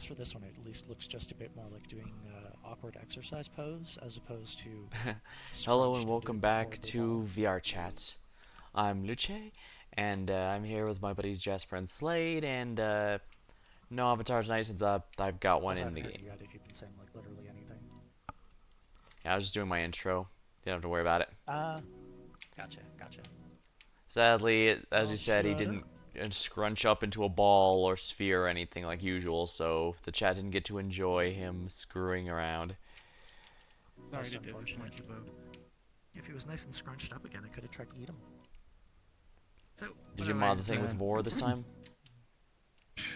least for this one, it at least looks just a bit more like doing awkward exercise pose as opposed to Hello and scrunched into welcome a back horrible ball. to VRChat. I'm Luce, and I'm here with my buddies Jasper and Slade, and no avatar tonight since I've got one Also, I in the haven't heard game. you yet if you've been saying like literally anything. Yeah, I was just doing my intro. Didn't have to worry about it. Uh, gotcha. Sadly, as Well, he said, he shudder. didn't scrunch up into a ball or sphere or anything like usual, so the chat didn't get to enjoy him screwing around. That's Sorry to unfortunate. disappoint you both. If he was nice and scrunched up again, I could have tried to eat him. So, Did what you I mod the was, thing with Vor this time?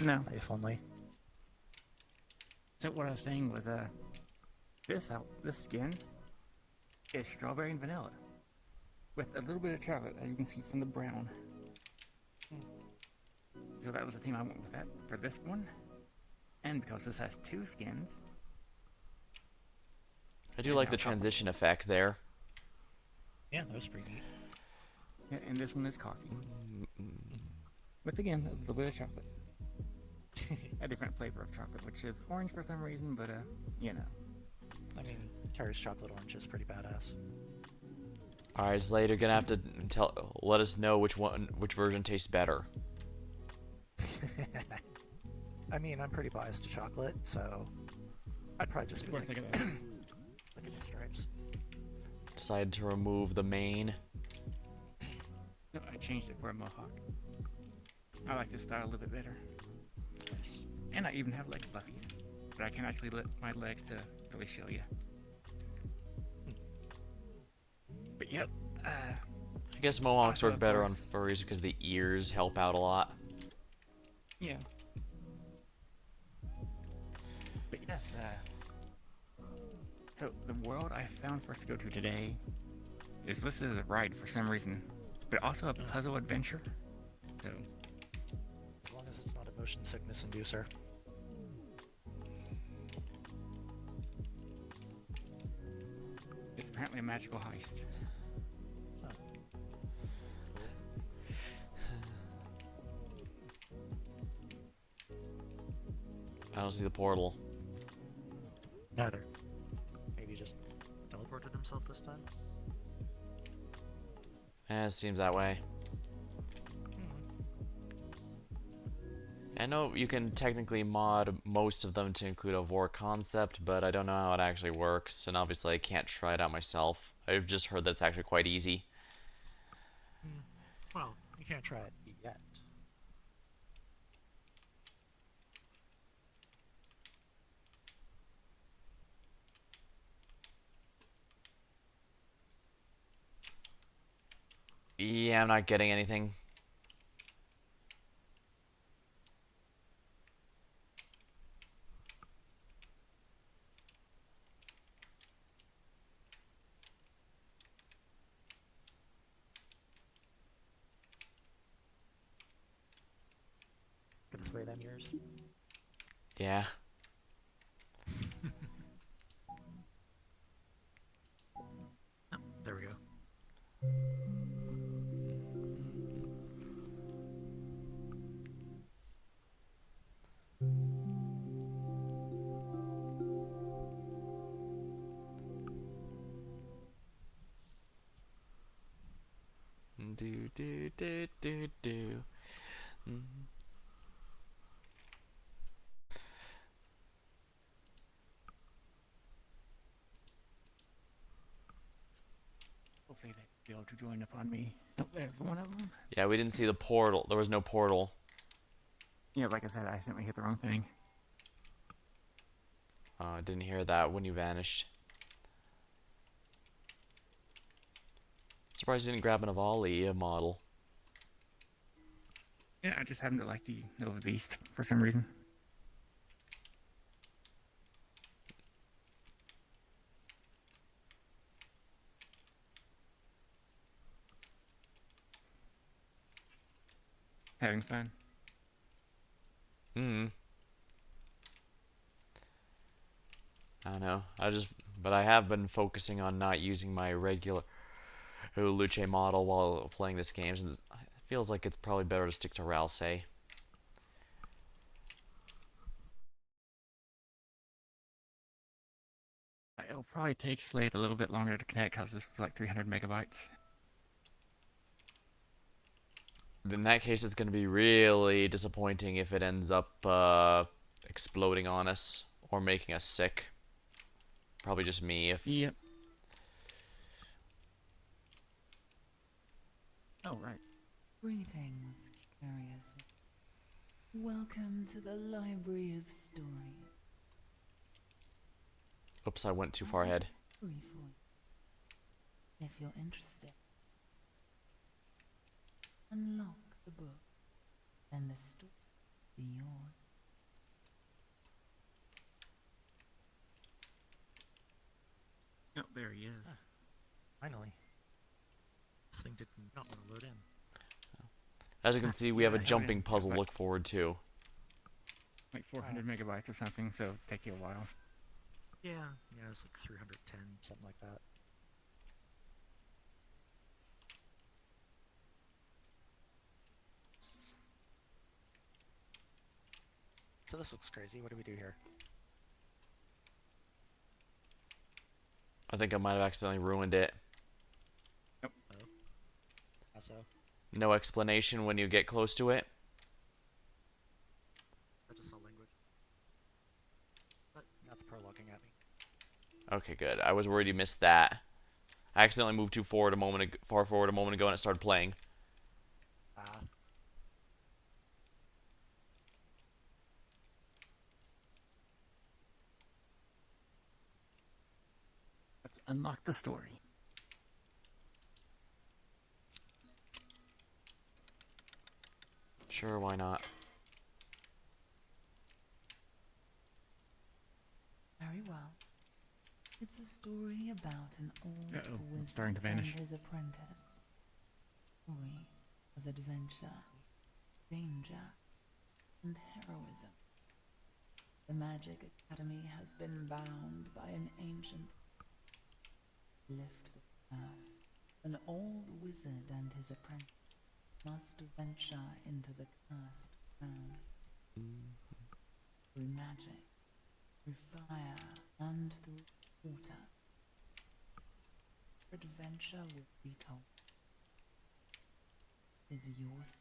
no. If only. So what I was saying was, this skin is strawberry and vanilla with a little bit of chocolate, as you can see from the brown. So that was the theme I went with that for this one, and because this has two skins, I do and like now the chocolate. transition effect there. Yeah, that was pretty neat. And this one is coffee, with again a little bit of chocolate, a different flavor of chocolate, which is orange for some reason, but you know. I mean, Carrie's chocolate orange is pretty badass. Alright, Slade, you're gonna have to let us know which version tastes better. I mean, I'm pretty biased to chocolate, so I'd probably just Of be course, I like, got that. look at the stripes. Decided to remove the mane. No, I changed it for a mohawk. I like this style a little bit better. Nice. And I even have leg fluffies. But I can actually lift my legs to really show you. But yep. I guess mohawks Also, work of better course, on furries because the ears help out a lot. yeah. But yes, so the world I found for us to go to today is listed as a ride for some reason, but also a puzzle adventure. So, As long as it's not a motion sickness inducer. it's apparently a magical heist. Oh, cool. I don't see the portal. Neither. Maybe he just teleported himself this time? It seems that way. I know you can technically mod most of them to include a Vor concept, but I don't know how it actually works, and obviously I can't try it out myself. I've just heard that's actually quite easy. Well, you can't try it yet. Yeah, I'm not getting anything. Get this way then, yours. Yeah. Oh, there we go. Do do do do do. Hopefully they'll be able to join upon me. Oh, there's one of them. Yeah, we didn't see the portal. There was no portal. Yeah, like I said, I accidentally hit the wrong thing. I didn't hear that when you vanished. Surprised you didn't grab an Avali model. Yeah, I just happen to like the Nova Beast for some reason. Having fun. Hmm. I don't know. But I have been focusing on not using my regular Luce model while playing this game. Since it feels like it's probably better to stick to Ralsei. It'll probably take Slate a little bit longer to connect because it's like 300 megabytes. In that case, it's going to be really disappointing if it ends up exploding on us or making us sick. Probably just me if... Yep. Oh, right. Greetings, curious. Welcome to the Library of Stories. Oops, I went too far ahead. Story for you, if you're interested. Unlock the book, and the story will be yours. Oh, there he is. Finally. This thing did not want to load in. As you can see, we have a Yeah, jumping yeah, puzzle to but- look forward to. Like 400 megabytes or something, so it'll take you a while. Yeah, it's like 310, something like that. So this looks crazy. What do we do here? I think I might have accidentally ruined it. How so? No explanation when you get close to it. I just saw language. But that's prologuing at me. Okay, good. I was worried you missed that. I accidentally moved too far forward a moment ago and it started playing. Let's unlock the story. Sure, why not? Very well. It's a story about an old Uh-oh, it's wizard starting to and vanish. his apprentice. Story of adventure, danger, and heroism. The Magic Academy has been bound by an ancient... Lift the curse. An old wizard and his apprentice must venture into the cursed ground. Through magic, through fire, and through water. Adventure will be told. Is yours?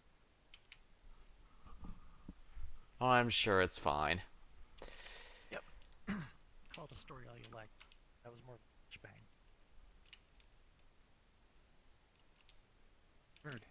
Oh, I'm sure it's fine. Call it a story all you like. That was more bang. Bird.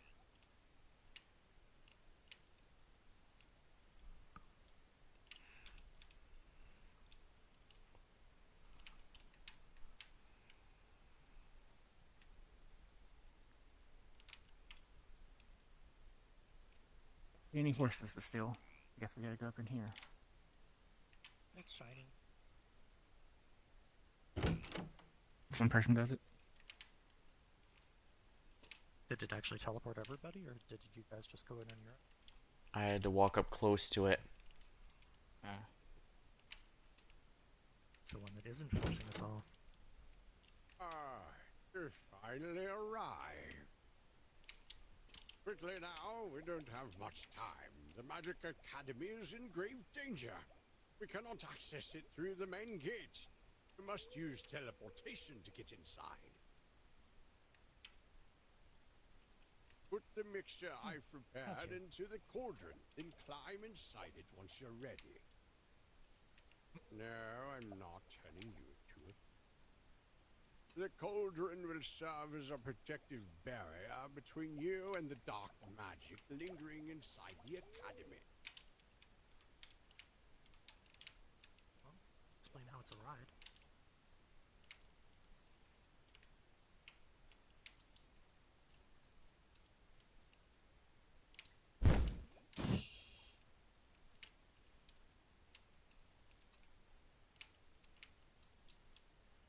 Any horses to steal? I guess we gotta go up in here. It's shiny. If one person does it. Did it actually teleport everybody, or did you guys just go in on your own? I had to walk up close to it. It's the one that isn't forcing us all. You've finally arrived. Quickly now, we don't have much time. The Magic Academy is in grave danger. We cannot access it through the main gate. We must use teleportation to get inside. Put the mixture I've prepared into the cauldron, then climb inside it once you're ready. No, I'm not telling you to. The cauldron will serve as a protective barrier between you and the dark magic lingering inside the academy. Well, explain how it's a ride.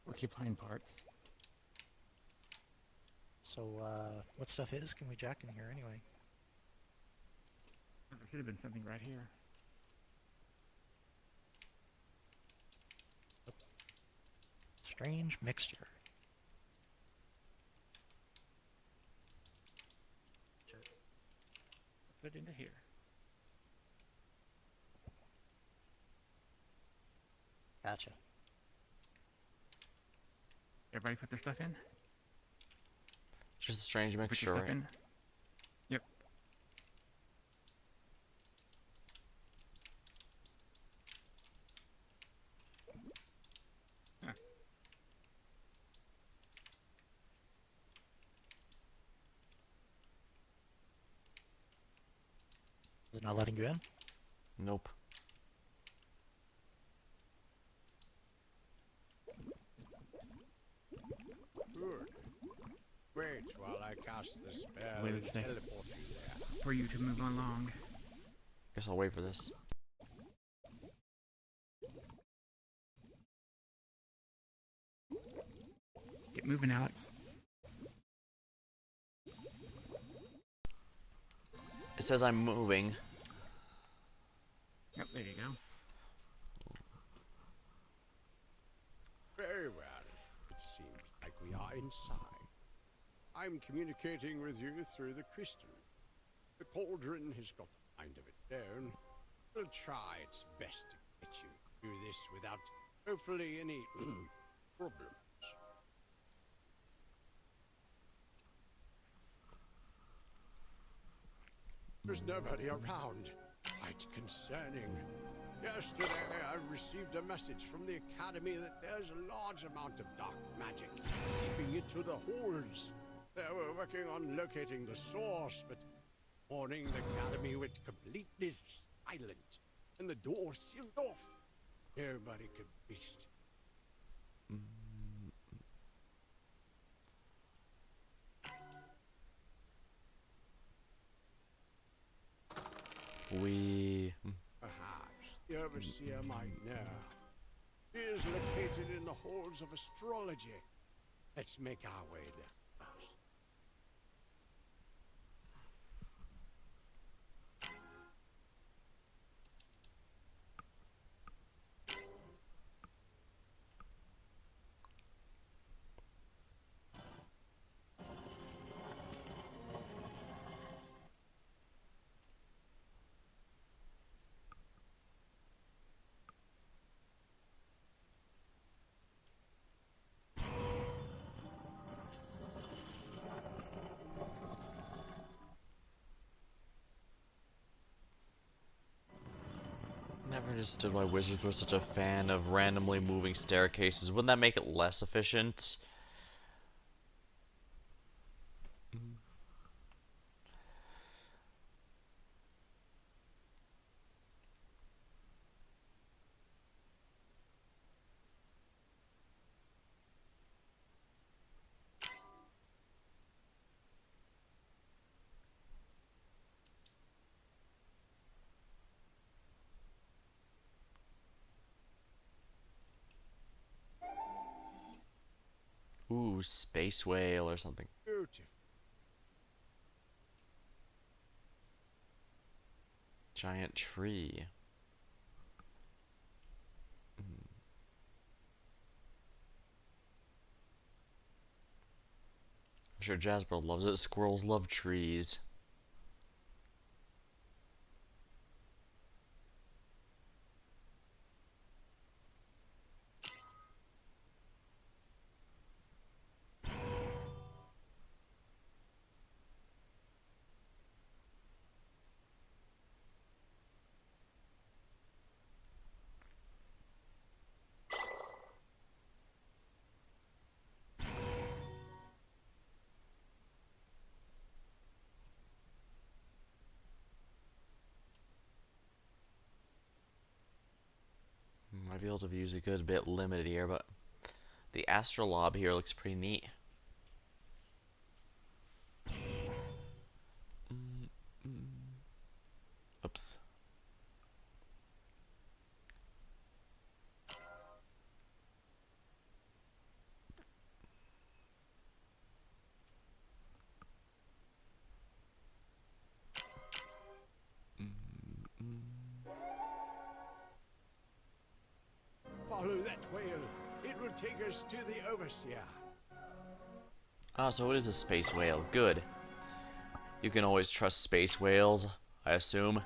Porcupine parts. So, what stuff can we jack in here anyway? There should have been something right here. Strange mixture. Shit. Put it into here. Gotcha. Everybody put their stuff in? Just a strange Put your mixture, stuff right? in? Yep. Yeah. Is it not letting you in? Nope. Good. Wait while I cast the spell Wait a and sec. teleport you there. For you to move along. Guess I'll wait for this. Get moving, Alex. It says I'm moving. Yep, there you go. Very well. It seems like we are inside. I'm communicating with you through the crystal. The cauldron has got a mind of its own. It'll try its best to get you through this without, hopefully, any problems. There's nobody around. Quite concerning. Yesterday, I received a message from the Academy that there's a large amount of dark magic seeping into the halls. They were working on locating the source, but morning the Academy went completely silent, and the door sealed off. Nobody could reach it. Perhaps the Overseer might know. It is located in the halls of astrology. Let's make our way there first. Never understood why wizards were such a fan of randomly moving staircases. Wouldn't that make it less efficient? Ooh, space whale or something. Beautiful. Giant tree. I'm sure Jasper loves it. Squirrels love trees. My field of view is a good bit limited here, but the astrolabe here looks pretty neat. Oops. Follow that whale. It will take us to the Overseer. Oh, so it is a space whale. Good. You can always trust space whales, I assume.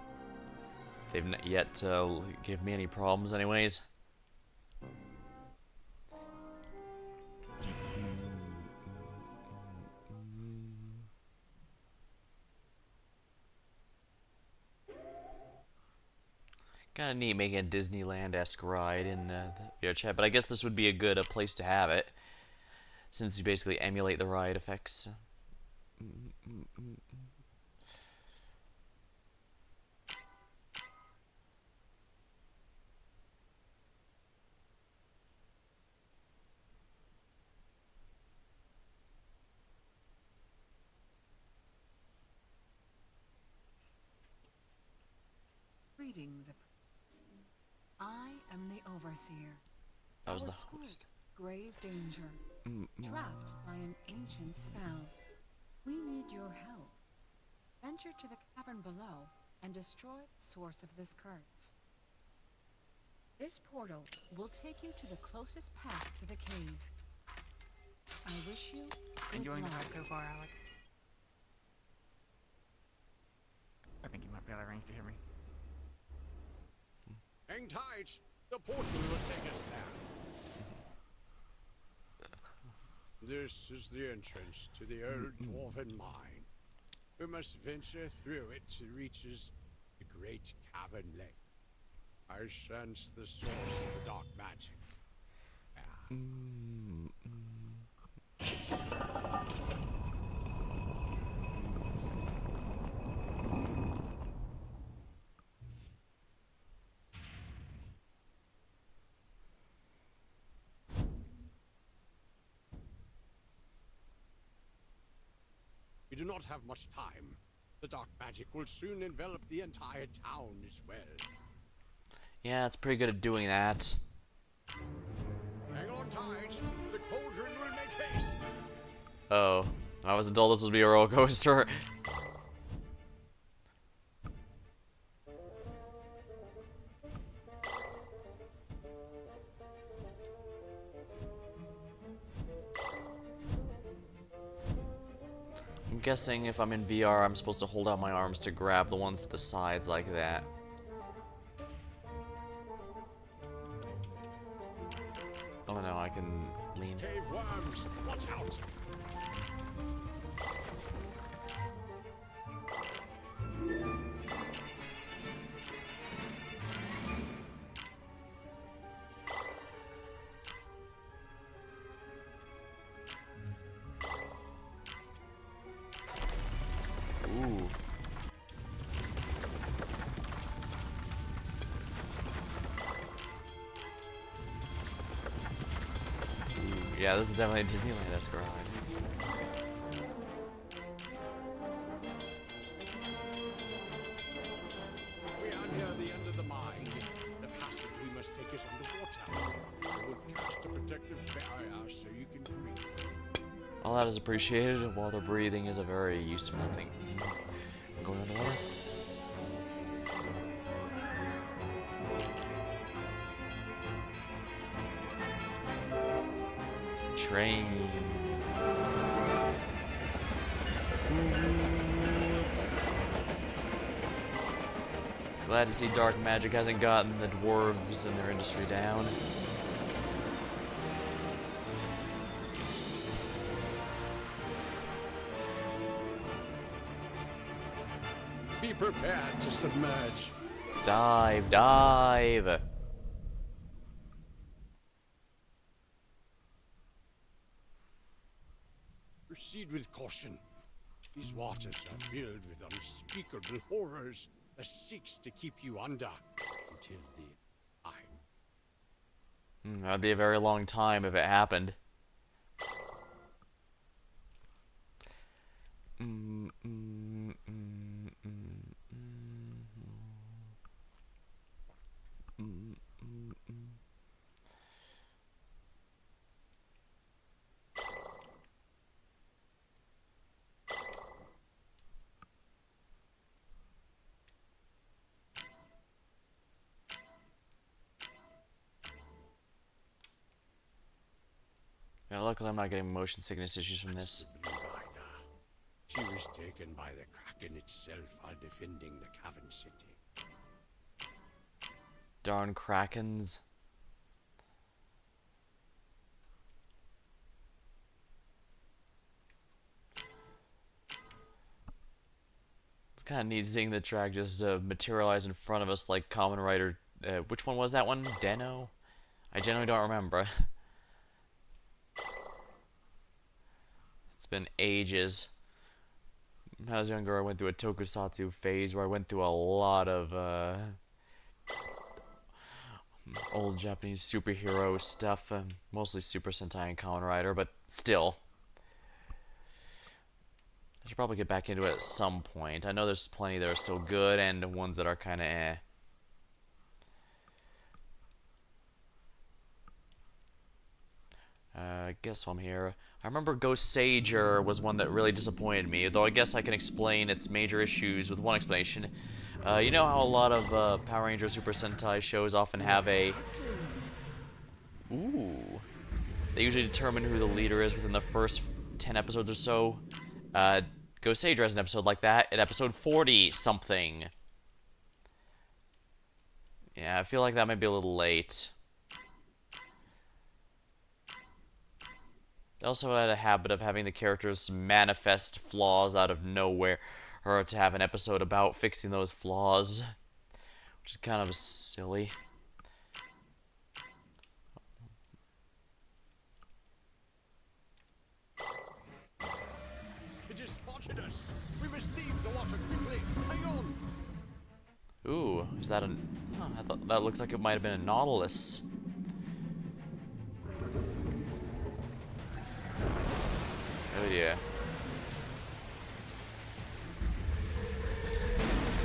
They've not yet to give me any problems anyways. Kind of neat making a Disneyland-esque ride in the VRChat, but I guess this would be a good place to have it, since you basically emulate the ride effects. Greetings, apprentice. I am the Overseer. That was Our the school, host. grave danger, trapped by an ancient spell. We need your help. Venture to the cavern below and destroy the source of this curse. This portal will take you to the closest path to the cave. I wish you good Enjoying the luck. ride so far, Alex? I think you might be out of range to hear me. Hang tight. The portal will take us there. This is the entrance to the old dwarven mine. We must venture through it to reaches the great cavern lake. I sense the source of the dark magic. We do not have much time. The dark magic will soon envelop the entire town as well. Yeah, it's pretty good at doing that. Hang on tight. The cauldron will make haste. Oh, I wasn't told this would be a roller coaster. I'm guessing if I'm in VR, I'm supposed to hold out my arms to grab the ones to the sides like that. Oh no, I can lean. Cave worms, watch out. Ooh. Yeah, this is definitely a Disneyland-esque ride. We are near the end of the mine. The passage we must take is underwater. I will cast a protective barrier so you can breathe. All that is appreciated, while the breathing is a very useful thing. I'm going underwater. Train. Glad to see dark magic hasn't gotten the dwarves and their industry down. Be prepared to submerge. Dive, dive! Proceed with caution. These waters are filled with unspeakable horrors that seeks to keep you under until the time. That'd be a very long time if it happened. Yeah, luckily I'm not getting motion sickness issues from this. The Blue Rider. She was taken by the Kraken itself while defending the Cavern City. Darn Krakens. It's kind of neat seeing the track just materialize in front of us like Kamen Rider which one was that one? Deno? I genuinely don't remember. It's been ages. When I was younger, I went through a tokusatsu phase where I went through a lot of old Japanese superhero stuff, mostly Super Sentai and Kamen Rider, but still. I should probably get back into it at some point. I know there's plenty that are still good and ones that are kind of eh. I guess while I'm here, I remember Ghost Sager was one that really disappointed me, though I guess I can explain its major issues with one explanation. You know how a lot of Power Rangers Super Sentai shows often have a... Ooh. They usually determine who the leader is within the first 10 episodes or so. Ghost Sager has an episode like that at episode 40-something. Yeah, I feel like that might be a little late. They also had a habit of having the characters manifest flaws out of nowhere, or to have an episode about fixing those flaws, which is kind of silly. It has spotted us. We must leave the water quickly. Hang on. Ooh, is that a... Huh, I thought that looks like it might have been a Nautilus. Oh yeah.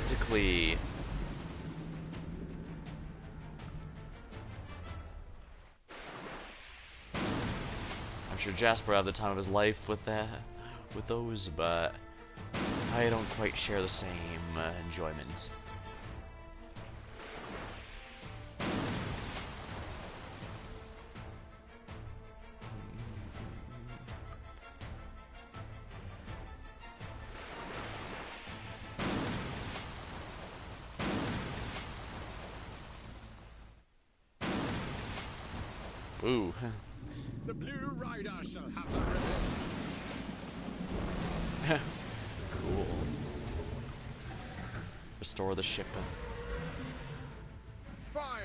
Tentacly. I'm sure Jasper had the time of his life with those, but I don't quite share the same enjoyment. Ooh. The Blue Rider shall have her revenge. Cool. Restore the ship. Fire!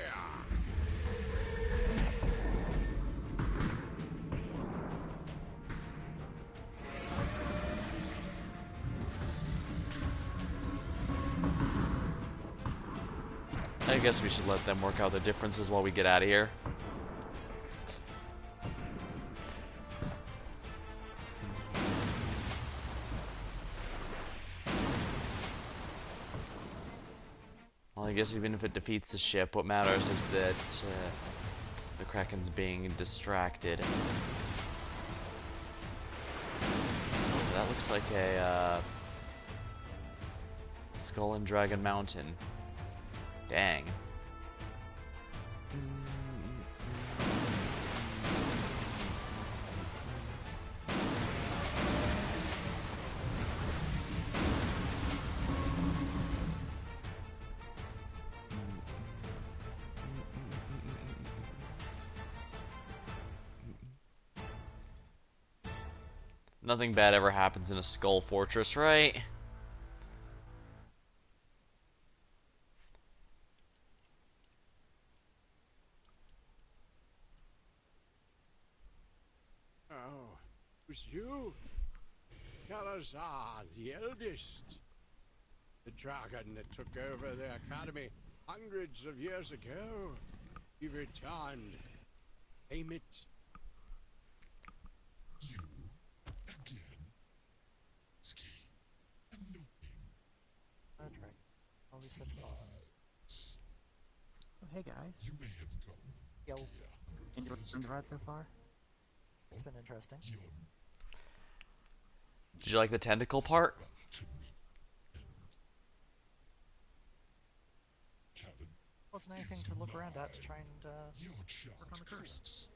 I guess we should let them work out the differences while we get out of here. Well, I guess even if it defeats the ship, what matters is that the Kraken's being distracted. Oh, that looks like a Skull and Dragon Mountain. Dang. Nothing bad ever happens in a Skull Fortress, right? Oh, it was you? Kalazar, the eldest. The dragon that took over the academy hundreds of years ago. He returned. Aim it. That's right. Always such a... Oh, hey guys. Yo, Enjoyed the ride so far? it's been interesting. Did you like the tentacle part? Wasn't anything to look around at to try and work on the curse.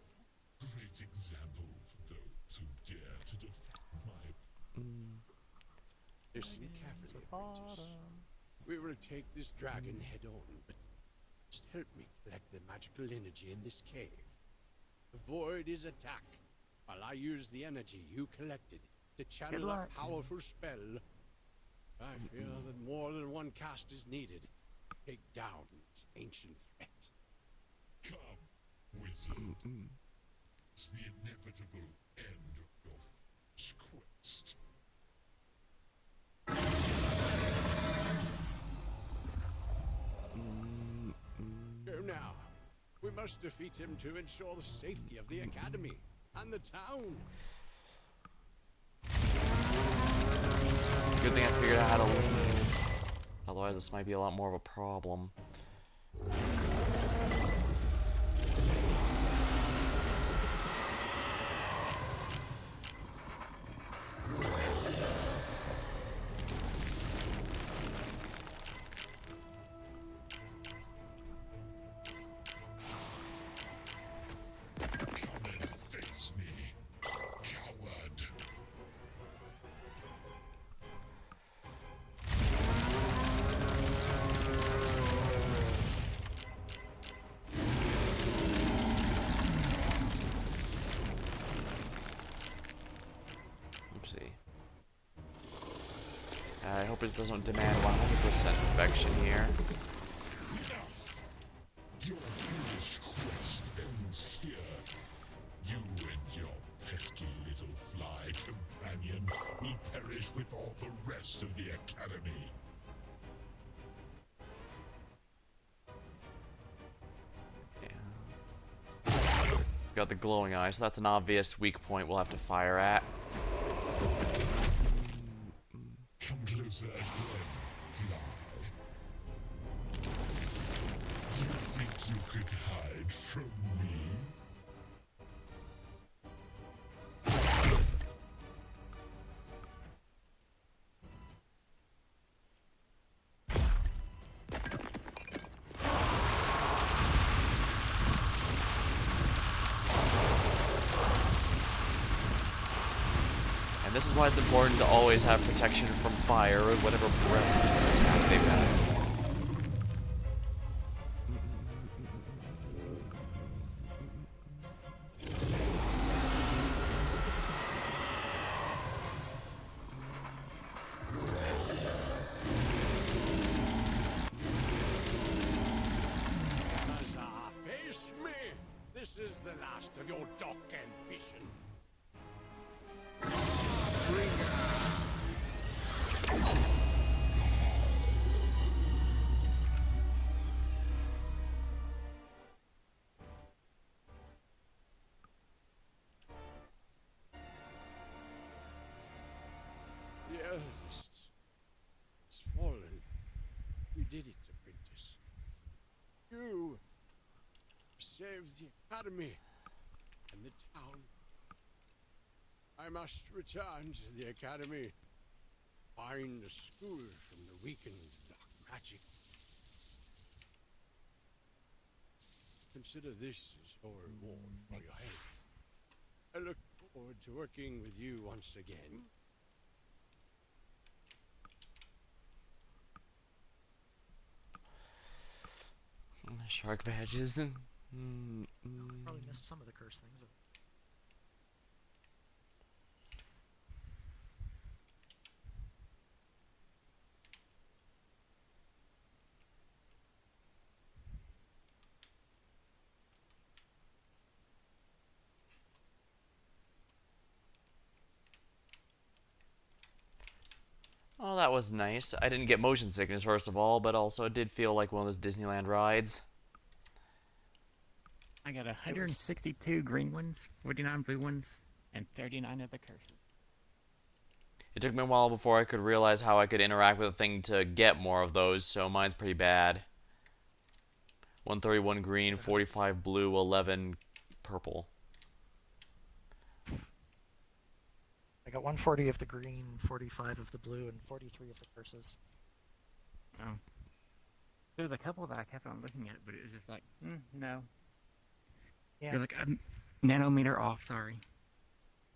Great example for those who dare to defy my Listen carefully, apprentice. Bottom. We will take this dragon head on, but just help me collect the magical energy in this cave. Avoid his attack, while I use the energy you collected to channel a powerful spell. I feel that more than one cast is needed. take down this ancient threat. Come, wizard. It's the inevitable end of your foolish quest. Go now. We must defeat him to ensure the safety of the academy and the town. Good thing I figured out how to leave. Otherwise, this might be a lot more of a problem. Come and face me, coward. Oopsie. I hope this doesn't demand 100% perfection here. Enough! Your foolish quest ends here. You and your pesky little fly companion will perish with all the rest of the academy. He's got the glowing eye, so that's an obvious weak point we'll have to fire at. Come closer again, fly. You think you could hide from me? And this is why it's important to always have protection from fire or whatever breath attack they've had. Huzzah, face me! This is the last of your dark ambition. The eldest. It's fallen. You did it, apprentice. You saved the academy and the town. I must return to the academy. Find the school from the weakened dark magic. Consider this as your reward for your help. I look forward to working with you once again. Shark badges. Probably missed some of the curse things. Oh, that was nice. I didn't get motion sickness, first of all, but also it did feel like one of those Disneyland rides. I got 162 green ones, 49 blue ones, and 39 of the curses. It took me a while before I could realize how I could interact with the thing to get more of those, so mine's pretty bad. 131 green, 45 blue, 11 purple. I got 140 of the green, 45 of the blue, and 43 of the curses. Oh. There's a couple that I kept on looking at, but it was just like, no. Yeah. You're like a nanometer off, sorry.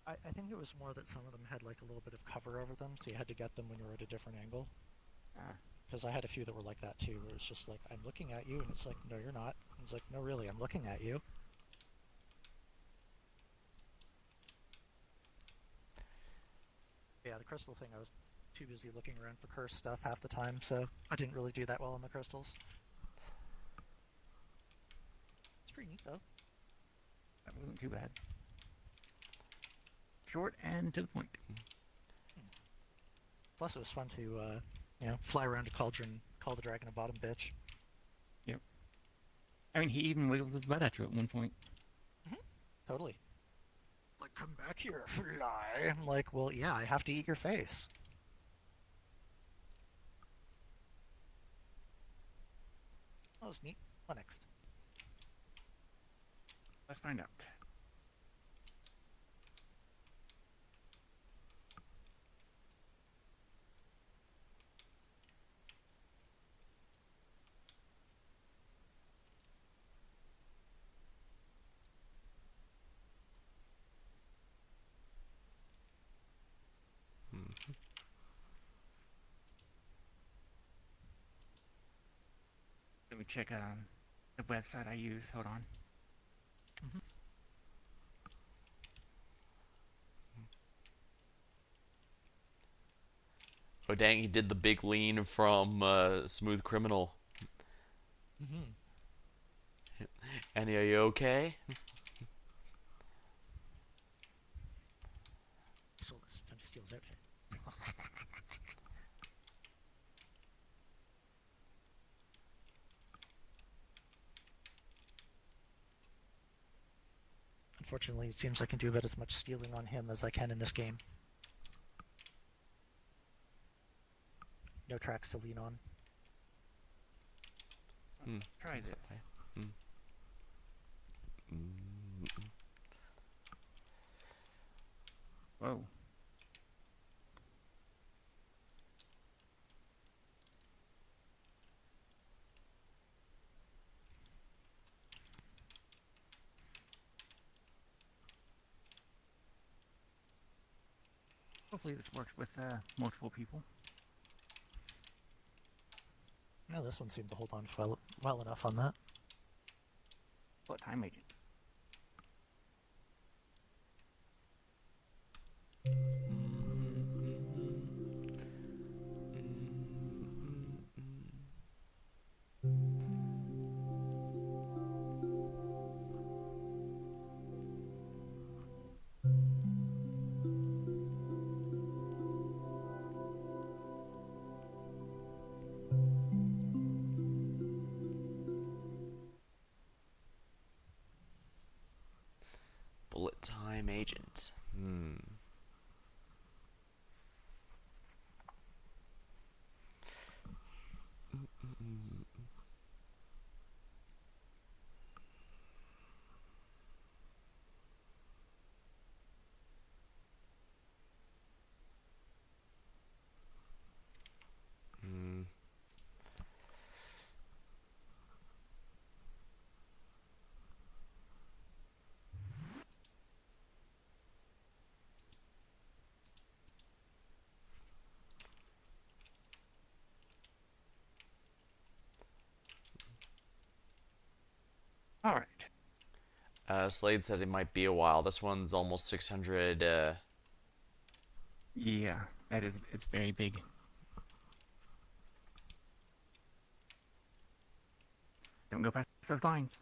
I think it was more that some of them had like a little bit of cover over them, so you had to get them when you were at a different angle. Because I had a few that were like that too, where it's just like, I'm looking at you, and it's like, no, you're not. And it's like, no, really, I'm looking at you. Yeah, the crystal thing, I was too busy looking around for curse stuff half the time, so I didn't really do that well on the crystals. pretty neat though. That wasn't too bad. Short and to the point. Plus, it was fun to, fly around to Cauldron, call the dragon a bottom bitch. Yep. I mean, he even wiggled his butt at you at one point. Totally. Like, come back here, fly. I'm like, well, yeah, I have to eat your face. That was neat. What next? Let's find out. Let me check the website I use. Hold on. Oh dang, he did the big lean from Smooth Criminal. Annie, are you okay? Soulless. Time to steal his outfit. Unfortunately, it seems I can do about as much stealing on him as I can in this game. No tracks to lean on. Try Seems this. that way. Whoa. Hopefully this works with multiple people. No, this one seemed to hold on well enough on that. What time agent? Bullet time agent. All right. Slade said it might be a while. This one's almost 600. Yeah, it's very big. Don't go past those lines.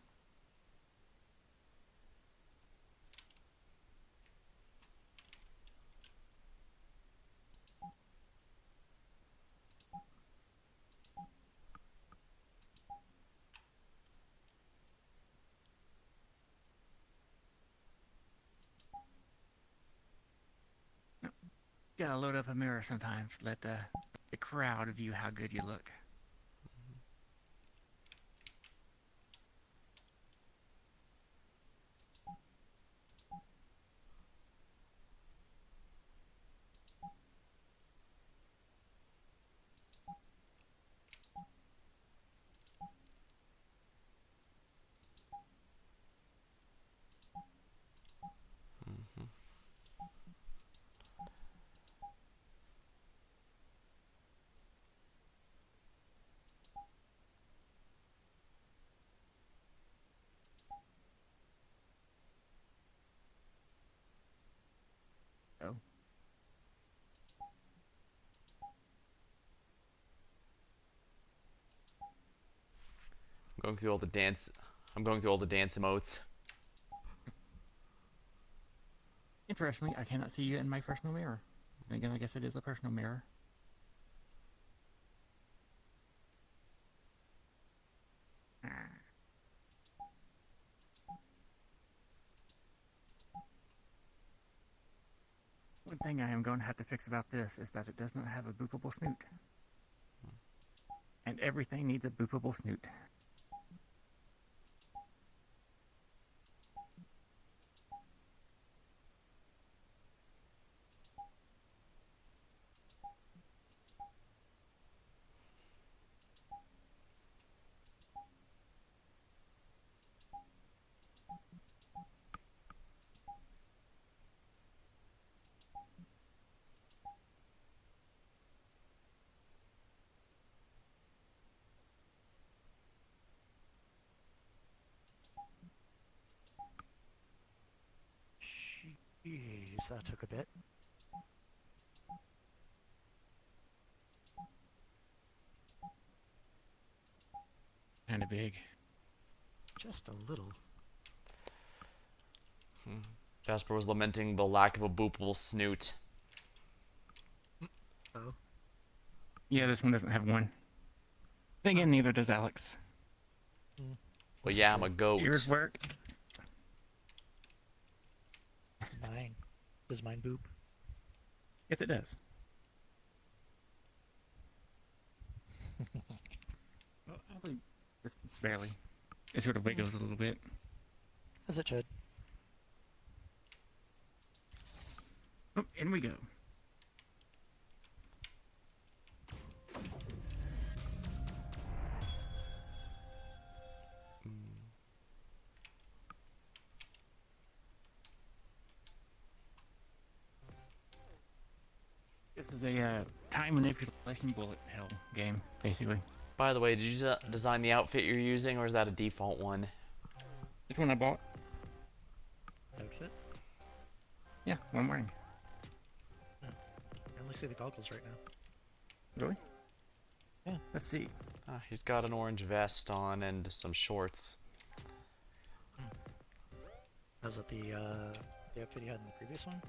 Gotta load up a mirror sometimes. Let the crowd view how good you look. Oh. I'm going through all the dance. I'm going through all the dance emotes. Interestingly, I cannot see you in my personal mirror. And again, I guess it is a personal mirror. One thing I am going to have to fix about this is that it does not have a boopable snoot. And everything needs a boopable snoot. Jeez, that took a bit. Kind of big. Just a little. Jasper was lamenting the lack of a boopable snoot. Oh. Yeah, this one doesn't have one. Then again, neither does Alex. But yeah, I'm a goat. Ears work. Mine. Does mine boop? Yes, it does. Well, actually, just barely. It sort of wiggles a little bit. As it should. Oh, in we go. This is a time manipulation bullet hell game, basically. By the way, did you design the outfit you're using, or is that a default one? This one I bought. Outfit? Yeah, one I'm wearing. I only see the goggles right now. Really? Yeah. Let's see. Ah, he's got an orange vest on and some shorts. Was it the outfit you had in the previous one?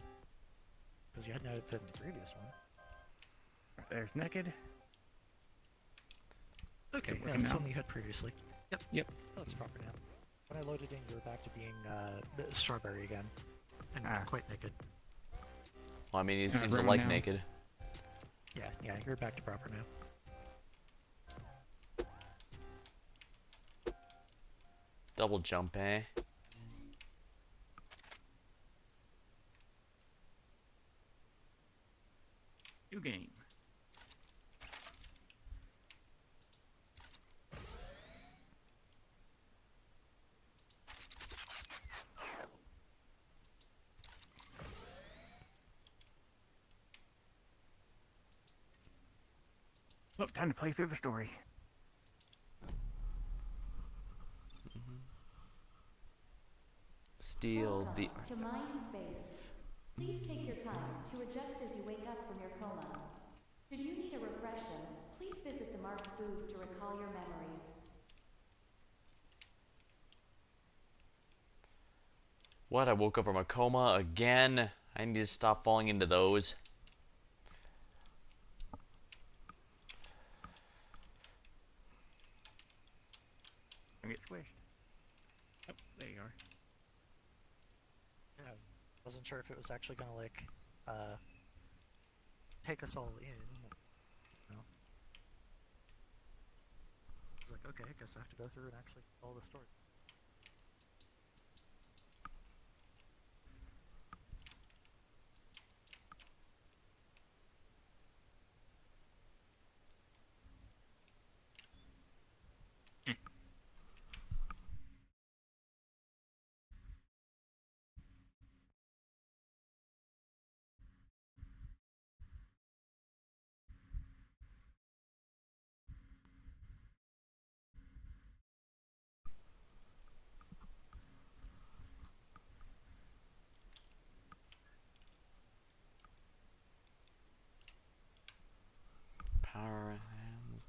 Because you had an outfit in the previous one. Right there's naked. Okay, Good yeah, looking that's now. one you had previously. Yep. Yep. That looks proper now. When I loaded in, you were back to being strawberry again. And Ah. quite naked. Well, I mean, he Yeah, seems to brown like now. naked. Yeah, you're back to proper now. Double jump, eh? New game. Well, time to play through the story. Steal the... Welcome to Mind Space. Please take your time to adjust as you wake up from your coma. Should you need a refresher, please visit the marked booths to recall your memories. What? I woke up from a coma again? I need to stop falling into those. I get squished. Oh, there you are. Yeah, wasn't sure if it was actually gonna like take us all in. No. I was like, okay, I guess I have to go through and actually follow the story. Power hands.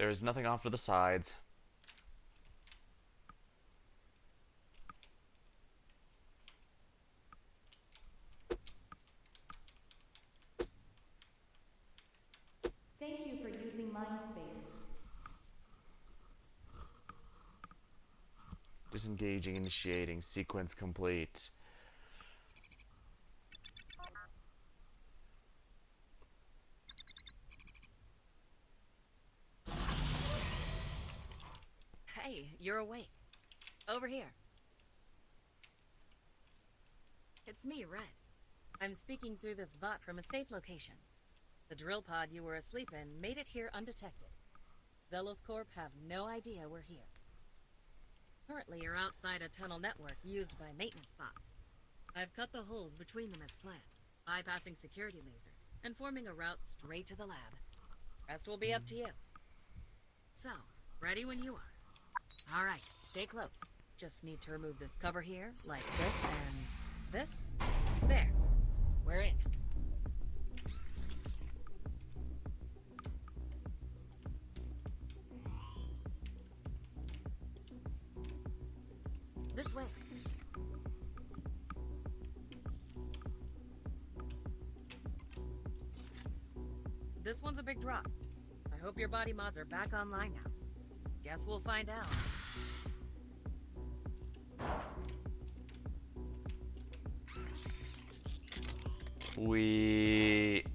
There's nothing off to the sides. Thank you for using MindSpace. Disengaging, initiating, sequence complete. Hey, you're awake. Over here. It's me, Red. I'm speaking through this bot from a safe location. The drill pod you were asleep in made it here undetected. Zelos Corp have no idea we're here. Currently, you're outside a tunnel network used by maintenance bots. I've cut the holes between them as planned, bypassing security lasers and forming a route straight to the lab. Rest will be up to you. So, ready when you are. All right, stay close. Just need to remove this cover here, like this and this. There. We're in. This way. This one's a big drop. I hope your body mods are back online now. Guess we'll find out.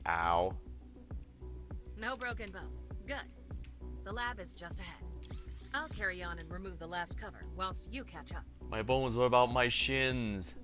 Ow. No broken bones. Good. The lab is just ahead. I'll carry on and remove the last cover whilst you catch up. My bones, what about my shins?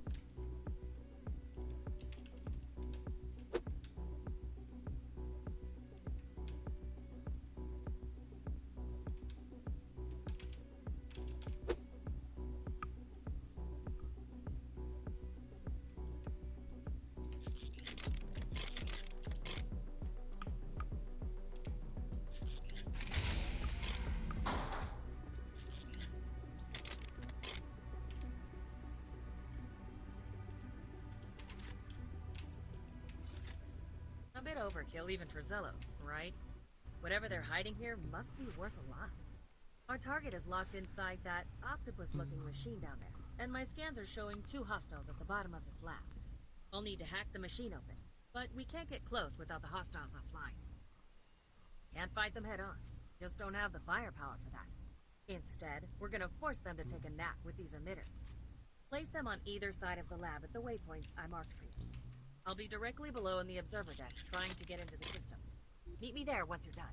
A bit overkill even for Zelos, right? Whatever they're hiding here must be worth a lot. Our target is locked inside that octopus-looking machine down there, and my scans are showing 2 hostiles at the bottom of this lab. I'll need to hack the machine open, but we can't get close without the hostiles offline. Can't fight them head on, just don't have the firepower for that. Instead, we're gonna force them to take a nap with these emitters. Place them on either side of the lab at the waypoints I marked for you. I'll be directly below in the observer deck, trying to get into the systems. Meet me there once you're done.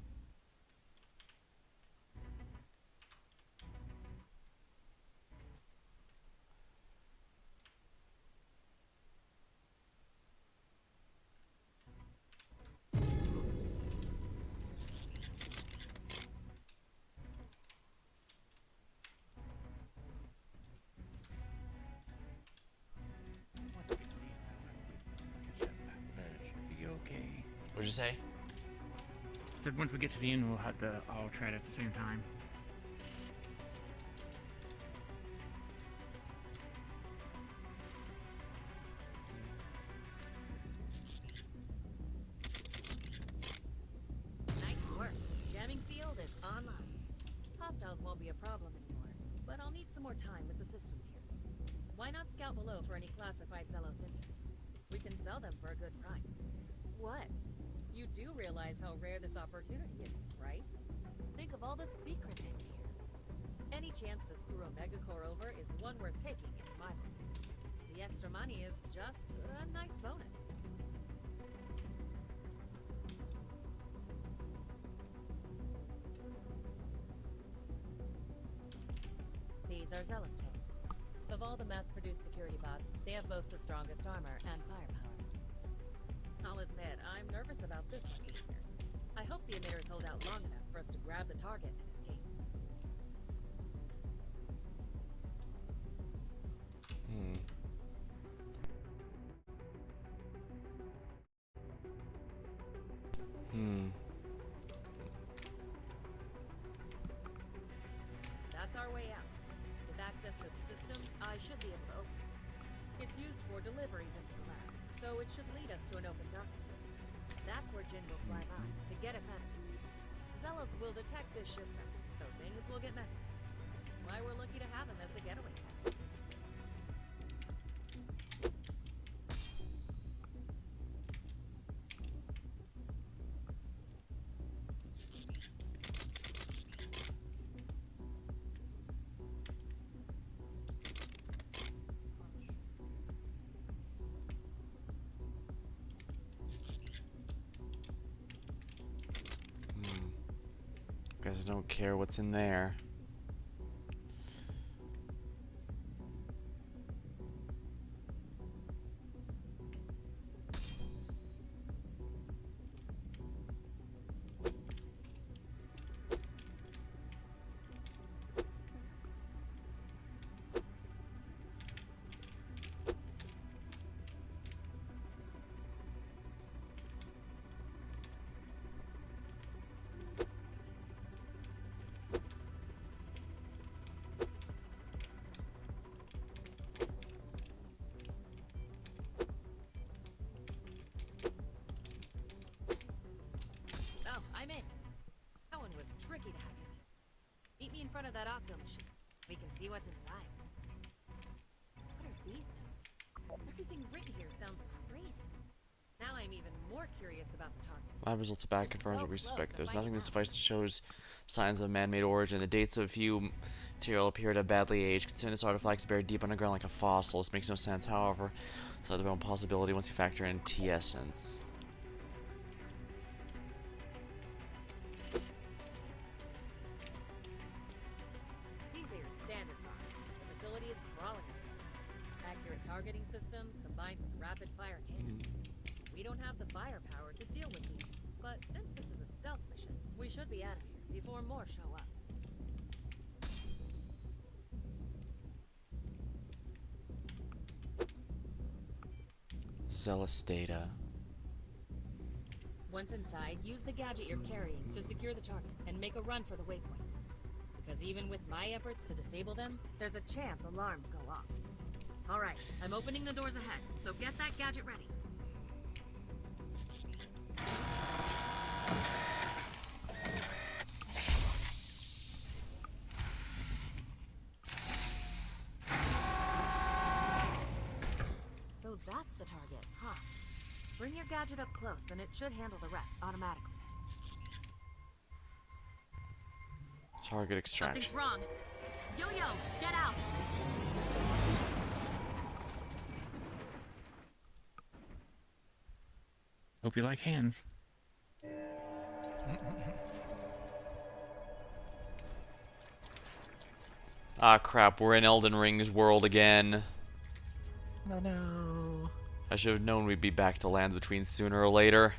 Be okay. What'd you say? Said once we get to the end, we'll have to all try it at the same time. Nice work. Jamming field is online. Hostiles won't be a problem anymore, but I'll need some more time with the systems here. Why not scout below for any classified Zelos intel? We can sell them for a good price. What? You do realize how rare this opportunity is, right? Think of all the secrets hidden here. Any chance to screw a megacore over is one worth taking in my books. The extra money is just a nice bonus. These are Zelos tanks. Of all the mass-produced security bots, they have both the strongest armor and firepower. I'll admit, I'm nervous about this one being here. I hope the emitters hold out long enough for us to grab the target and escape. That's our way out. With access to the systems, I should be able to open it. It's used for deliveries into the lab, so it should lead us to an open document. That's where Jin will fly by to get us out of here. Zealous will detect this shipment, so things will get messy. That's why we're lucky to have him as the getaway cat. Guys don't care what's in there. Oh, I'm in. That one was tricky to hack into. Meet me in front of that octo machine. We can see what's inside. What are these notes? Everything written here sounds crazy. Now I'm even more curious about the target. Lab results are back, You're confirms so what we close suspect. to There's finding nothing in this out. device that shows signs of man-made origin. The dates of a few material appear to have badly aged. Considering this artifact is buried deep underground like a fossil, this makes no sense. However, it's another own possibility once you factor in T-essence. These are your standard bombs. The facility is crawling with them. Accurate targeting systems combined with rapid-fire cannons. We don't have the firepower to deal with these, but since this is a stealth mission, we should be out of here before more show up. Zealous data. Once inside, use the gadget you're carrying to secure the target and make a run for the waypoints. Because even with my efforts to disable them, there's a chance alarms go off. Alright, I'm opening the doors ahead, so get that gadget ready. So that's the target, huh? Bring your gadget up close and it should handle the rest automatically. Target extraction. Something's wrong. Yo-Yo, get out! Hope you like hands. Ah, crap, we're in Elden Ring's world again. No, no. I should have known we'd be back to Lands Between sooner or later.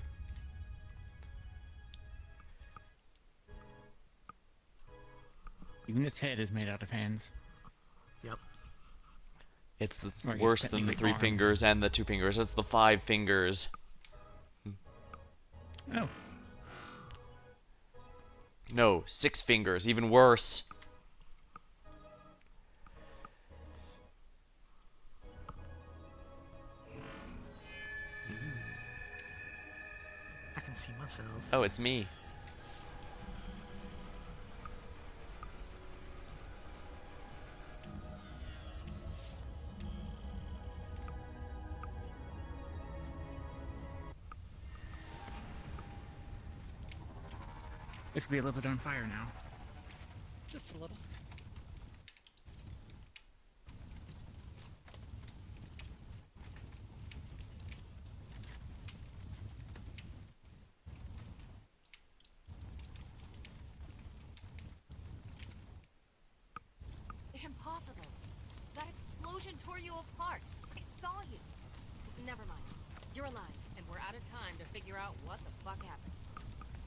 Even its head is made out of hands. Yep. It's the Or I guess worse than the technically 3 arms. fingers and the 2 fingers. It's the 5 fingers. Oh, No, 6 fingers, even worse. I can see myself. Oh, it's me. looks to be a little bit on fire now. Just a little. Impossible. That explosion tore you apart. I saw you. Never mind. You're alive, and we're out of time to figure out what the fuck happened.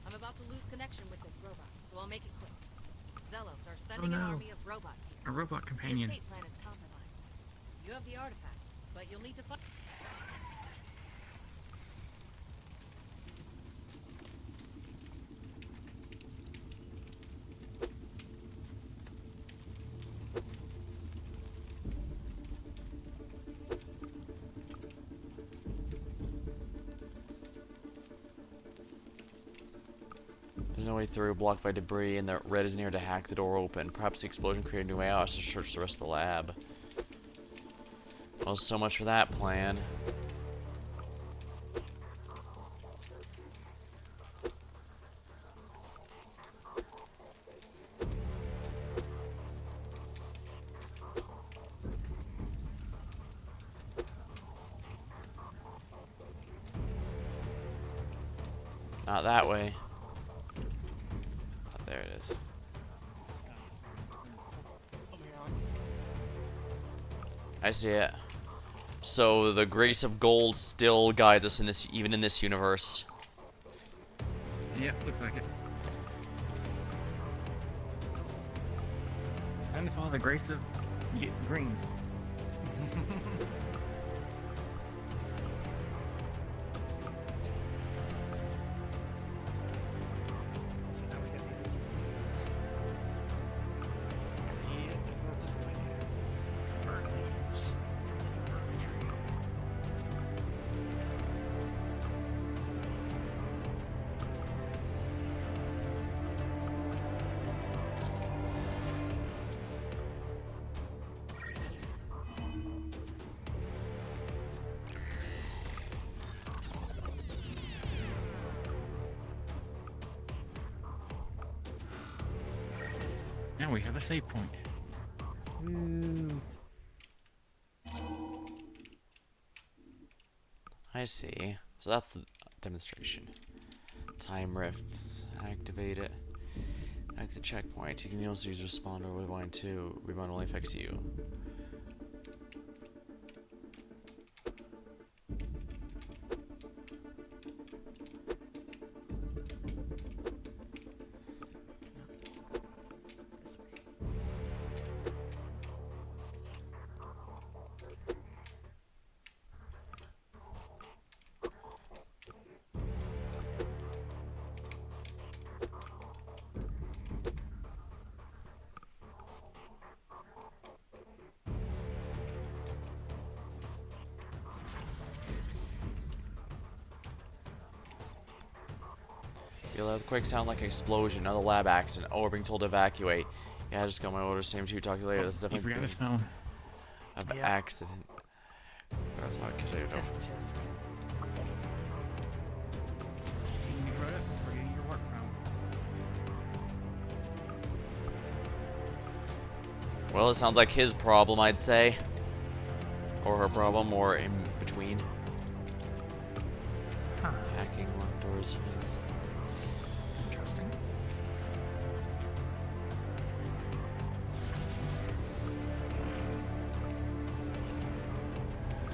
I'm about to lose connection with this robot, so I'll make it quick. Zelos are sending an no. army of robots here. A robot The companion. escape plan is compromised. You have the artifact, but you'll need to find... There's no way through, blocked by debris, and the red is near to hack the door open. Perhaps the explosion created a new way out to search the rest of the lab. Well, so much for that plan. Not that way. Oh, there it is. I see it. So the grace of gold still guides us in this, even in this universe. Yeah, looks like it. Time to follow the grace of green. So now we get the leaves. Yeah, that's what it looks like. Burn leaves from the new burn tree. Now we have a save point. Woo. I see. So that's the demonstration. Time rifts. Activate it. Active checkpoint. You can also use respond or rewind too. Rewind only affects you. Feel earthquake sound like an explosion, another lab accident. Oh, we're being told to evacuate. Yeah, I just got my orders. Same to you. Talk to you later. This is You definitely forgot his phone. an Yeah. accident. That's how I can do Tisk, it. tisk. You brought up forgetting your work phone. Well, it sounds like his problem, I'd say. Or her problem, or in between. Huh. Hacking, locked doors, things. Interesting.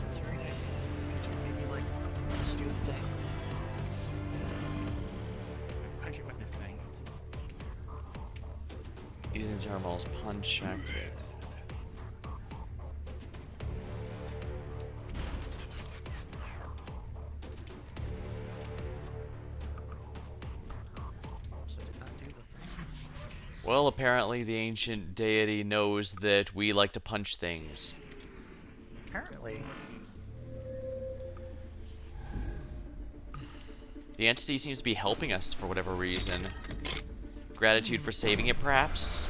It's very nice. Could you maybe like just do the thing? Punch it with this thing. Using terminals, punch activates. So did that do the thing? Well, apparently the ancient deity knows that we like to punch things. Apparently. The entity seems to be helping us for whatever reason. Gratitude for saving it, perhaps?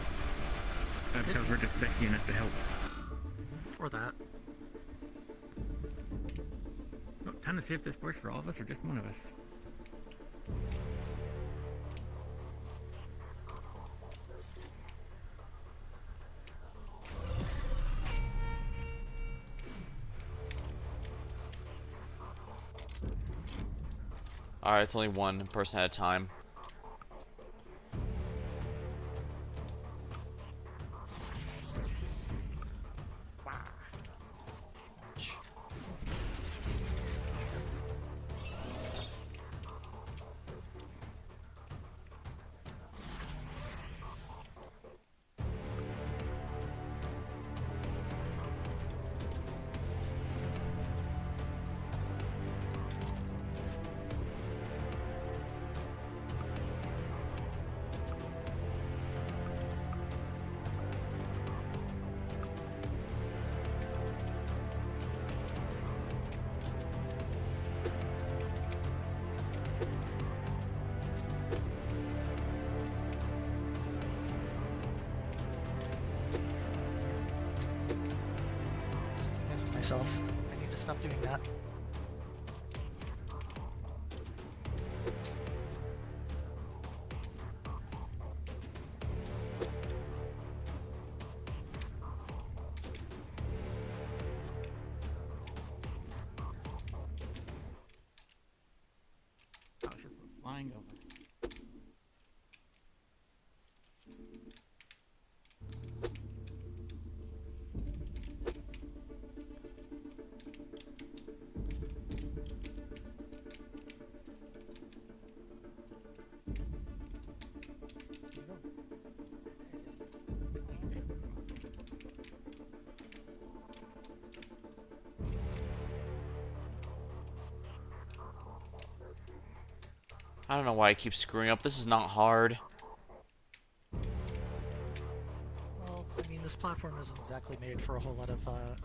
Because we're just sexy enough to help. Or that. Well, time to see if this works for all of us or just one of us. Alright, it's only one person at a time. myself. I need to stop doing that. I was just flying over. I don't know why I keep screwing up. This is not hard. Well, I mean, this platform isn't exactly made for a whole lot of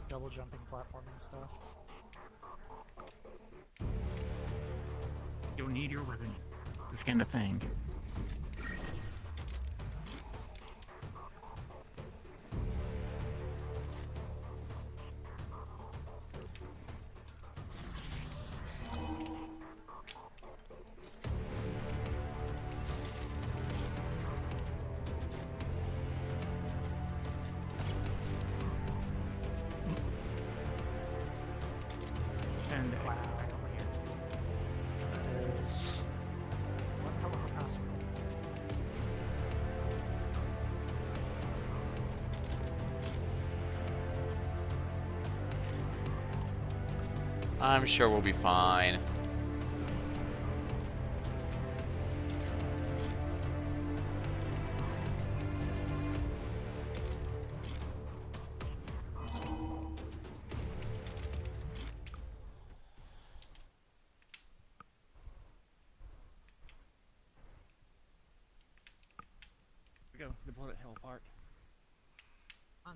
double jumping platforming stuff. You'll need your weapon. This kind of thing. And Wow. That is one hell of a password. I'm sure we'll be fine. we go. The bullet hell part. Fun.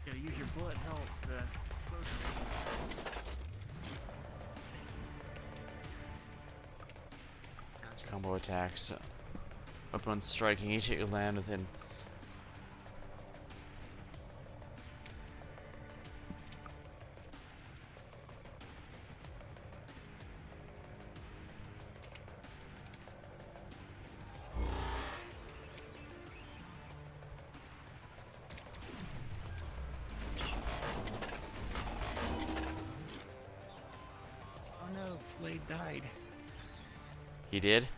Yeah, use your bullet hell to slow Gotcha. Combo attacks. Weapon when striking, each hit you land within. Oh no, Slade died. He did?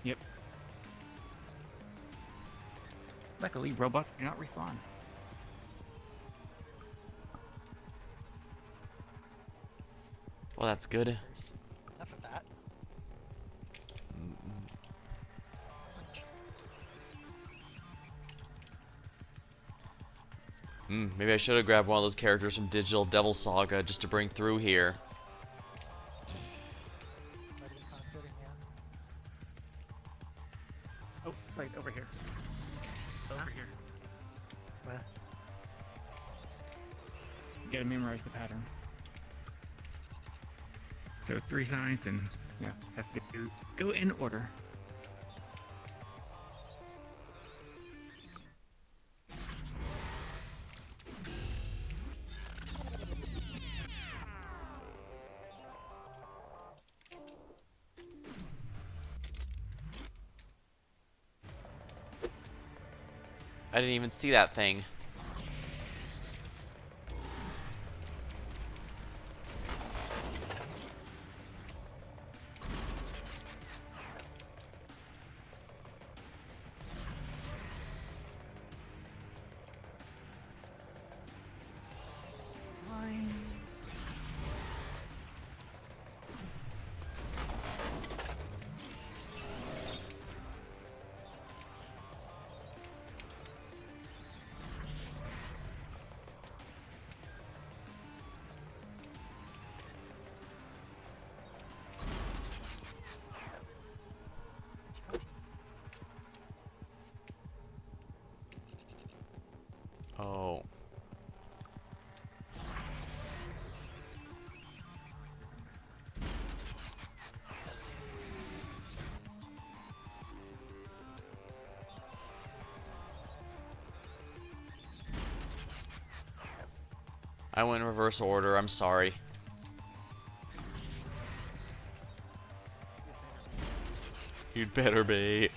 Yep. Luckily, robots do not respawn. Well, that's good. Enough of that. Maybe I should have grabbed one of those characters from Digital Devil Saga just to bring through here. Might have been kind of fitting, yeah. Oh, Slade, over here. Over here. Well, You gotta memorize the pattern. So 3 signs and yeah, has to go in order. I didn't even see that thing. I went in reverse order. I'm sorry. You'd better be.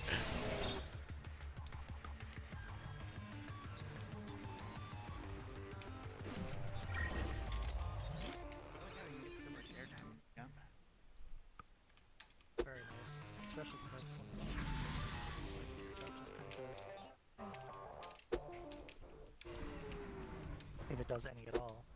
Very nice, especially compared to some of the others. It's like your jump just kind of goes, if it does any at all.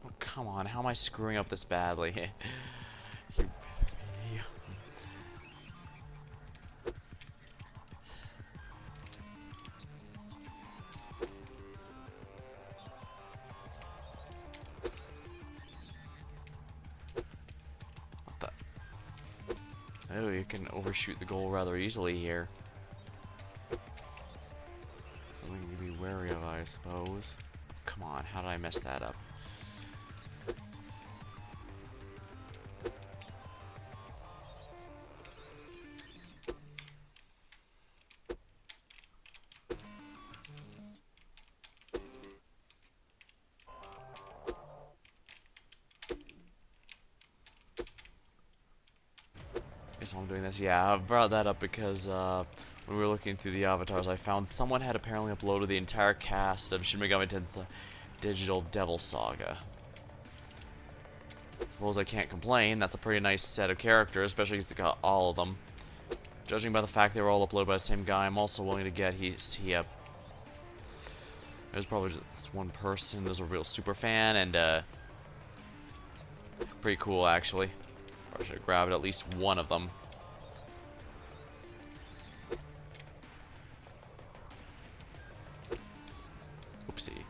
Oh, come on. How am I screwing up this badly? You better be. What the? Oh, you can overshoot the goal rather easily here. Something to be wary of, I suppose. Come on, how did I mess that up? Guess I'm doing this. Yeah, I brought that up because when we were looking through the avatars, I found someone had apparently uploaded the entire cast of Shin Megami Tensei Digital Devil Saga. Suppose I can't complain. That's a pretty nice set of characters, especially because it got all of them. Judging by the fact they were all uploaded by the same guy, I'm also willing to get there's probably just one person. There's a real super fan, and pretty cool actually. Probably should have grabbed at least one of them. Oopsie.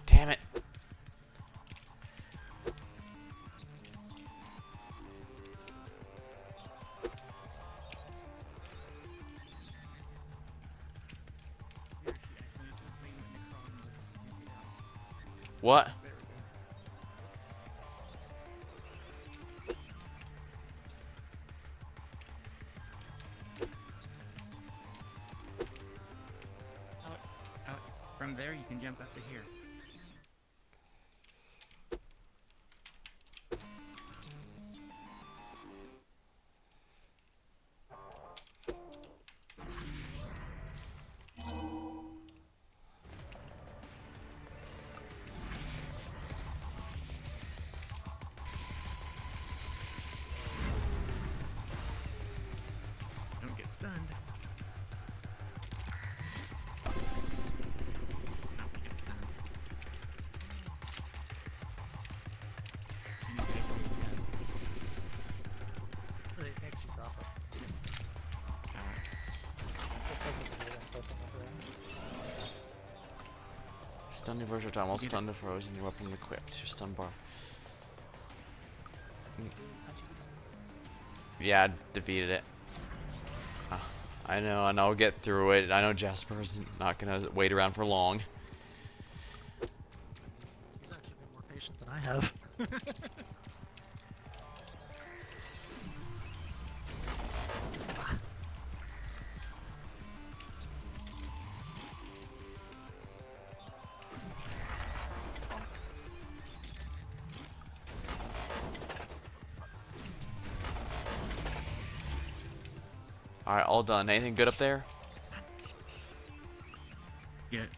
Damn it. What? Alex, from there you can jump up to here. Don't get stunned. Not to get stunned. You need to get away again. It makes you drop it. It says it here, I'm flipping over there. Stun your virtual time while Get it. stunned or frozen, your weapon equipped. Your stun bar. Yeah, I defeated it. I know, and I'll get through it. I know Jasper's not gonna wait around for long. He's actually been more patient than I have. Alright, all done. Anything good up there? Get it.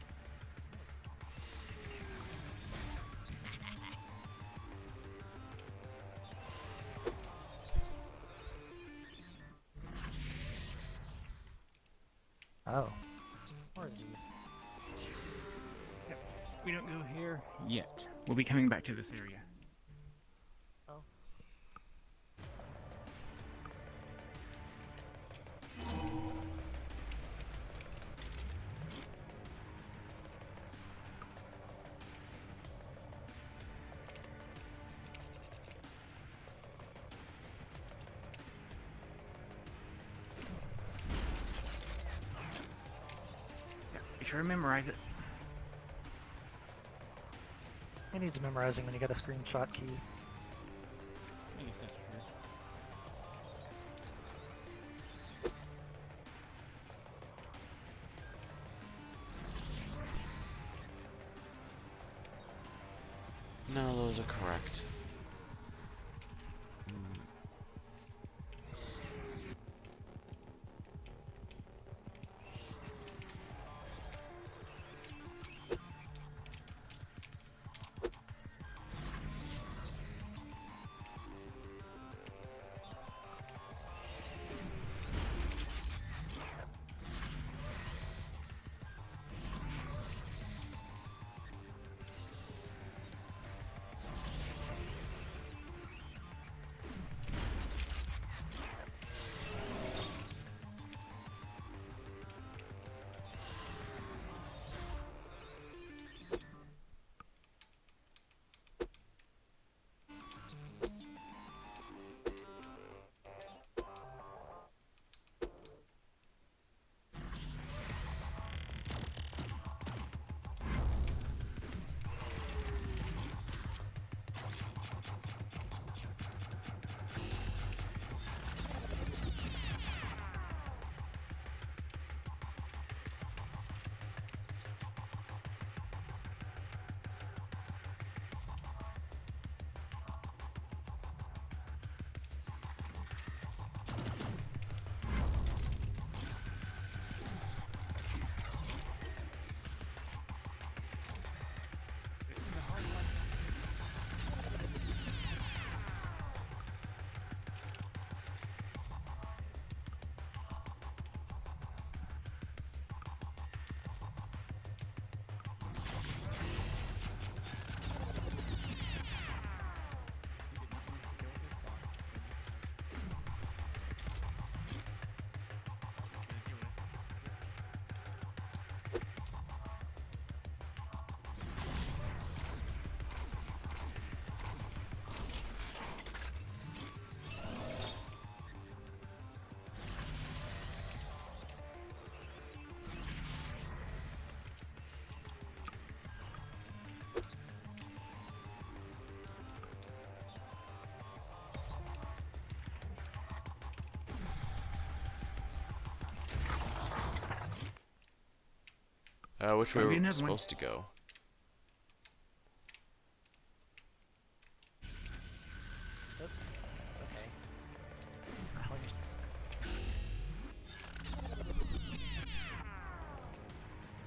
Oh. More of these. Yep. We don't go here yet. We'll be coming back to this area. Oh. Yeah, be sure to memorize it. It needs memorizing when you get a screenshot key. I guess that's true. No, those are correct. Which way Might be we're another one. supposed to go? Oop. Okay. How you-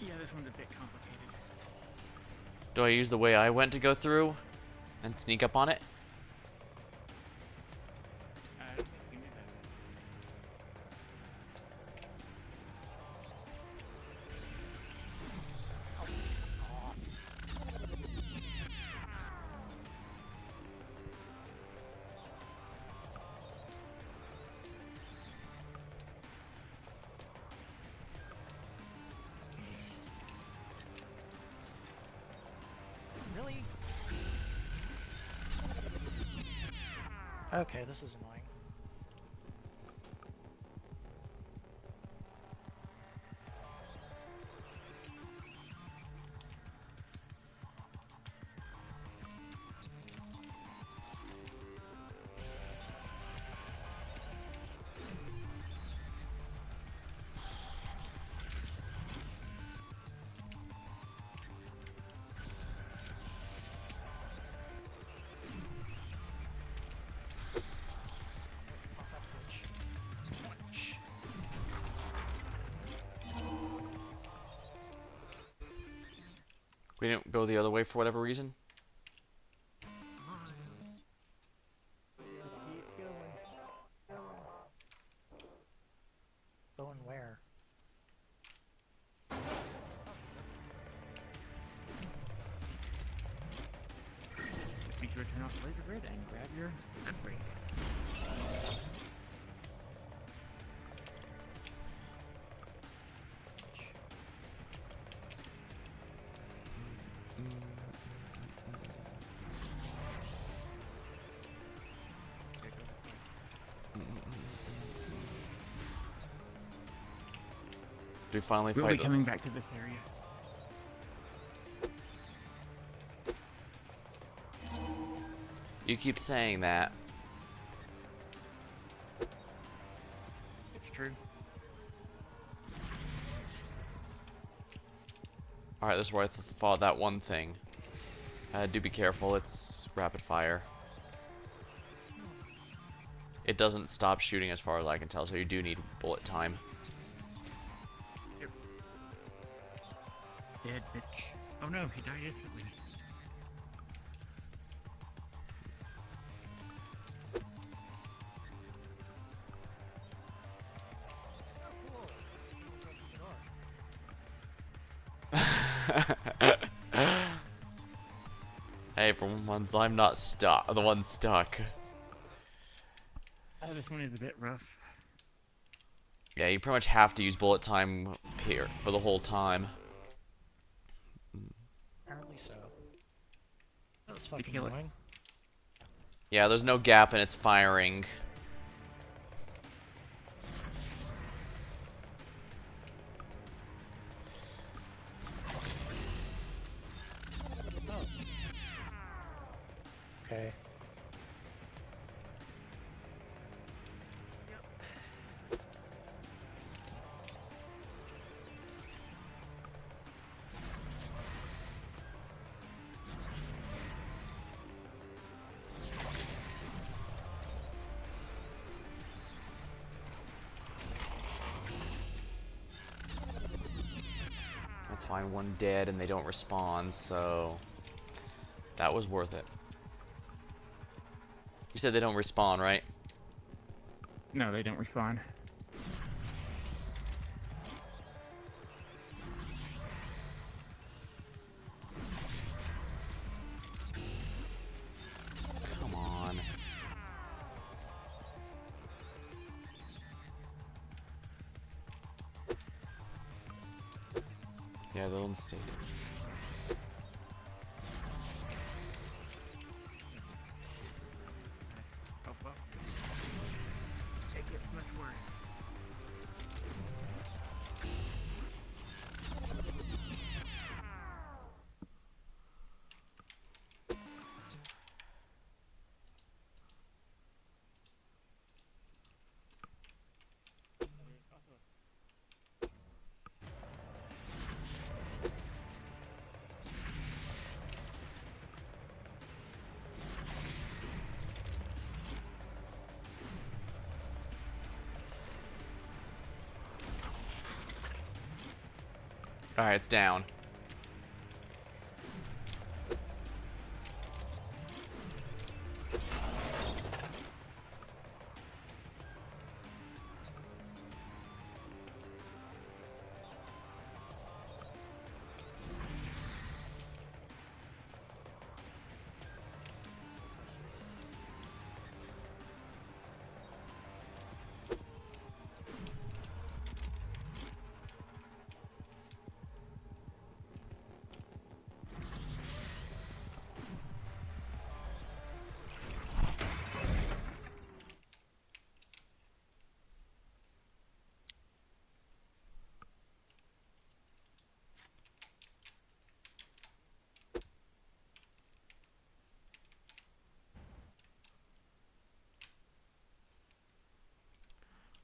Yeah, this one's a bit complicated. Do I use the way I went to go through and sneak up on it? I don't think we did that. Really? Okay, this is annoying. Pop that Twitch. Twitch. We didn't go the other way for whatever reason? Just keep going. Going where? Do we finally We'll fight be coming back to this area. You keep saying that. It's true. Alright, this is where I fought that one thing. Do be careful, it's rapid fire. It doesn't stop shooting as far as I can tell, so you do need bullet time. Yep. Dead bitch. Oh no, he died instantly. Hey, for once I'm not stuck. The one stuck. This one is a bit rough. Yeah, you pretty much have to use bullet time here for the whole time. Apparently so. That was fucking kill it? annoying. Yeah, there's no gap in its firing. Oh. Okay. That's fine, one dead and they don't respawn, so that was worth it. You said they don't respawn, right? No, they don't respawn. Come on. Yeah, they'll instate it. Oh, well. It gets much worse. Alright, it's down.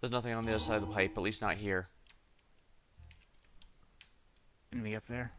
There's nothing on the other side of the pipe, at least not here. Enemy up there.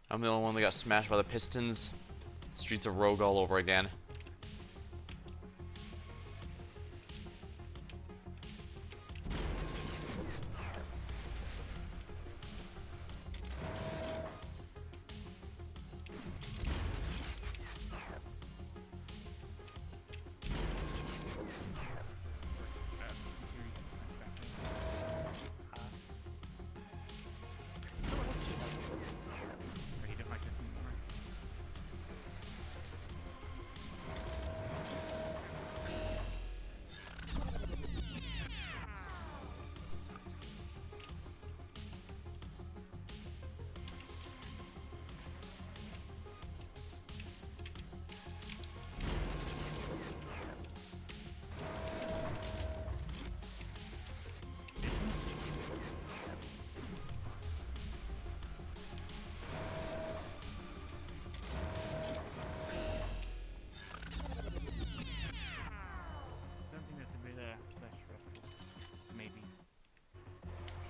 I'm the only one that got smashed by the pistons. Streets of Rogue all over again.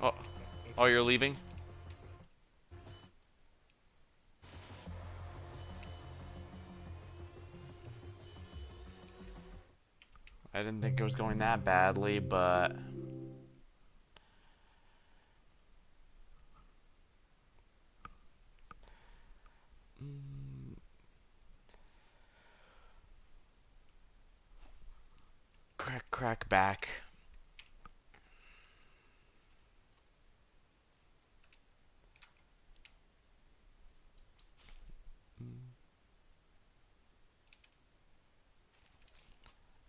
Oh, Maybe. oh, you're leaving? I didn't think it was going that badly, but... Crack back.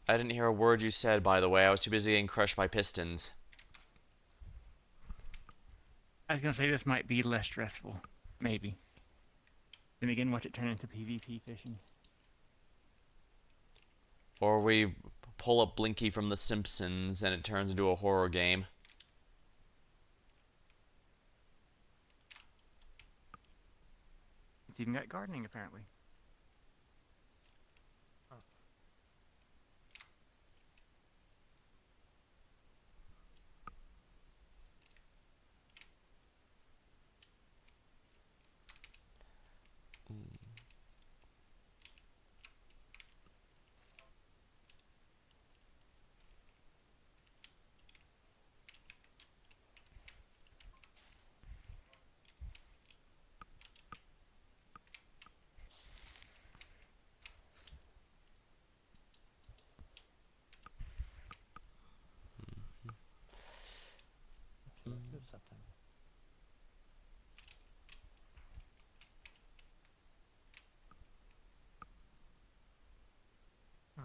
I didn't hear a word you said, by the way. I was too busy getting crushed by pistons. I was gonna say this might be less stressful, maybe. Then again, watch it turn into PvP fishing. Or we pull up Blinky from The Simpsons and it turns into a horror game. It's even got gardening, apparently. Okay, what moves that thing? Huh.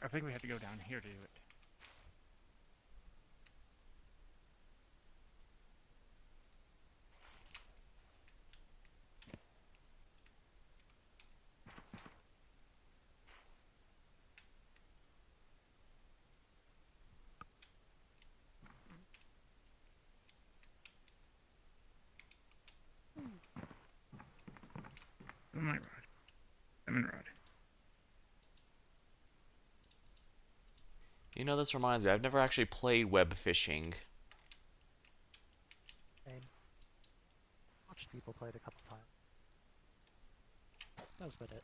I think we have to go down here to do it. Oh my rod. Lemon rod. You know, this reminds me, I've never actually played web fishing. Same. Watched people play it a couple times. That was about it.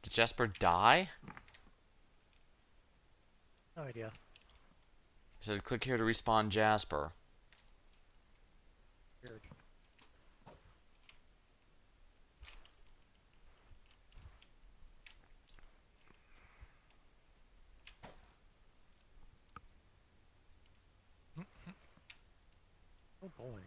Did Jasper die? No idea. It said click here to respawn Jasper. Weird. Oh boy.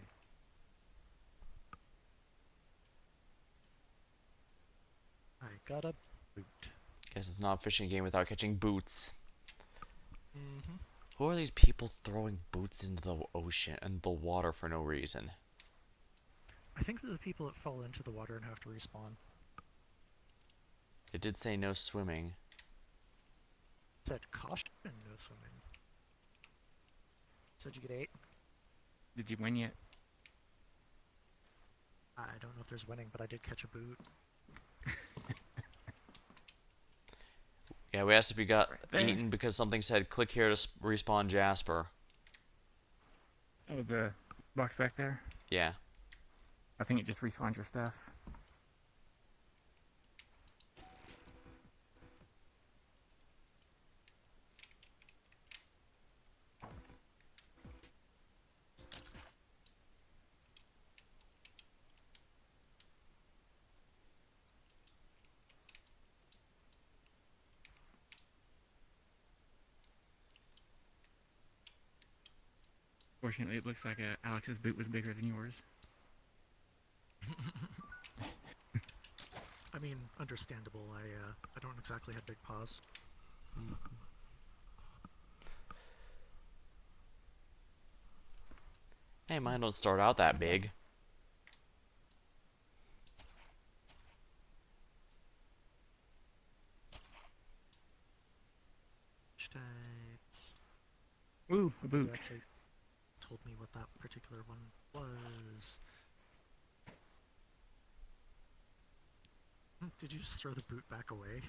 I got a boot. Guess it's not a fishing game without catching boots. Mm-hmm. Who are these people throwing boots into the ocean and the water for no reason? I think they're the people that fall into the water and have to respawn. It did say no swimming. It said caution and no swimming. So did you get 8? Did you win yet? I don't know if there's winning, but I did catch a boot. Yeah, we asked if you got Right there. eaten because something said click here to respawn Jasper. Oh, the box back there? Yeah. I think it just respawns your stuff. Fortunately, it looks like Alex's boot was bigger than yours. I mean, understandable. I don't exactly have big paws. Hey, mine don't start out that big. Types. Ooh, a boot. You actually told me what that particular one was. Did you just throw the boot back away?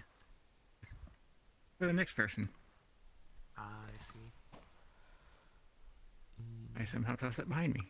For the next person. I see. I somehow tossed that behind me.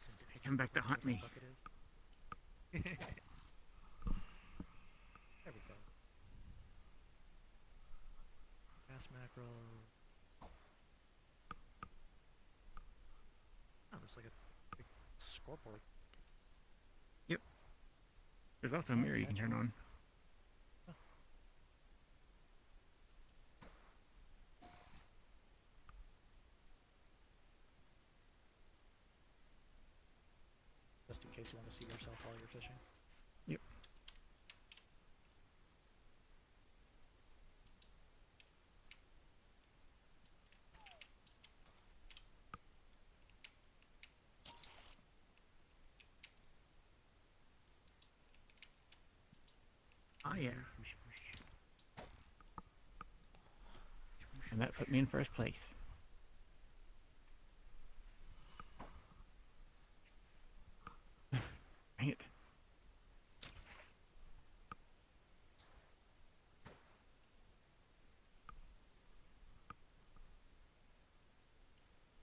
Since They come back to haunt me. there we go. Gas mackerel. Oh, there's like a big scoreboard. Yep. There's also a mirror you can turn on. Just in case you want to see yourself while you're fishing. Yep. Oh yeah. And that put me in first place. Dang it.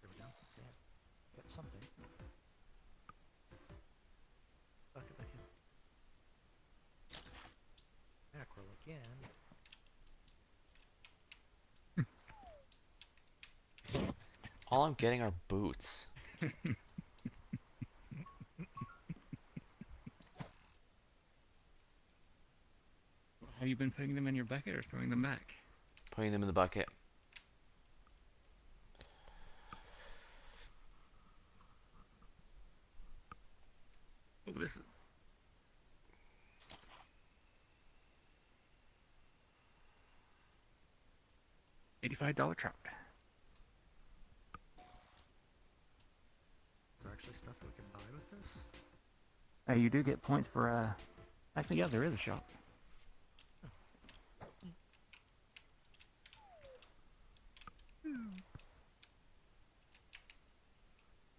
There we go. Yeah. Get something. Suck it back in. Mackerel again. All I'm getting are boots. Have you been putting them in your bucket or throwing them back? Putting them in the bucket. Oh, this is... $85 trout. Is there actually stuff we can buy with this? You do get points for, Actually, yeah, there is a shop.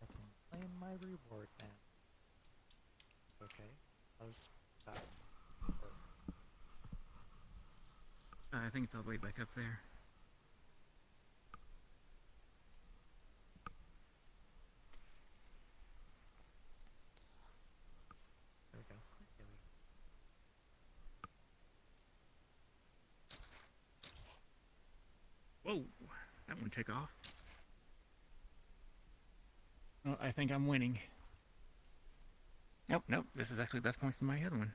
I can claim my reward now. Okay. How's that work? I think it's all the way back up there. There we go. There we go. Whoa! That one took off. Well, I think I'm winning. Nope, nope. This is actually best points than my other one.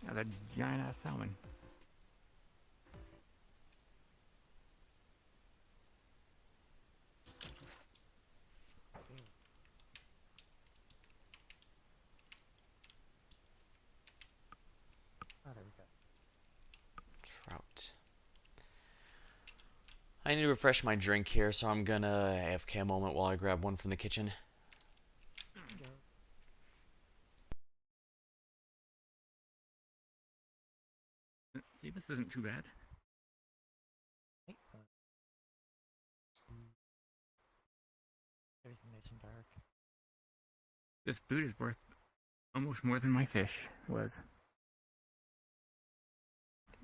Yeah, that giant ass salmon. Ah, there we go. Trout. I need to refresh my drink here, so I'm gonna AFK a moment while I grab one from the kitchen. See, this isn't too bad. Hey, Everything nice and dark. This boot is worth almost more than my fish was.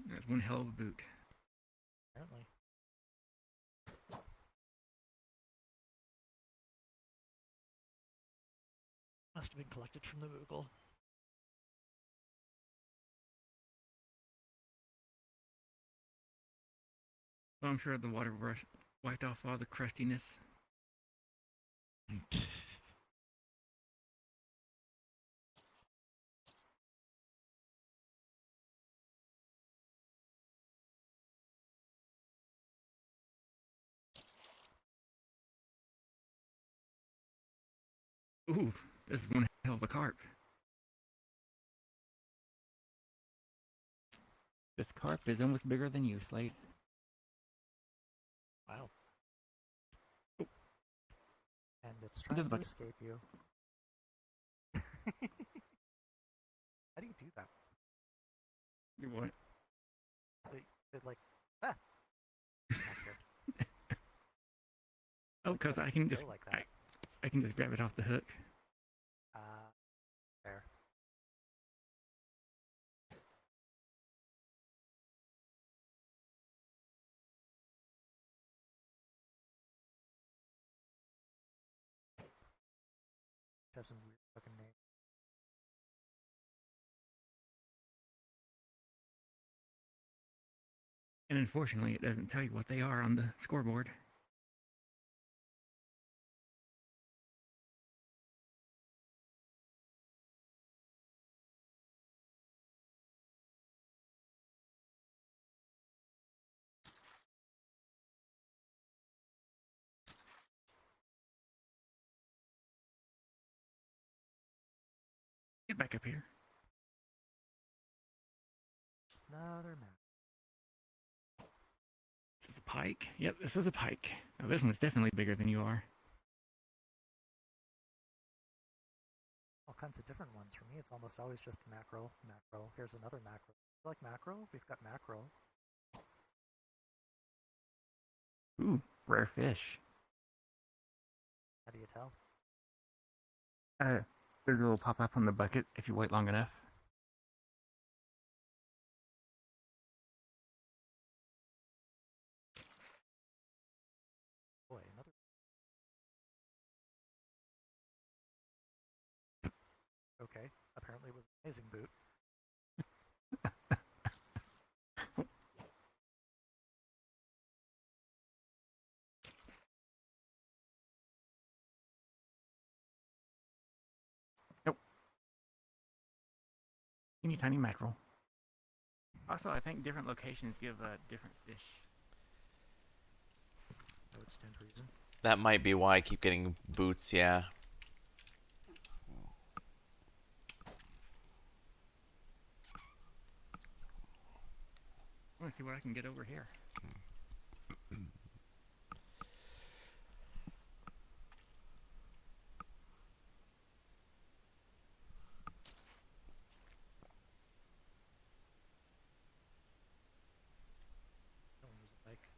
That's one hell of a boot. Apparently. Must have been collected from the Moogle. Well, I'm sure the water brush wiped off all the crustiness. Ooh, this is one hell of a carp. This carp is almost bigger than you, Slade. Wow. And it's trying to escape you. How do you do that? You what? It like, ah! Oh, because I can just like that. I can just grab it off the hook. There. Have some weird fucking name. And unfortunately, it doesn't tell you what they are on the scoreboard. Get back up here. Another map. This is a pike. Yep, this is a pike. Now this one's definitely bigger than you are. All kinds of different ones. For me, it's almost always just mackerel, mackerel. Here's another mackerel. You like mackerel? We've got mackerel. Ooh, rare fish. How do you tell? There's a little pop-up on the bucket if you wait long enough. Boy, another. Okay, apparently it was an amazing boot. Nope. Teeny tiny mackerel. Also, I think different locations give different fish. That would stand to reason. That might be why I keep getting boots, yeah. I want to see what I can get over here. Don't use a bike.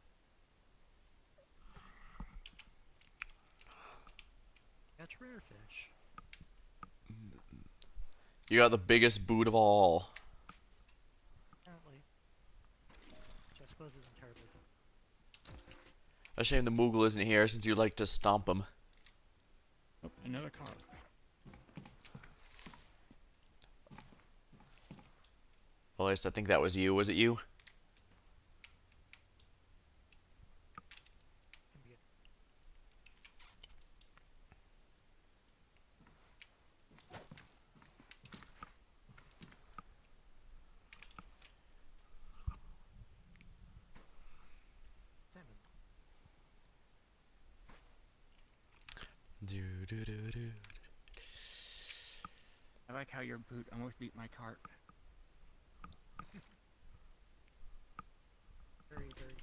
Catch rare fish. You got the biggest boot of all. Apparently. Which I suppose isn't terribly so. A shame the Moogle isn't here since you like to stomp him. Oh, another carp. Well, at least I think that was you. Was it you? Can be a salmon. Do. I like how your boot almost beat my carp. Very, very.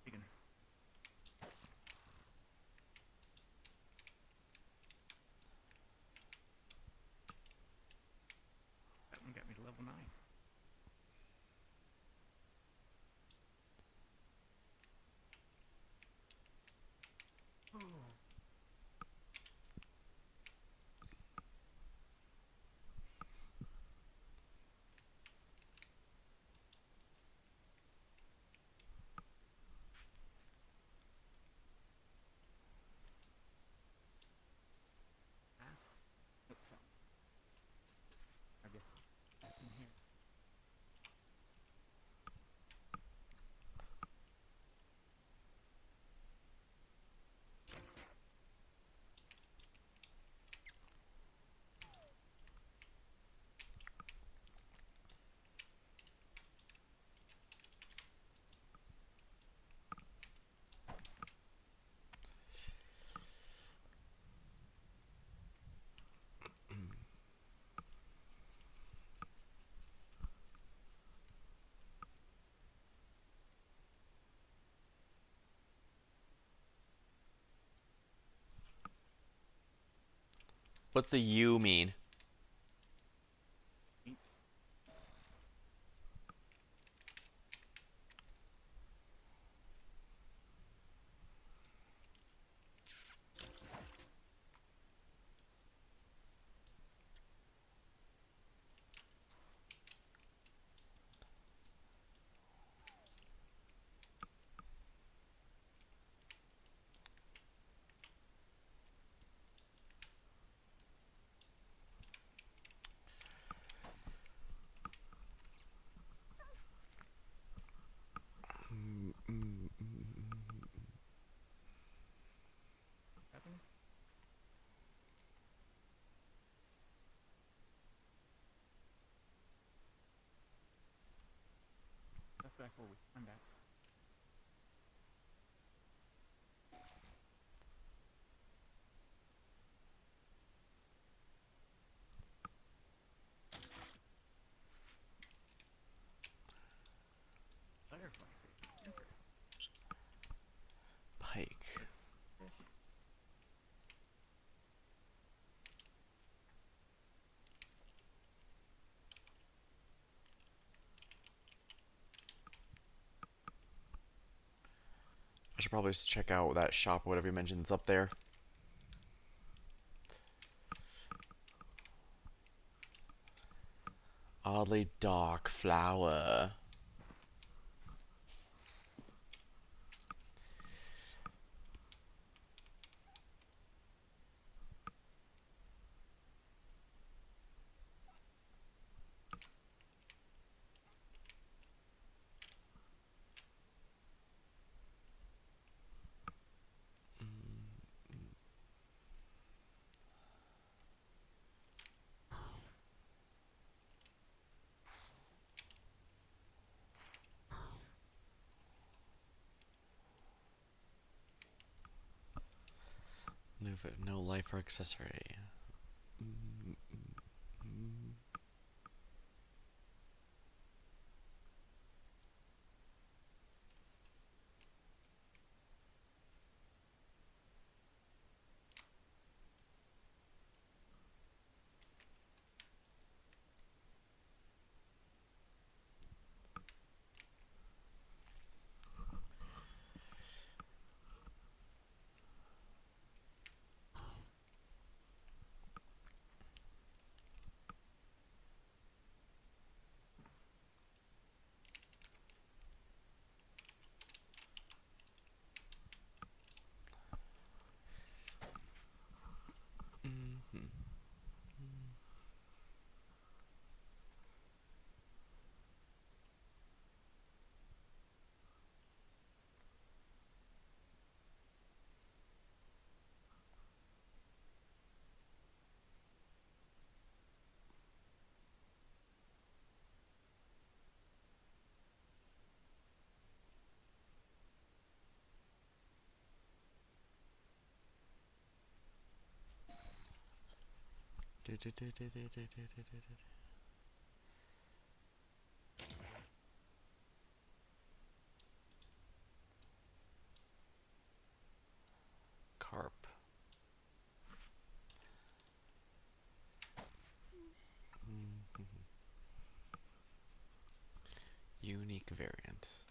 Big one. What's the U mean? Happened? That's back where we spawned at. Butterfly fish. Interesting. Pike. Fish. I should probably check out that shop or whatever you mentioned that's up there. Oddly dark flower. Move it, no life or accessory. Carp. Unique variant.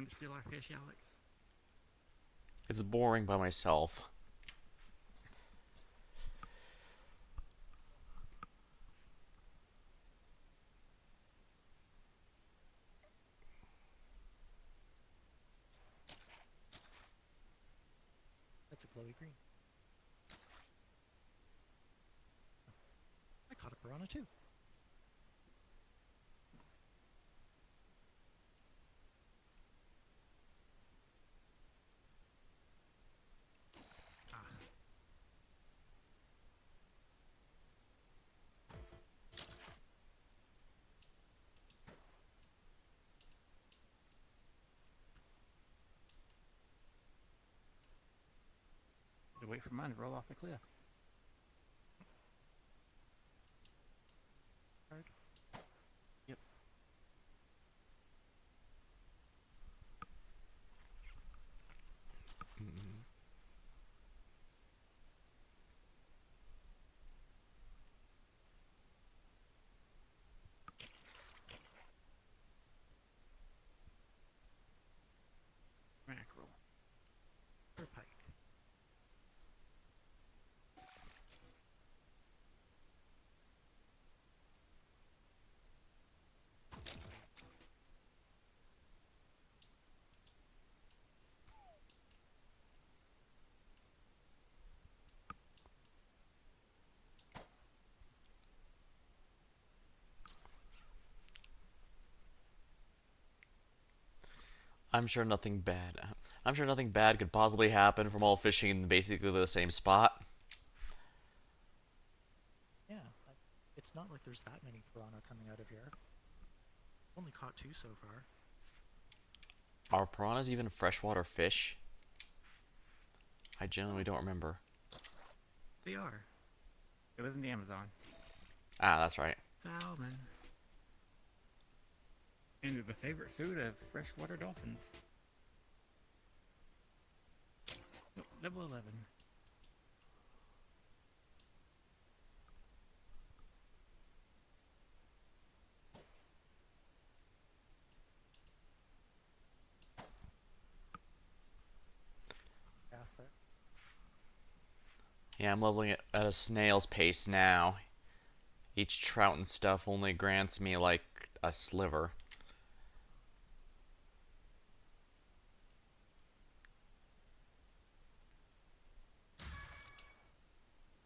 to steal our fish, Alex? It's boring by myself. That's a glowy green. I caught a piranha too. Ah. To wait for mine to roll off the cliff. Card. Yep. Mackerel. Or pike. I'm sure nothing bad. I'm sure nothing bad could possibly happen from all fishing in basically the same spot. Yeah, it's not like there's that many piranha coming out of here. Only caught 2 so far. Are piranhas even freshwater fish? I genuinely don't remember. They are. They live in the Amazon. Ah, that's right. Salmon. And they're the favorite food of freshwater dolphins. Nope, level 11. Cast there. Yeah, I'm leveling it at a snail's pace now. Each trout and stuff only grants me like a sliver.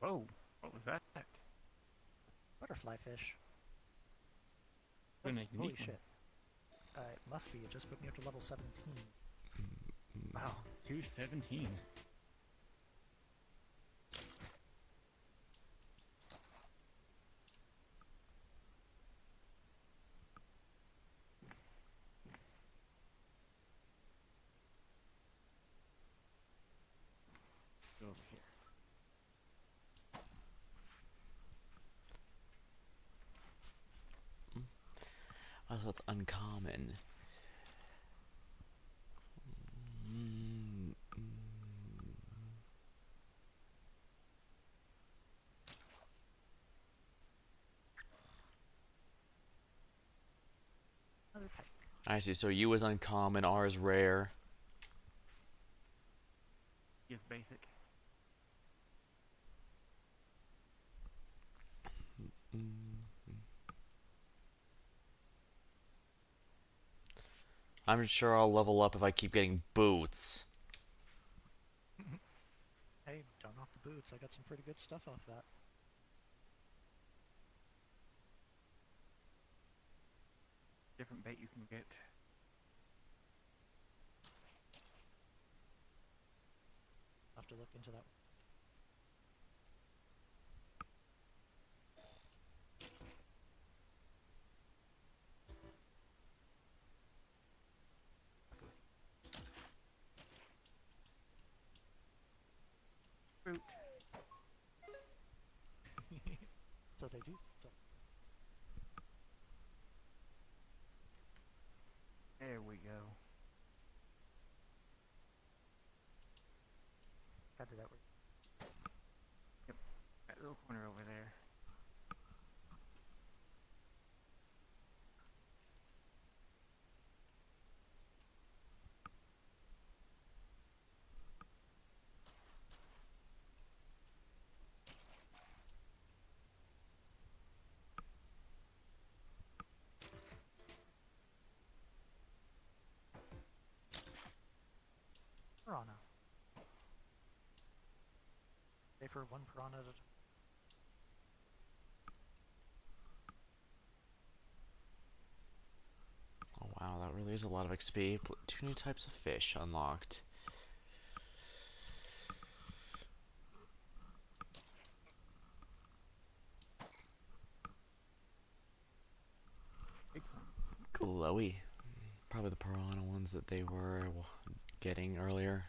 Whoa, what was that? Butterfly fish. Been a Holy unique one. shit. It must be. It just put me up to level 17. Wow, 217. Go over here. Oh, so it's uncommon. Another pike. I see. So U is uncommon, R is rare. Yes, basic. I'm sure I'll level up if I keep getting boots. Hey, don't knock the boots. I got some pretty good stuff off that. Different bait you can get. I'll have to look into that. Fruit. So they do. So There we go. gotta do that. Yep, that little corner over there. Pay for one piranha at a time. Oh wow, that really is a lot of XP. 2 new types of fish unlocked. Big one. Glowy. Probably the piranha ones that they were getting earlier.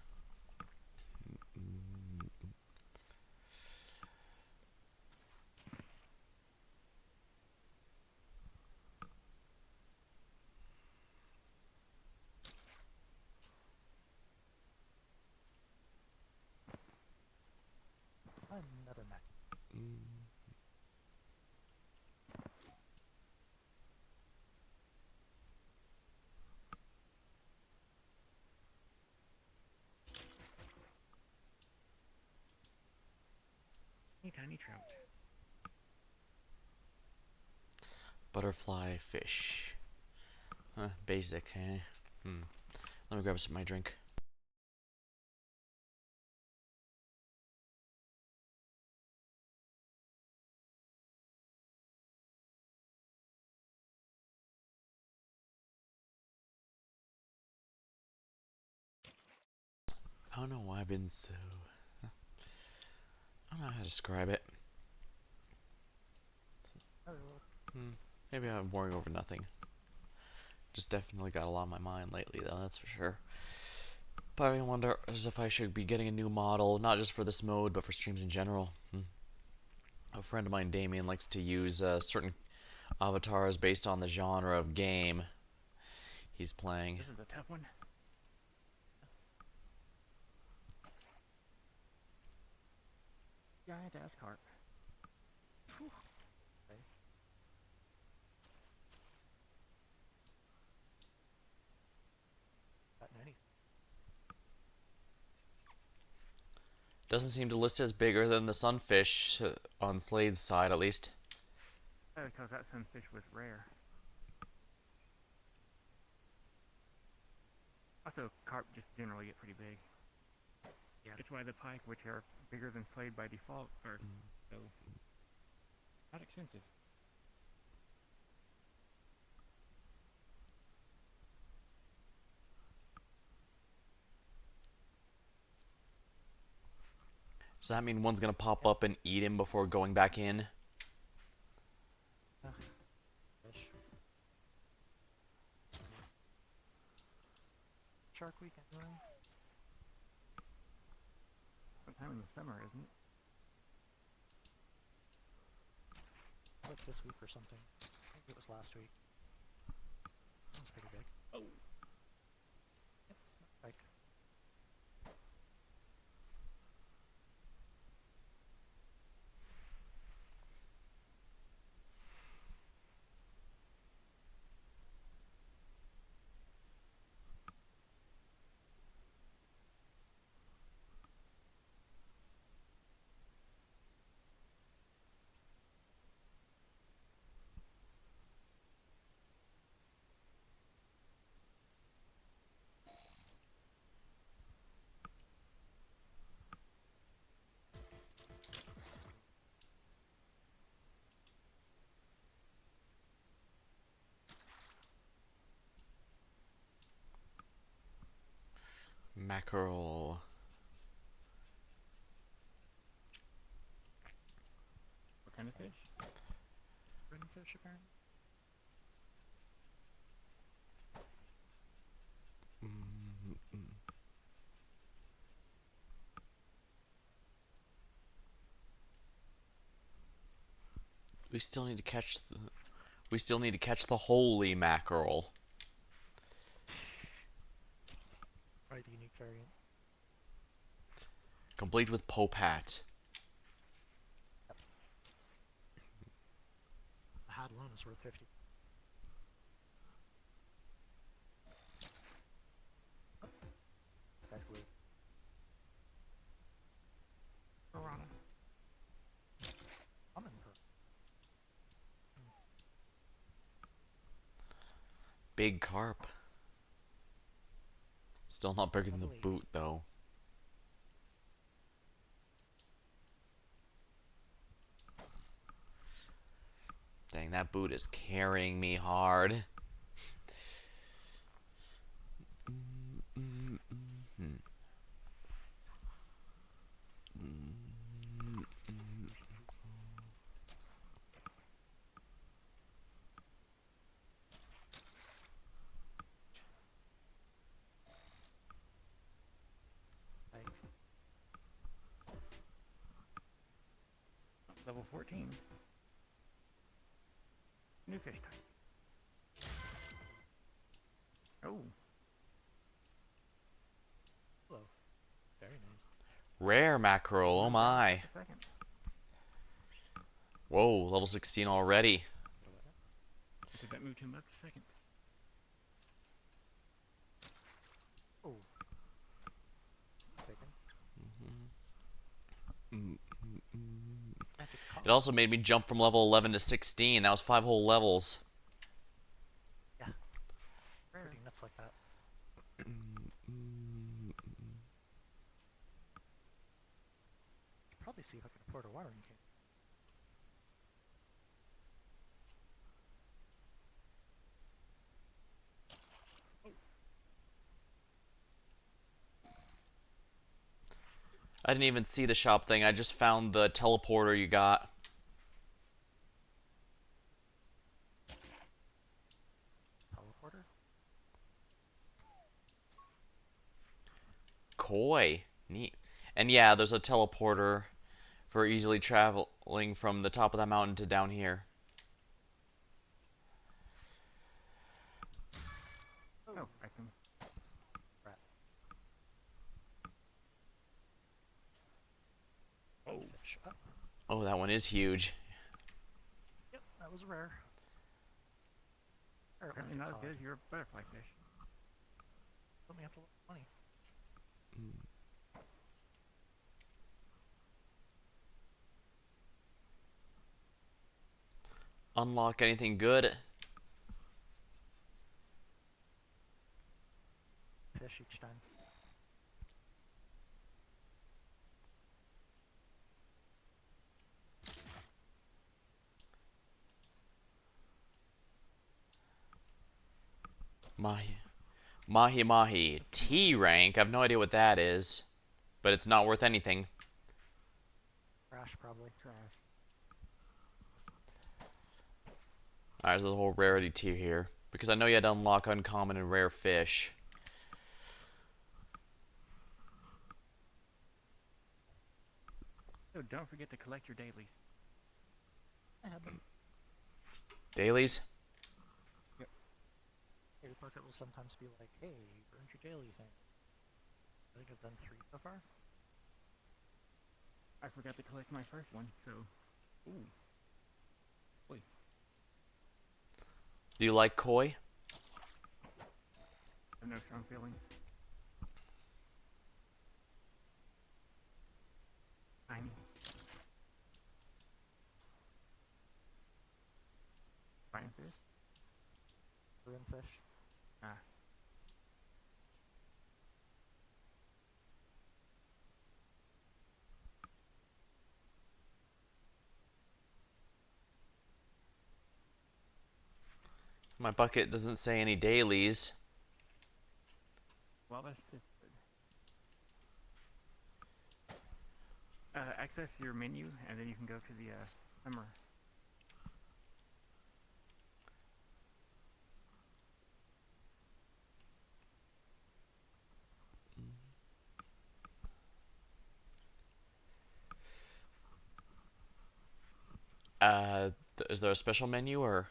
Another mech. Tiny trout. Butterfly fish. Huh, basic, eh? Let me grab some of my drink. I don't know why I've been so... I don't know how to describe it. Maybe I'm worrying over nothing. Just definitely got a lot on my mind lately, though, that's for sure. But I wonder if I should be getting a new model, not just for this mode, but for streams in general. A friend of mine, Damien, likes to use certain avatars based on the genre of game he's playing. This is a tough one. Giant ass carp. Okay. Gotten anything. Doesn't seem to list as bigger than the sunfish on Slade's side, at least. Because that sunfish was rare. Also, carp just generally get pretty big. Yeah. It's why the pike, which are bigger than Slade by default, are so not expensive. Does that mean one's gonna pop up and eat him before going back in? Fish. Shark Week anyway. Sometime in the summer, isn't it? Like this week or something. I think it was last week. That's pretty big. Oh. Yep, like Mackerel. What kind of fish? green fish apparently. We still need to catch the... We still need to catch the holy mackerel. Probably the unique variant. Complete with Pope hat. Yep. The hat alone is worth 50. Oh, this guy's blue. Piranha. Common per. Big carp. Still not bigger than the Lovely. boot, though. Dang, that boot is carrying me hard. Like, Level 14. New fish type. Oh. hello. Very nice. Rare mackerel, oh my. A second. Whoa, level 16 already. Did that move him up a second? Oh. Bacon. Magic It also made me jump from level 11 to 16. That was 5 whole levels. Yeah. Pretty nuts like that. Probably see if I can afford a watering can. I didn't even see the shop thing. I just found the teleporter you got. Teleporter? Koi. Neat. And yeah, there's a teleporter for easily traveling from the top of that mountain to down here. Oh, I can. Rat. Oh. Fish up. Oh, that one is huge. Yep, that was rare. Apparently not as good as your butterfly fish. Put me up to level 20. Unlock anything good? Fish each time. Mahi. Mahi Mahi. T rank? I have no idea what that is. But it's not worth anything. Trash, probably. Trash. Alright, there's a whole rarity tier here. Because I know you had to unlock uncommon and rare fish. So don't forget to collect your dailies. I had them. Dailies? Daily Market will sometimes be like, hey, you earned your daily thing. I think I've done 3 so far. I forgot to collect my first one, so. Ooh. Boy. Do you like koi? I have no strong feelings. Tiny. Fine fish? Ruin fish. Ah. My bucket doesn't say any dailies. Well, that's good. Access your menu, and then you can go to the summer. Is there a special menu or?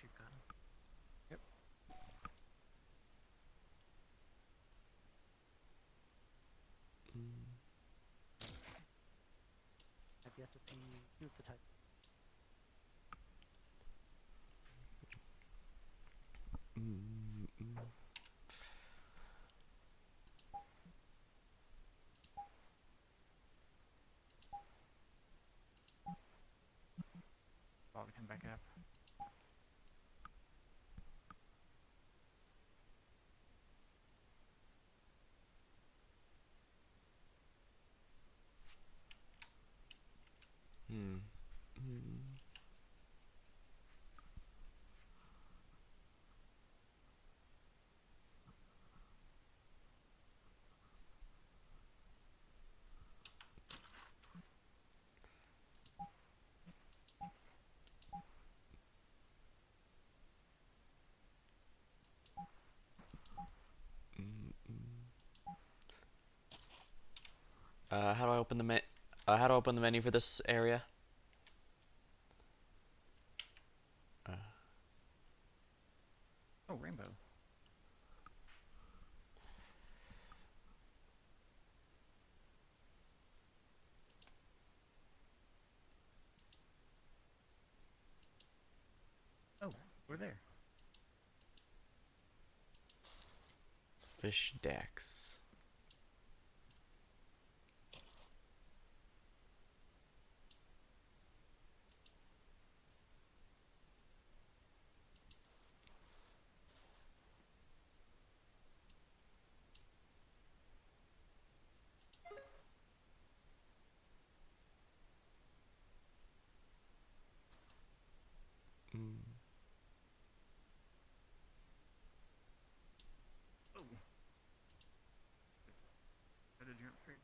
You've got 'em. Yep. I've yet to see 2 of the type. While we come back up. How do I open the how do I open the menu for this area? Oh, rainbow. Oh, we're there. Fish decks. Oh. How did you jump straight?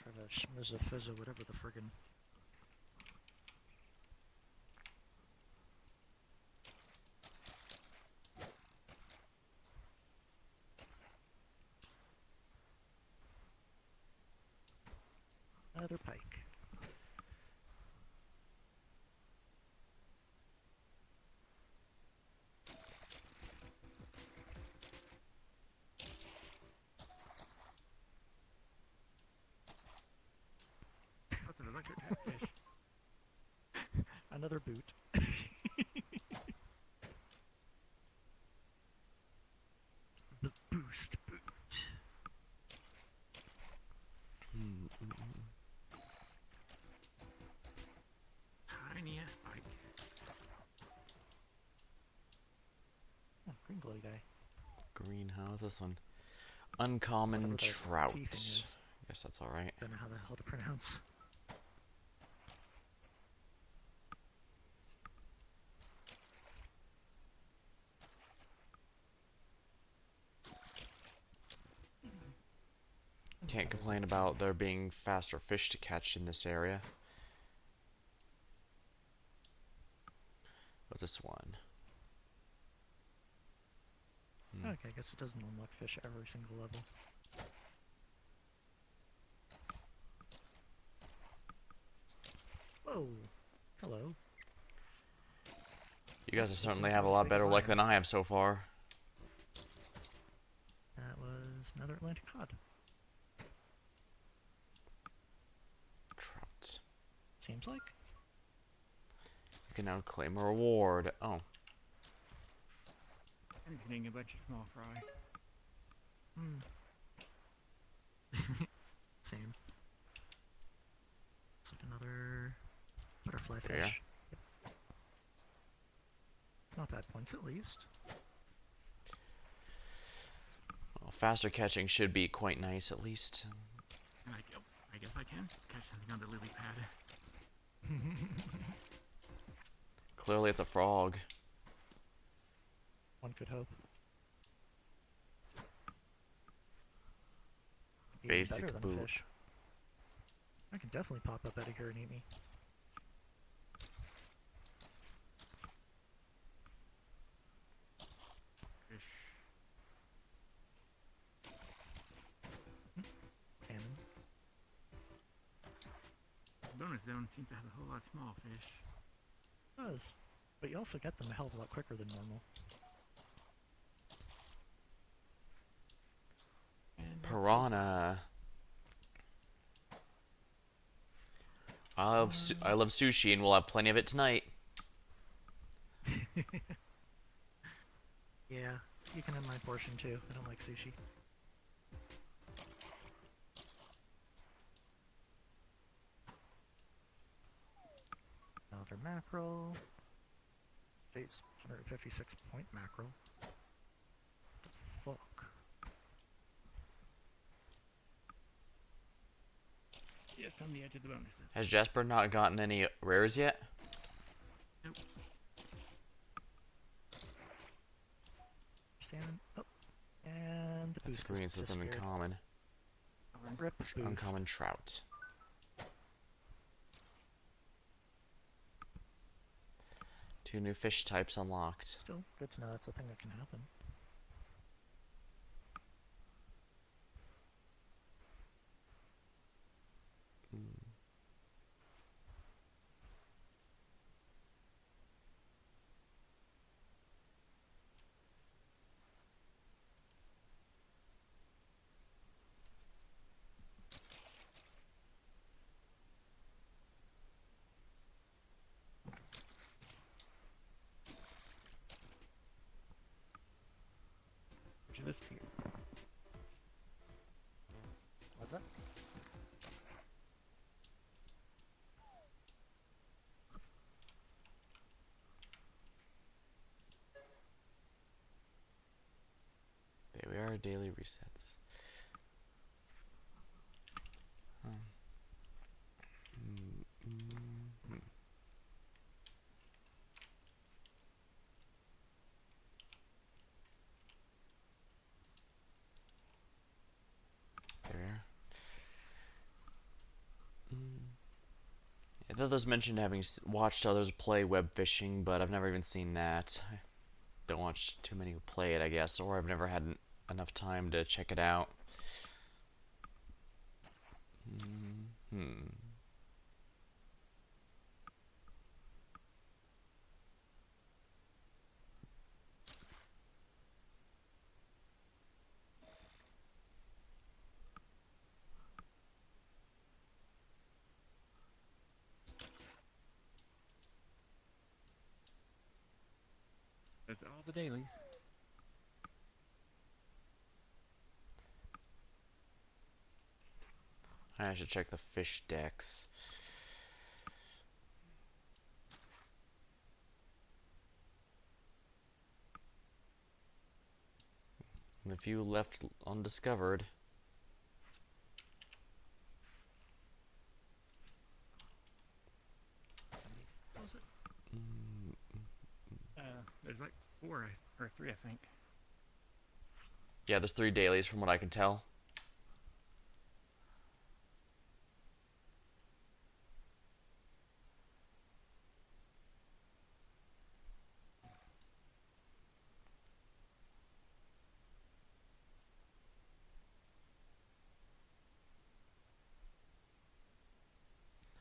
Try to schmizz a fizz or whatever the friggin'. Another pike. What's an electric catfish? Another boot. The boost boot. Tiny ass bike. Oh, green glowy guy. Greenhouse. This one. Uncommon Whatever that trout. T thing is. Guess that's all right. Don't know how the hell to pronounce. Can't complain about there being faster fish to catch in this area. What's this one? Okay, I guess it doesn't unlock fish at every single level. Whoa! Hello. You guys This certainly thing's have a not as lot big as better I luck am. than I have so far. That was another Atlantic cod. Trout. Seems like. You can now claim a reward. Oh. I'm getting a bunch of small fry. Same. It's like another butterfly Yeah. fish. Yep. Not bad points at least. Well, faster catching should be quite nice at least. And I guess I can catch something on the lily pad. Clearly it's a frog. One could hope. Even Basic better than boot. fish. I can definitely pop up out of here and eat me. Fish. Salmon. Bonus zone seems to have a whole lot of small fish. Does. But you also get them a hell of a lot quicker than normal. And Piranha. I love sushi and we'll have plenty of it tonight. Yeah, you can have my portion too. I don't like sushi. Another mackerel. Jeez, 156 point mackerel. The fuck? Just on the edge of the bonuses. Has Jasper not gotten any rares yet? Nope. Salmon. Oh, and the That's boost green, has so them in disappeared. common. Rip boost. Uncommon trout. Two new fish types unlocked. Still good to know that's a thing that can happen. To this pier. What's that? There we are, daily resets. There we are. I thought those mentioned having watched others play web fishing, but I've never even seen that. I don't watch too many who play it, I guess, or I've never had enough time to check it out. That's all the dailies. I should check the fish decks. The few left undiscovered. What was it? There's like 4 or 3, I think. Yeah, there's 3 dailies from what I can tell.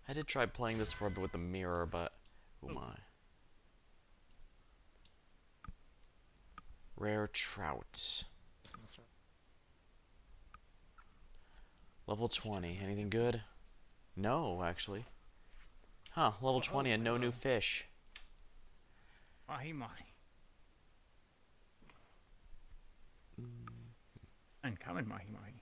I did try playing this for a bit with the mirror, but oh my. Rare trout. Level 20. Anything good? No, actually. Huh, level 20 and no new fish. Mahi mahi. Uncommon mahi mahi.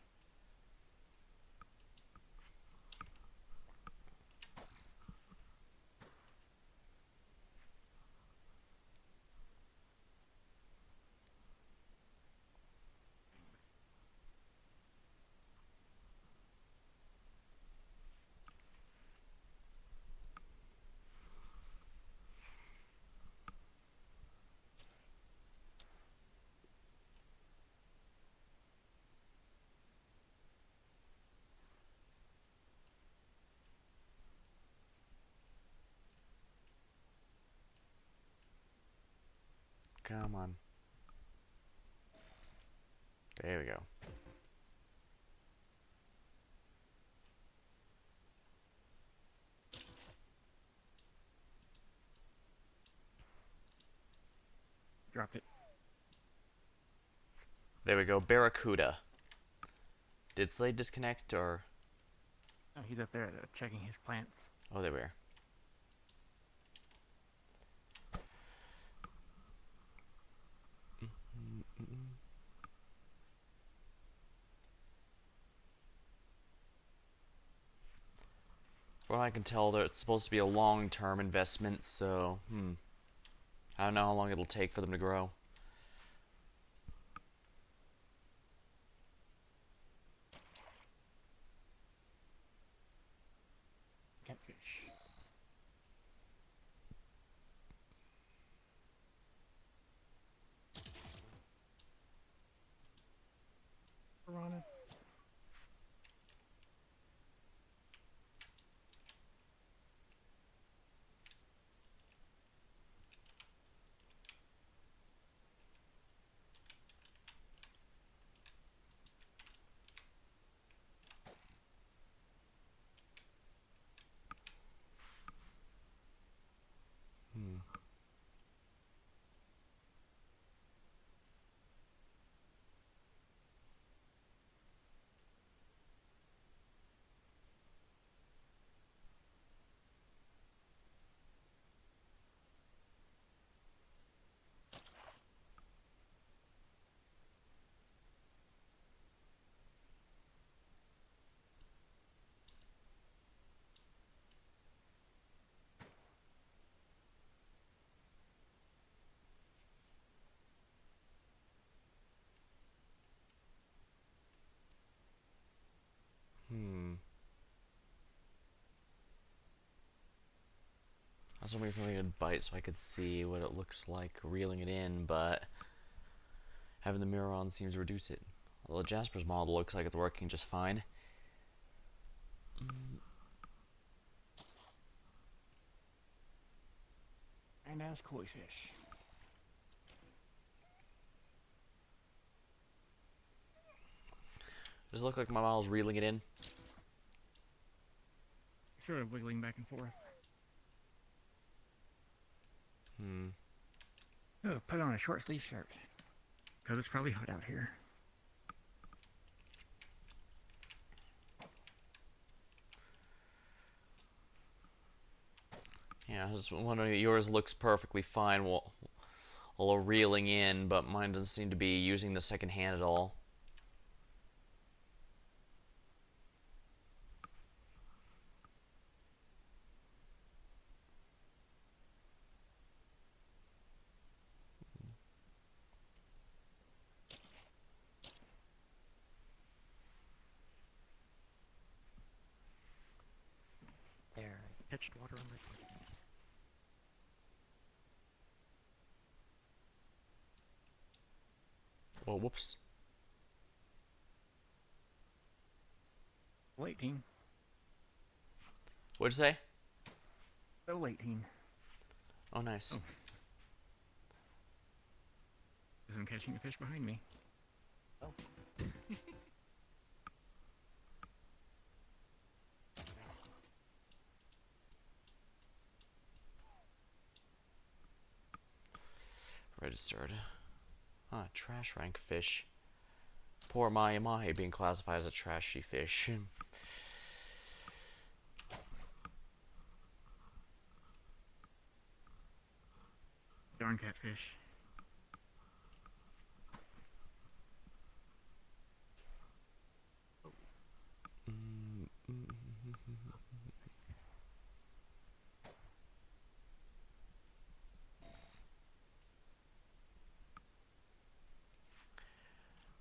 Come on. There we go. Dropped it. There we go. Barracuda. Did Slade disconnect or? Oh, he's up there checking his plants. Oh, there we are. From what I can tell, it's supposed to be a long-term investment, so I don't know how long it'll take for them to grow. was hoping something would bite so I could see what it looks like reeling it in, but having the mirror on seems to reduce it. Although Jasper's model looks like it's working just fine. And as koi fish. Does it look like my model's reeling it in? Sort of wiggling back and forth. Oh, put on a short sleeve shirt. Because it's probably hot out here. Yeah, I was wondering that yours looks perfectly fine while reeling in, but mine doesn't seem to be using the second hand at all. There, pitched water on my plate. Well, whoops. 18. What'd you say? So 18. Oh, nice. Oh. Because I'm catching the fish behind me. Oh. Registered. Trash rank fish. Poor mahi mahi being classified as a trashy fish. Darn catfish.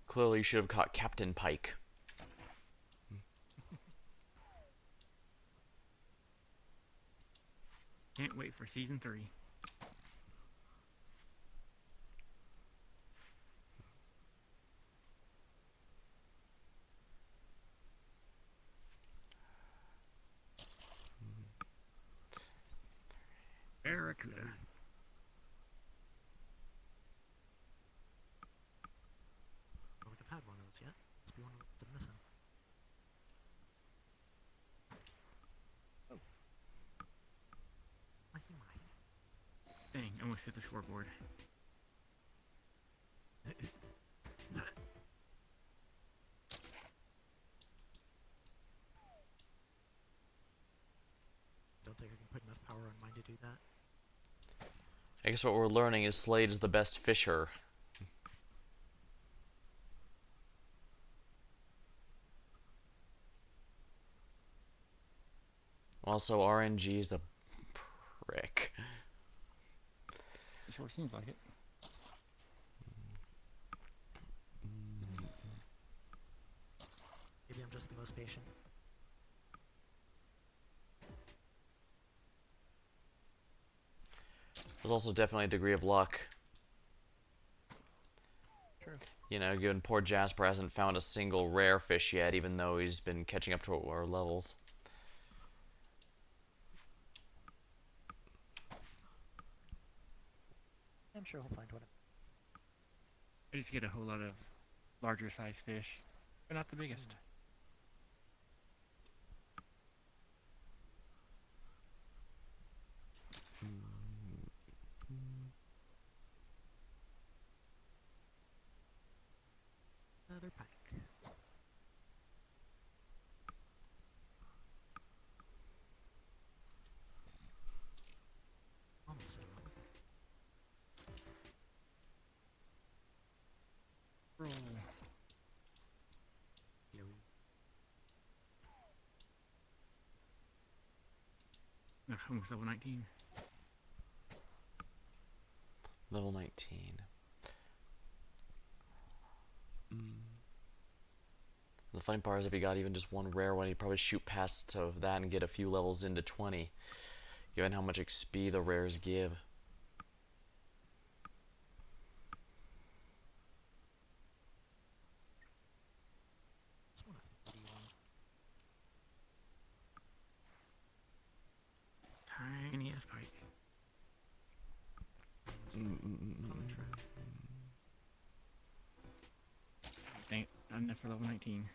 Clearly, you should have caught Captain Pike. Can't wait for season 3. Barracuda. I would have had one of those yet. Must be one of them missing. Oh. Mahi mahi. Dang, I almost hit the scoreboard. Don't think I can put enough power on mine to do that. I guess what we're learning is Slade is the best fisher. Also, RNG is a prick. It sure seems like it. Maybe I'm just the most patient. There's also definitely a degree of luck. True. You know, given poor Jasper hasn't found a single rare fish yet, even though he's been catching up to our levels. I'm sure he'll find one. I just get a whole lot of larger size fish, but not the biggest. Another pike. Almost done. Roll. Hello. Almost level 19. Level 19. The funny part is if he got even just one rare one, he'd probably shoot past that and get a few levels into 20. given how much XP the rares give. This one a 31. Tiny ass pike. Common trap. Dang it, not enough for level 19.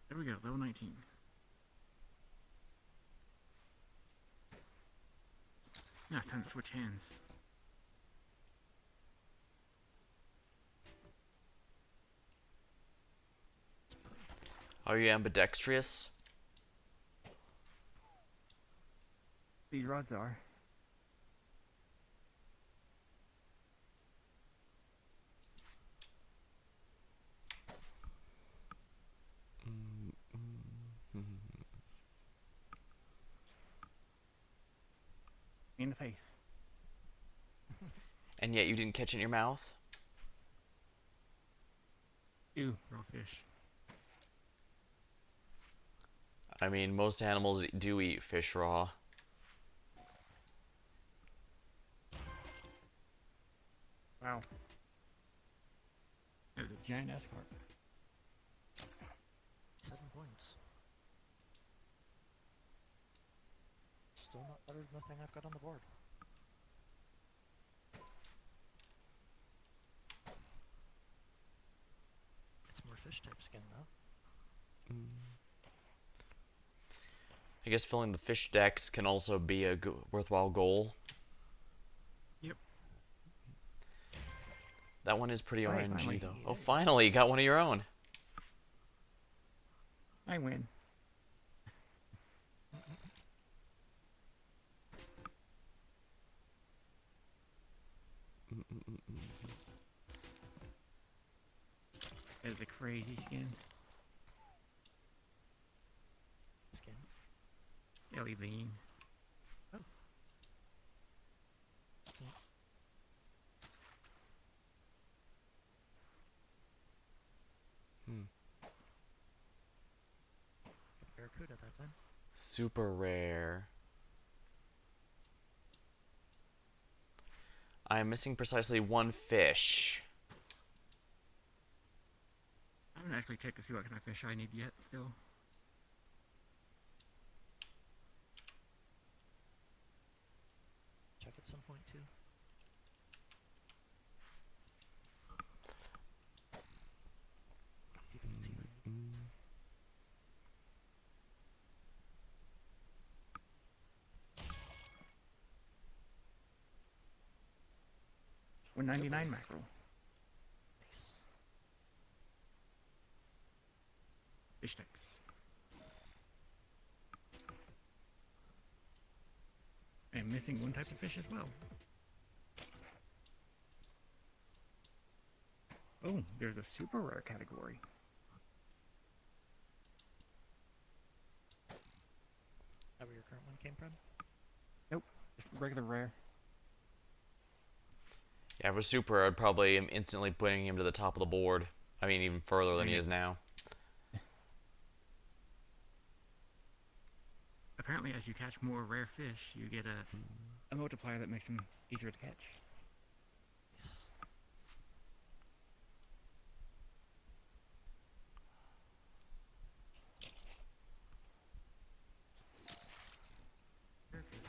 There we go, level 19. Now time to switch hands. Are you ambidextrous? These rods are. In the face. And yet you didn't catch it in your mouth? Ew, raw fish. I mean, most animals do eat fish raw. Wow. There's a giant ass carp. 7 points. Still not better than the thing I've got on the board. It's more fish type skin though. I guess filling the fish decks can also be a worthwhile goal. Yep. That one is pretty Alright, RNG finally. though. Oh, finally, you got one of your own. I win. That is a crazy skin. Skin. Ellie Bean. Oh. Barracuda that time. Super rare. I am missing precisely one fish. I haven't actually checked to see what kind of fish I need yet, still. Check at some point too. See if you can see my needs. $1.99 mackerel. Nice. Fish sticks. I'm missing one type of fish as well. Oh, there's a super rare category. That where your current one came from? Nope, just regular rare. Yeah, for super rare, I'd probably am instantly putting him to the top of the board. I mean, even further than he is now. Apparently, as you catch more rare fish, you get a multiplier that makes them easier to catch. Nice. Barracuda.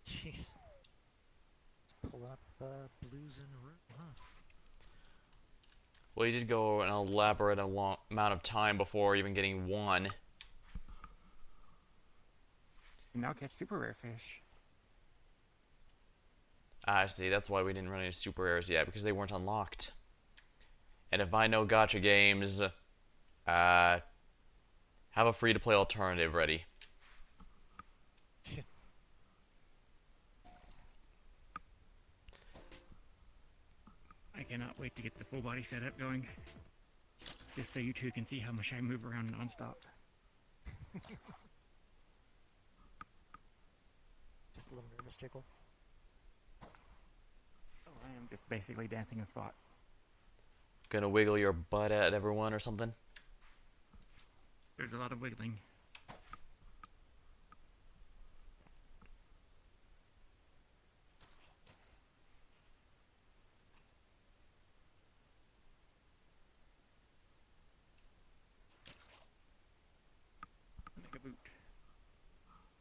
Jeez. Just pulling up blues in a row, huh? Well, you did go an elaborate amount of time before even getting one. You now catch super rare fish. I see, that's why we didn't run any super rares yet, because they weren't unlocked. And if I know gacha games, Have a free-to-play alternative ready. I cannot wait to get the full body setup going. Just so you two can see how much I move around nonstop. Just a little nervous tickle. Oh, I am just basically dancing a spot. Gonna wiggle your butt at everyone or something? There's a lot of wiggling. Make a boot.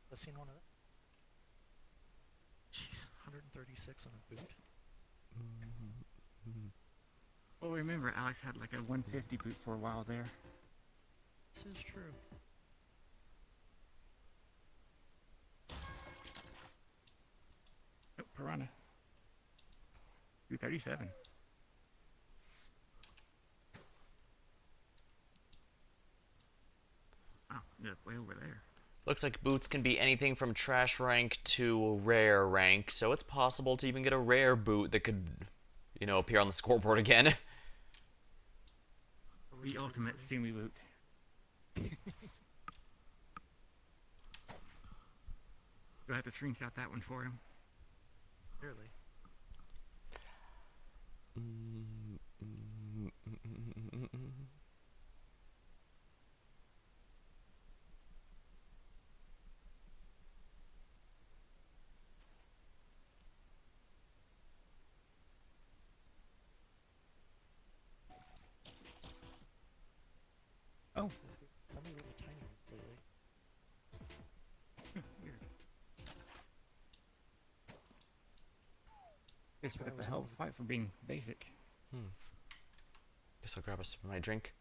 I've seen one of them. Jeez, 136 on a boot. Well, remember, Alex had like a 150 boot for a while there. This is true. Oh, Piranha. 237. Oh, yeah, way over there. Looks like boots can be anything from trash rank to rare rank, so it's possible to even get a rare boot that could, you know, appear on the scoreboard again. The ultimate Sumi boot. Do I have to screenshot that one for him? Clearly. Oh, So many little tiny ones lately. weird. That's Guess we why I got the was hell a of a fight for being basic. Guess I'll grab a sip of my drink.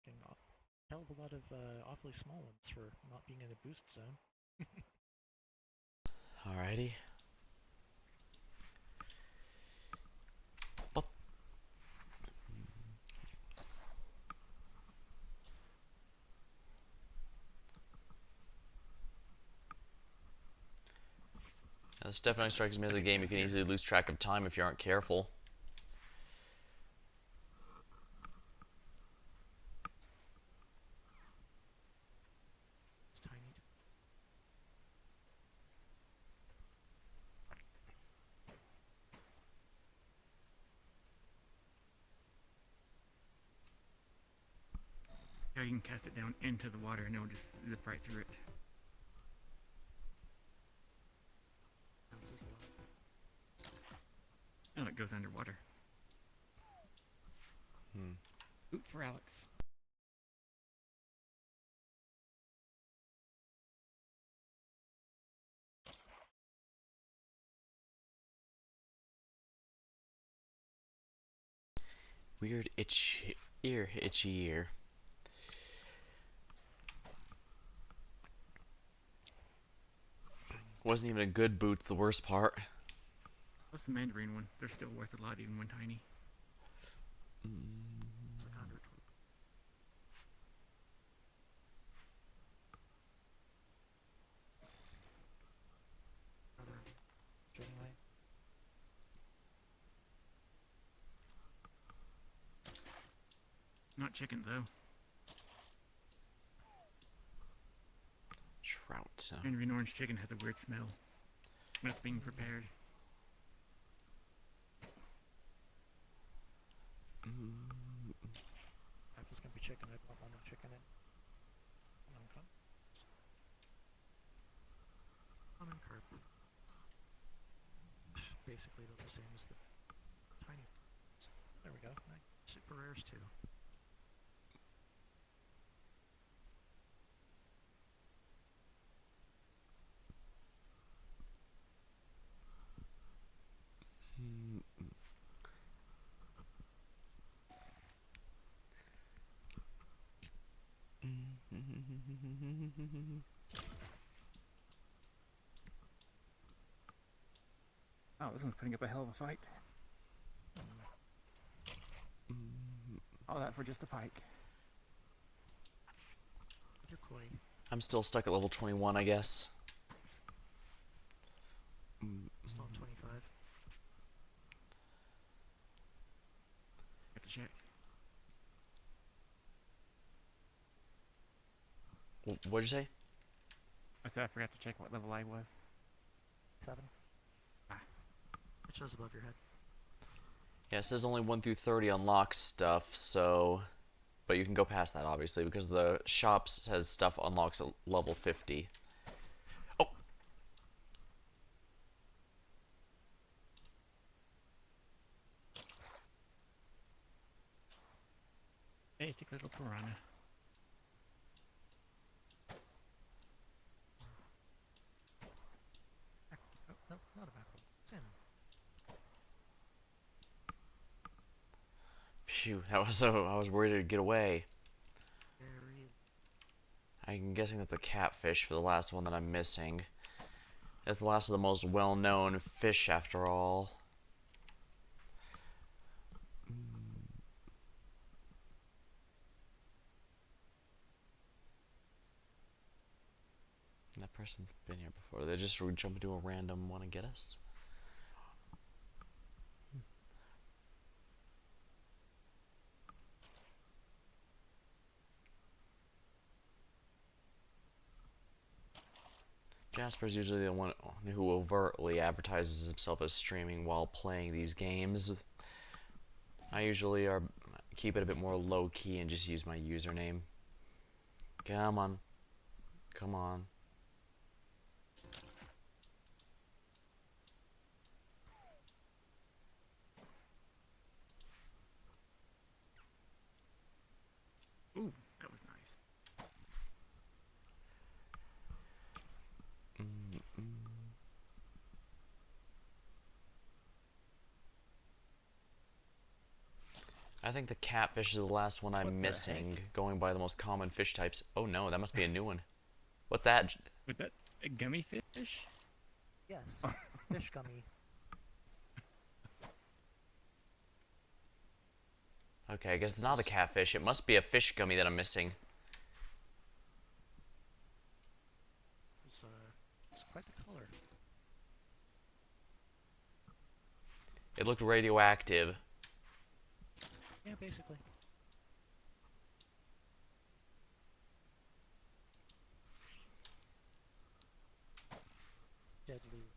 getting a hell of a lot of awfully small ones for not being in the boost zone. Alrighty. Bop. This definitely strikes me as a game you can easily lose track of time if you aren't careful. It's tiny. Yeah, you can cast it down into the water and it'll just zip right through it. Bounces a lot. And it goes underwater. Hmm. Boot for Alex. Weird itchy ear. Wasn't even a good boot's the worst part. What's the Mandarin one? They're still worth a lot even when tiny. It's like 100. Rather, anyway. Not chicken though. Trout. Mandarin orange chicken has a weird smell when it's being prepared. If it's gonna be chicken, I'd want lemon chicken in. Lemon con. Lemon carb. Basically, they're the same as the tiny. There we go. Nice. Super rares too. Oh, this one's putting up a hell of a fight. All that for just a pike. You're coy. I'm still stuck at level 21, I guess. Still on 25. Have to check. What'd you say? I said I forgot to check what level I was. 7. Ah. It shows above your head. Yeah, it says only 1 through 30 unlock stuff, so... But you can go past that, obviously, because the shop says stuff unlocks at level 50. Oh! Basic little piranha. Oh, no, not a mackerel. Salmon. Phew, that was so... I was worried it'd get away. Very... I'm guessing that's a catfish for the last one that I'm missing. That's the last of the most well-known fish, after all. That person's been here before. They just jump into a random want to get us. Jasper's usually the one who overtly advertises himself as streaming while playing these games. I usually keep it a bit more low-key and just use my username. Come on. Come on. Ooh, that was nice. I think the catfish is the last one What I'm the missing, heck? going by the most common fish types. Oh no, that must be a new one. What's that? Was that a gummy fish? Yes. Fish gummy. Okay, I guess it's not a catfish. It must be a fish gummy that I'm missing. It's quite the color. It looked radioactive. Yeah, basically. Deadly.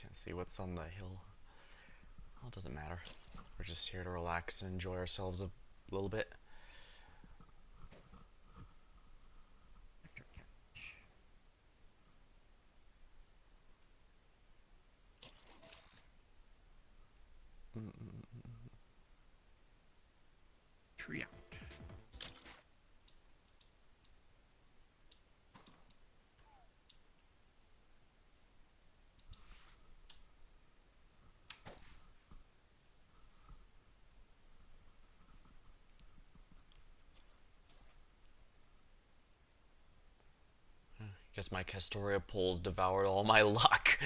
Can't see what's on the hill. Well, it doesn't matter. We're just here to relax and enjoy ourselves a little bit. Electric catfish. Tree out. Guess my Castoria pulls devoured all my luck.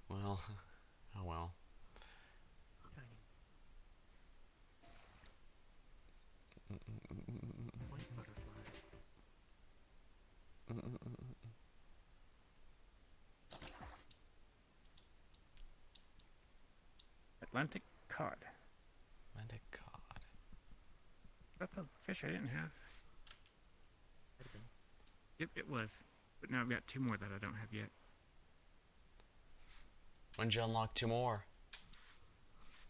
Well, oh well. Tiny. White butterfly. Atlantic cod. Atlantic cod. That's a fish I didn't have. Might have been. Yep, it was. But now I've got 2 more that I don't have yet. When'd you unlock 2 more?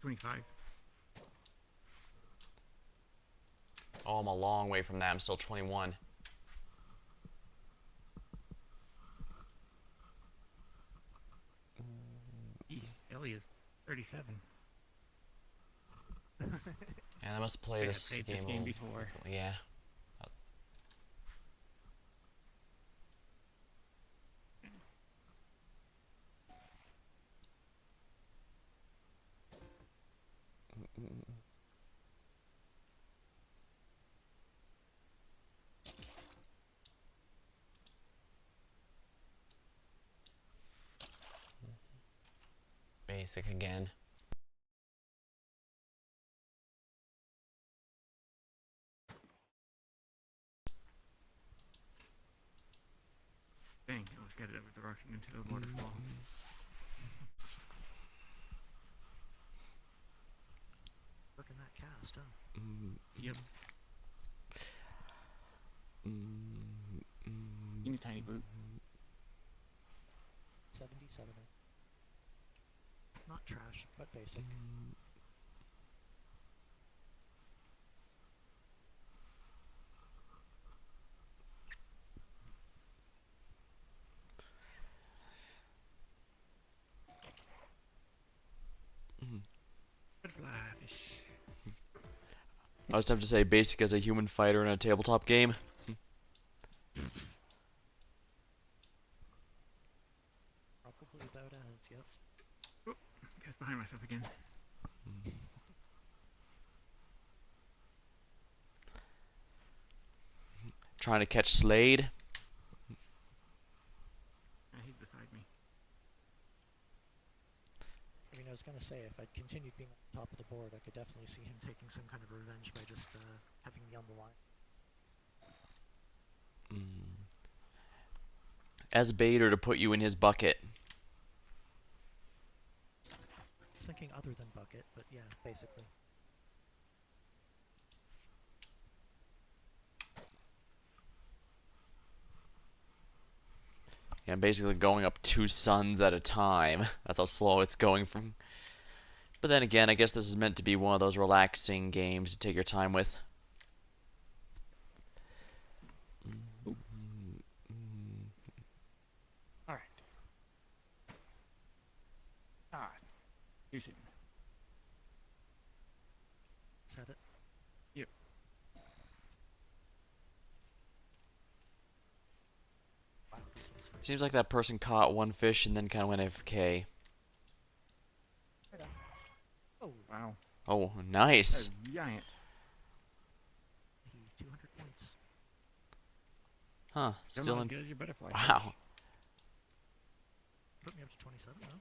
25. Oh, I'm a long way from that. I'm still 21. Ellie is 37. Yeah, I must play I this have played game this a game little- before. Yeah. basic again. Dang, I was scared of the rushing into the waterfall. Working that cast, huh? Yep. You need a tiny boot. 77. Not trash, but basic. Butterfly fish. I was tempted to say basic as a human fighter in a tabletop game. Probably about as, yep. Oh, cast behind myself again. Trying to catch Slade. He's beside me. I mean, I was gonna say, if I'd continued being on top of the board, I could definitely see him taking some kind of revenge by just having me on the line. As bait or to put you in his bucket. I was thinking other than bucket, but yeah, basically. Yeah, I'm basically going up 2 suns at a time. That's how slow it's going from. But then again, I guess this is meant to be one of those relaxing games to take your time with. Alright. Ah. You should. Set it. Yep. Wow, this one's free. Seems like that person caught 1 fish and then kind of went AFK. Right on. Oh, Wow. Oh, nice. That's giant. 200 points. Huh, Come still on, in. get your butterfly Wow. fish. Put me up to 27 now.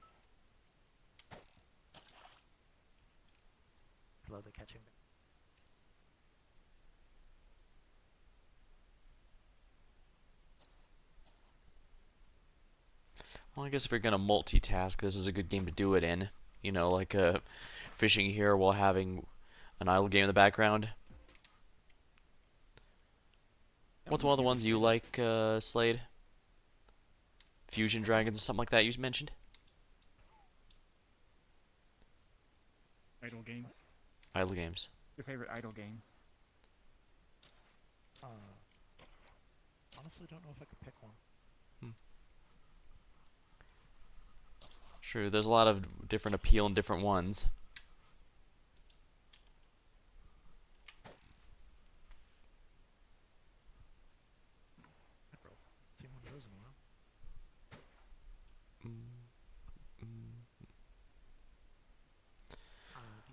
Slowly catching me. Well, I guess if you're gonna multitask, this is a good game to do it in. You know, like fishing here while having an idle game in the background. What's one of the ones you like, Slade? Fusion Dragons or something like that you mentioned? Idle games. Idle games. Your favorite idle game? Honestly, don't know if I could pick one. True, there's a lot of different appeal in different ones. Mackerel. Seen one of those in a while.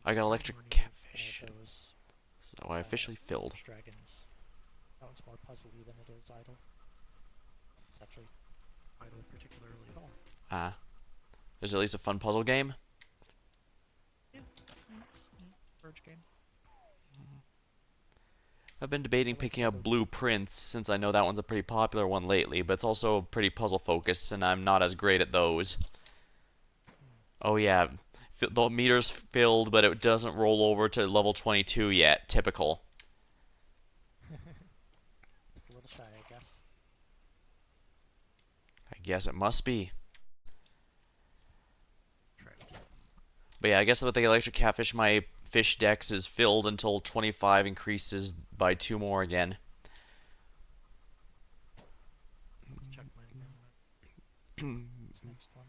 I got electric Morning catfish. those, So I officially filled. dragons. That one's more puzzly than it is idle. It's actually idle particularly at all. Ah. There's at least a fun puzzle game. Yeah, Verge game. I've been debating picking up Blueprints since I know that one's a pretty popular one lately, but it's also pretty puzzle focused and I'm not as great at those. Oh yeah, the meter's filled but it doesn't roll over to level 22 yet. Typical. Just a little shy, I guess. I guess it must be. Trout. But yeah, I guess with the electric catfish my fish dex is filled until 25 increases by 2 more again. Let's check mine again. This next one.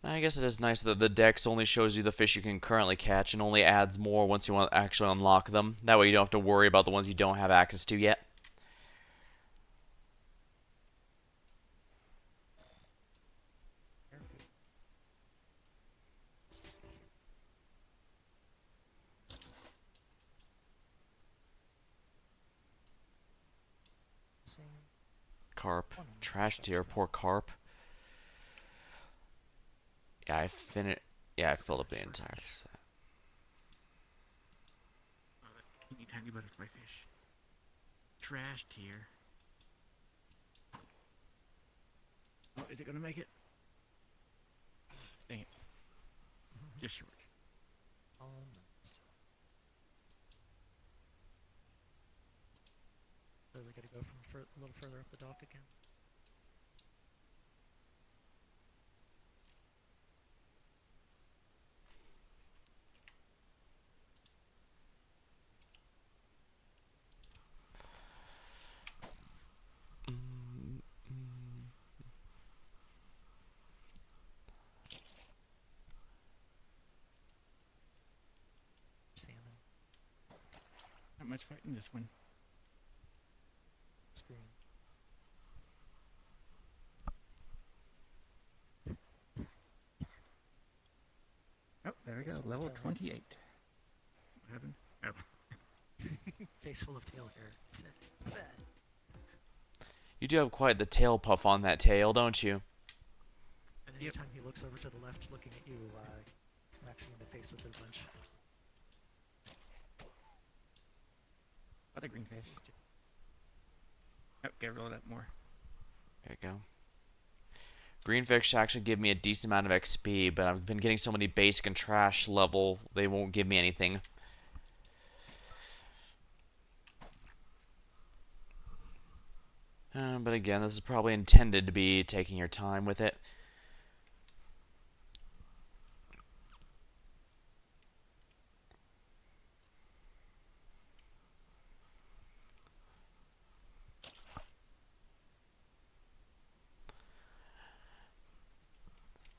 I guess it is nice that the dex only shows you the fish you can currently catch and only adds more once you want to actually unlock them. That way you don't have to worry about the ones you don't have access to yet. carp. One on the Trash shelf tier, now. poor carp. Yeah, I finished. Yeah, I filled up the entire set. Oh, that teeny tiny butterfly fish. Trash tier. Oh, is it gonna make it? Dang it. Just short. Almost. Clearly got to go from a little further up the dock again. Salmon. Not much fight in this one. Screen. Oh, there we Face go. full of Level tail hair. 28. What happened? Oh. Face full of tail hair. You do have quite the tail puff on that tail, don't you? And anytime he looks over to the left looking at you, smacks him in the face with a bunch. Other green fish. Oh, gotta roll it up more. There you go. Greenfish actually give me a decent amount of XP, but I've been getting so many basic and trash level, they won't give me anything. But again, this is probably intended to be taking your time with it.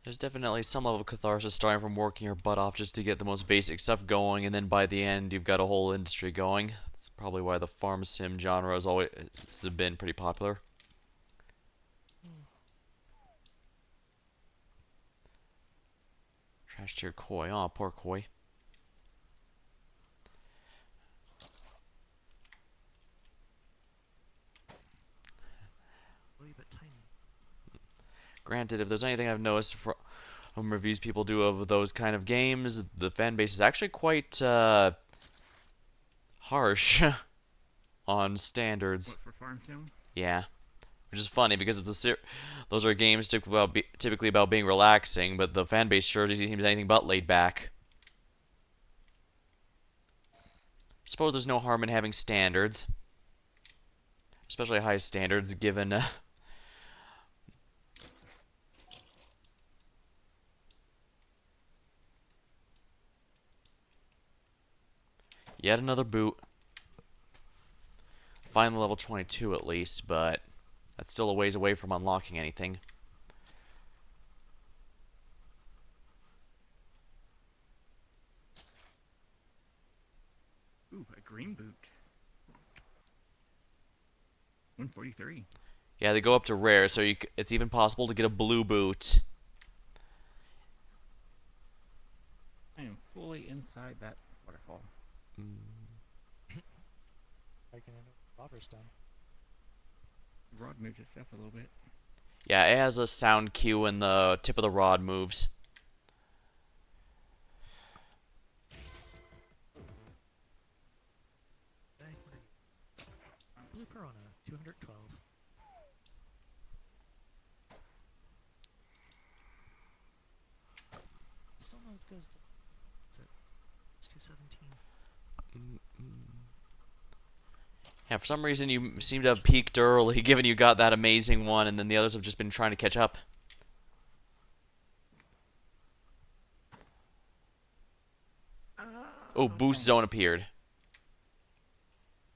There's definitely some level of catharsis starting from working your butt off just to get the most basic stuff going, and then by the end you've got a whole industry going. That's probably why the farm sim genre has always been pretty popular. Trash tier koi. Aw, poor koi. Wee but tiny. Granted, if there's anything I've noticed from reviews people do of those kind of games, the fan base is actually quite harsh on standards. What, for farm sim? Yeah, which is funny because it's those are games typically about being relaxing, but the fan base sure seems anything but laid back. Suppose there's no harm in having standards, especially high standards, given. Yet another boot. Final level 22 at least, but that's still a ways away from unlocking anything. Ooh, a green boot. 143. Yeah, they go up to rare, so it's even possible to get a blue boot. I am fully inside that waterfall. I can end up with Robber's done. The rod moves itself a little bit. Yeah, it has a sound cue when the tip of the rod moves. Hey, what are you? Blue Piranha, 212. Still not as good as the... What's it? It's 217. Yeah, for some reason you seem to have peaked early, given you got that amazing one, and then the others have just been trying to catch up. Oh, boost zone appeared.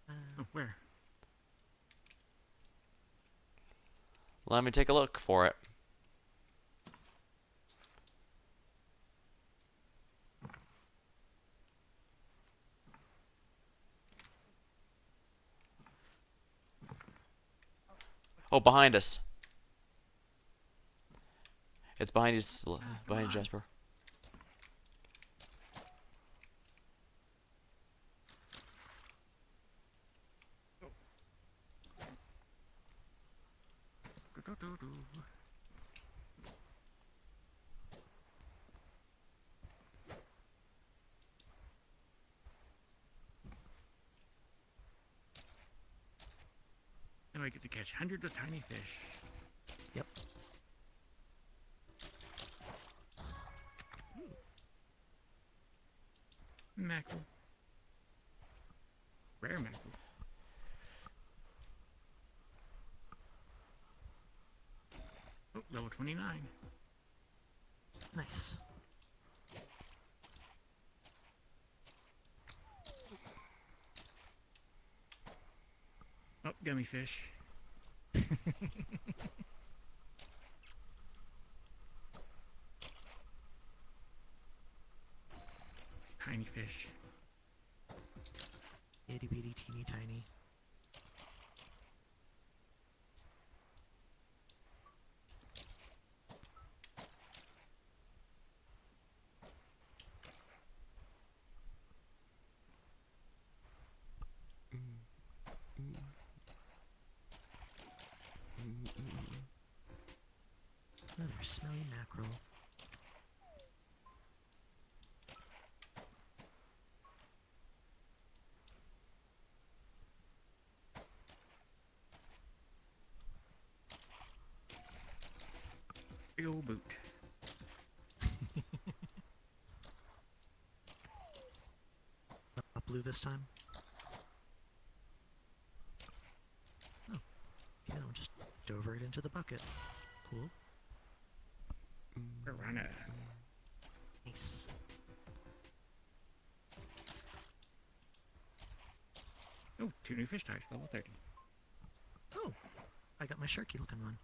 Oh, where? Let me take a look for it. Oh, behind us. It's behind you, behind you, Jasper. Now I get to catch hundreds of tiny fish. Yep. Mackerel. Rare mackerel. Oh, level 29. Nice. Oh, gummy fish. Tiny fish. Itty bitty teeny tiny. Another smelly mackerel. Big old boot. Up blue this time. Oh, okay, I'll just dove right into the bucket. Cool. Piranha. Nice. Oh, 2 new fish types, level 30. Oh, I got my sharky looking one.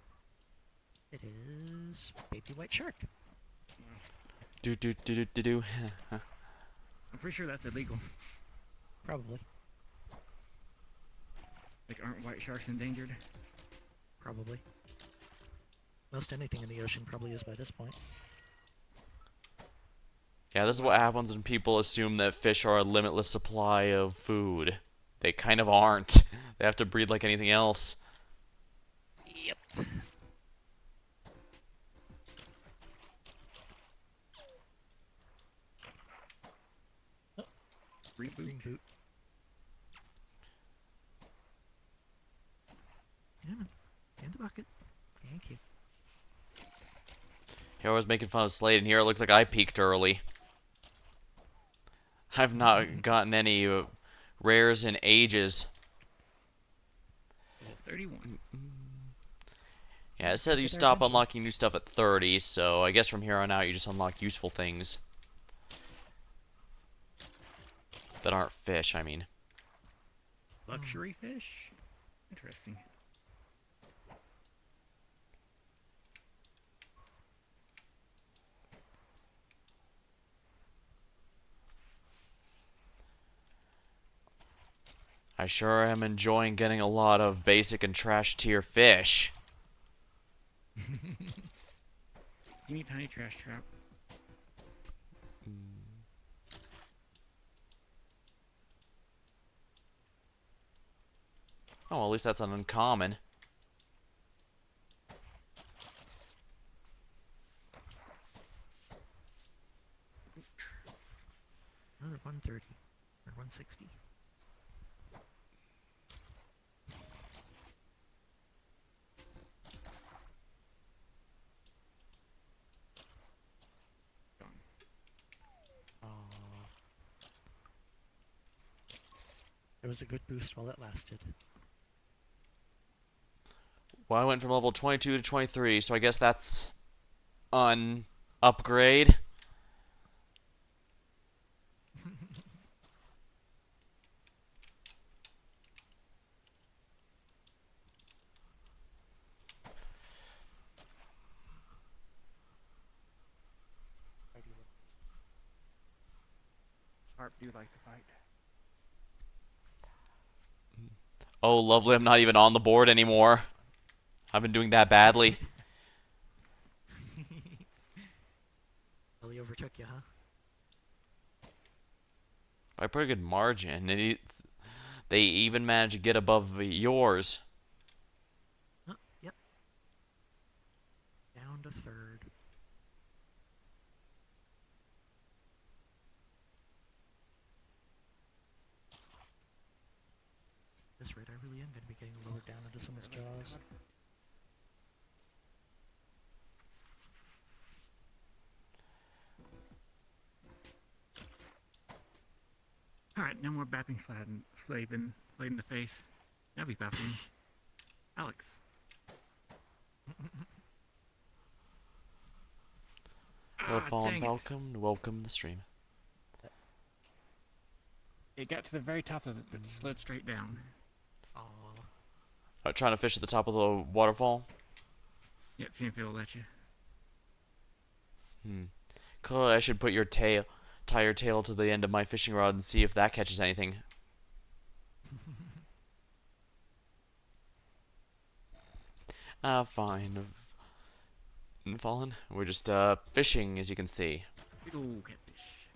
It is baby white shark. Do do do do do do. I'm pretty sure that's illegal. Probably. Like, aren't white sharks endangered? Probably. Most anything in the ocean probably is by this point. Yeah, this is what happens when people assume that fish are a limitless supply of food. They kind of aren't. They have to breed like anything else. Yep. Oh, green boot. Yeah, in the bucket. Thank you. Here I was making fun of Slade, and here it looks like I peaked early. I've not gotten any rares in ages. Level 31. Yeah, it said you stop unlocking new stuff at 30, so I guess from here on out you just unlock useful things. That aren't fish, I mean. Luxury fish? Interesting. I sure am enjoying getting a lot of basic and trash tier fish. Teeny tiny trash trap. Oh, well, at least that's an uncommon. Another 130 or 160. It was a good boost while it lasted. Well, I went from level 22 to 23, so I guess that's an upgrade. Harp do like to fight. Oh, lovely, I'm not even on the board anymore. I've been doing that badly. Well, he overtook you, huh? By a pretty good margin. They even managed to get above yours. Oh, yep. this rate, I really am going to be getting lowered down into someone's jaws. Alright, no more bapping Slade in the face. Now be bapping Alex. Hello, Fallen dang it. Falcon. Welcome to the stream. It got to the very top of it, but slid straight down. Aww. Trying to fish at the top of the waterfall? Yep, see if it'll let you. Clearly, I should put your tail, tie your tail to the end of my fishing rod and see if that catches anything. Fine. Fallen. We're just fishing, as you can see. Big ol' catfish.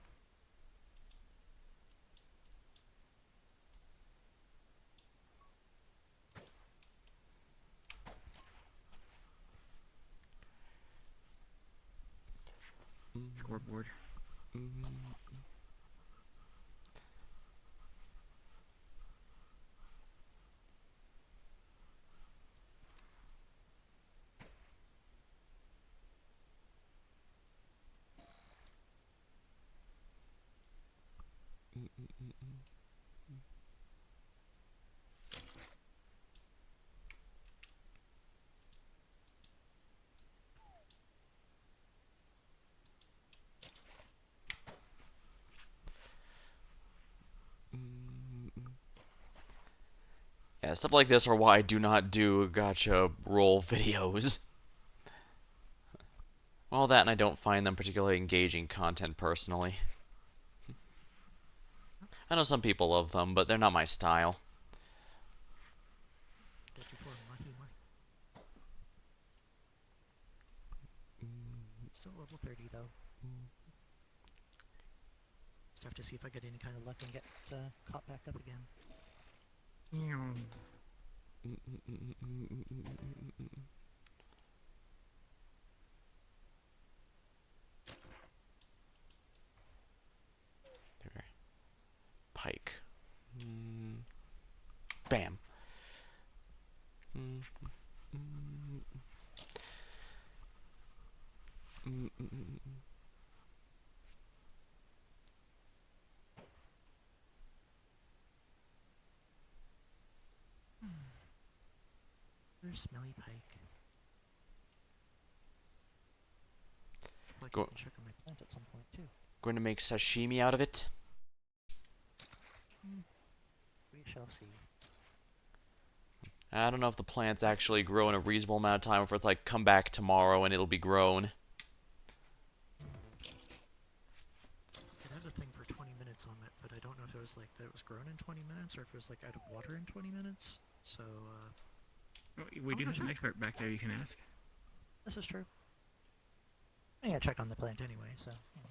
Scoreboard. Yeah, stuff like this are why I do not do gacha roll videos. All that, and I don't find them particularly engaging content personally. I know some people love them, but they're not my style. Still level 30 though. Just have to see if I get any kind of luck and get caught back up again. There. Pike. Bam. There's Smelly Pike. Should Go- probably check on my plant at some point too. Going to make sashimi out of it. We shall see. I don't know if the plants actually grow in a reasonable amount of time, or if it's like come back tomorrow and it'll be grown. It had a thing for 20 minutes on it, but I don't know if it was like that it was grown in 20 minutes or if it was like out of water in 20 minutes. So, We do I'll have an check. expert back there you can ask. this is true. I gotta check on the plant anyway, so. You know.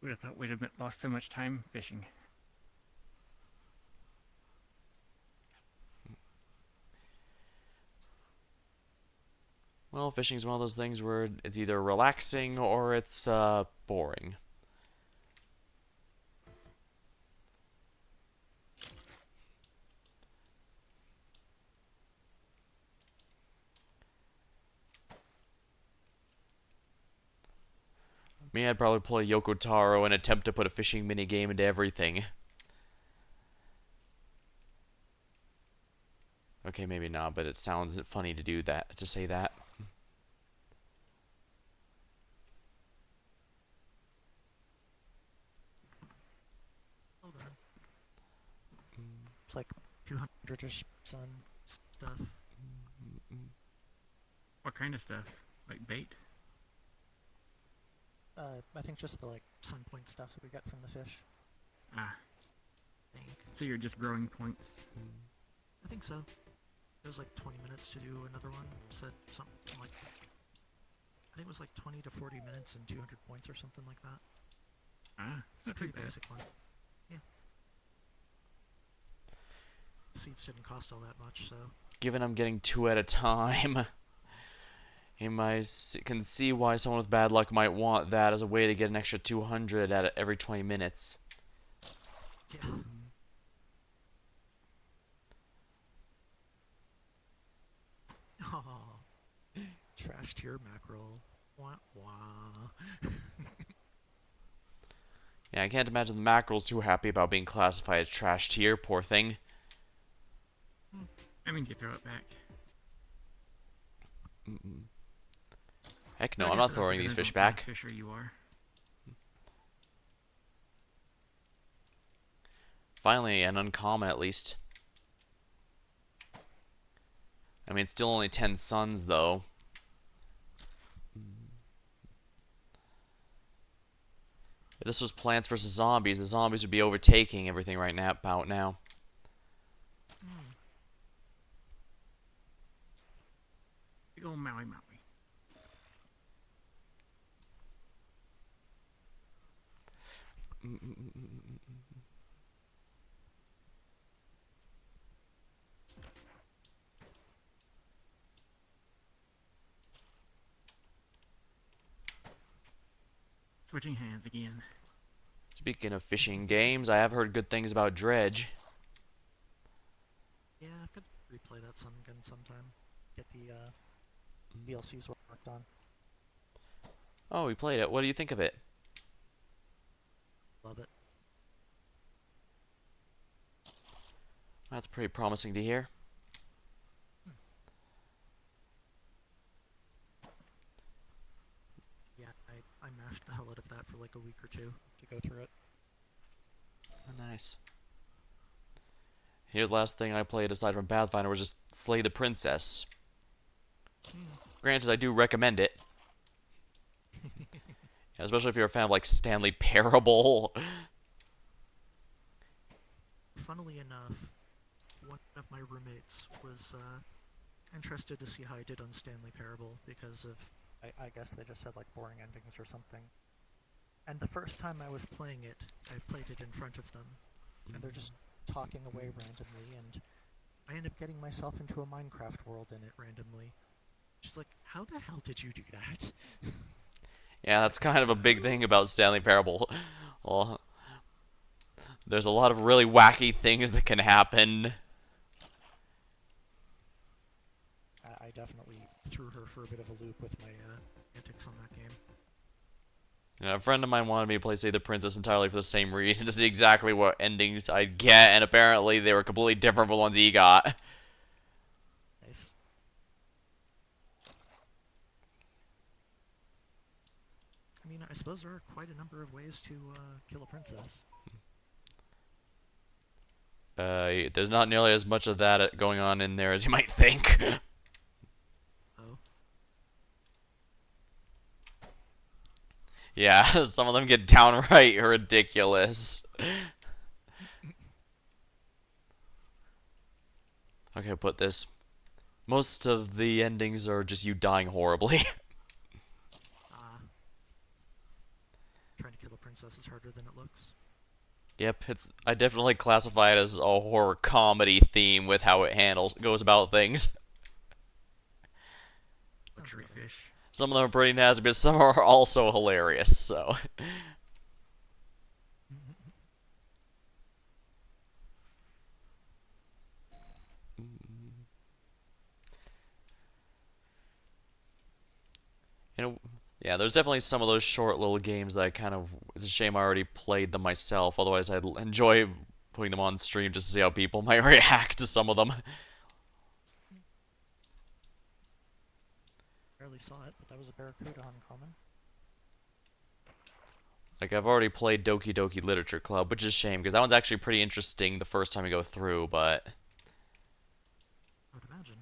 We'd have thought we'd have lost so much time fishing. Well, fishing's one of those things where it's either relaxing or it's boring. Me, I'd probably play Yoko Taro and attempt to put a fishing minigame into everything. Okay, maybe not, but it sounds funny to do that, to say that. Hold on. It's like 200-ish sun stuff. What kind of stuff? Like bait? I think just the like sun point stuff that we got from the fish. Ah, I think. so you're just growing points. I think so. It was like 20 minutes to do another one. Said something like, I think it was like 20 to 40 minutes and 200 points or something like that. Ah, It's a not too pretty bad. basic one. Yeah. Seeds didn't cost all that much, so. Given I'm getting 2 at a time, Can see why someone with bad luck might want that as a way to get an extra 200 at every 20 minutes. Yeah. Oh, trash tier mackerel. Wah wah. Yeah, I can't imagine the mackerel's too happy about being classified as trash tier, poor thing. I mean, you throw it back. Heck But no, I I'm guess not it also throwing these depends fish what kind of back. fisher you are. Finally, an uncommon at least. I mean, it's still only 10 suns, though. If this was Plants vs. Zombies, the zombies would be overtaking everything right now, about now. Big old Maui Maui. Switching hands again. Speaking of fishing games, I have heard good things about Dredge. Yeah, I could replay that some again sometime. Get the DLCs worked on. Oh, we played it. What do you think of it? Love it. That's pretty promising to hear. Yeah, I mashed the hell out of that for like a week or two to go through it. Oh, nice. Here, the last thing I played aside from Pathfinder was just Slay the Princess. Granted, I do recommend it. Especially if you're a fan of like Stanley Parable. Funnily enough, one of my roommates was interested to see how I did on Stanley Parable because of, I guess they just had like boring endings or something. And the first time I was playing it, I played it in front of them, and they're just talking away randomly, and I end up getting myself into a Minecraft world in it randomly. Just like, how the hell did you do that? Yeah, that's kind of a big thing about Stanley Parable. Well, there's a lot of really wacky things that can happen. I definitely threw her for a bit of a loop with my antics on that game. And a friend of mine wanted me to play Save the Princess entirely for the same reason, to see exactly what endings I'd get, and apparently they were completely different from the ones he got. Nice. I mean, I suppose there are quite a number of ways to kill a princess. There's not nearly as much of that going on in there as you might think. Oh. Yeah, some of them get downright ridiculous. Okay, put this. Most of the endings are just you dying horribly. Trying to kill a princess is harder than it looks. Yep, I definitely classify it as a horror comedy theme with how it goes about things. Luxury fish. Some of them are pretty nasty, but some are also hilarious, so. Yeah, there's definitely some of those short little games that it's a shame I already played them myself, otherwise I'd enjoy putting them on stream just to see how people might react to some of them. Barely saw it, but that was a Barracuda uncommon. Like, I've already played Doki Doki Literature Club, which is a shame, because that one's actually pretty interesting the first time you go through, but... I would imagine.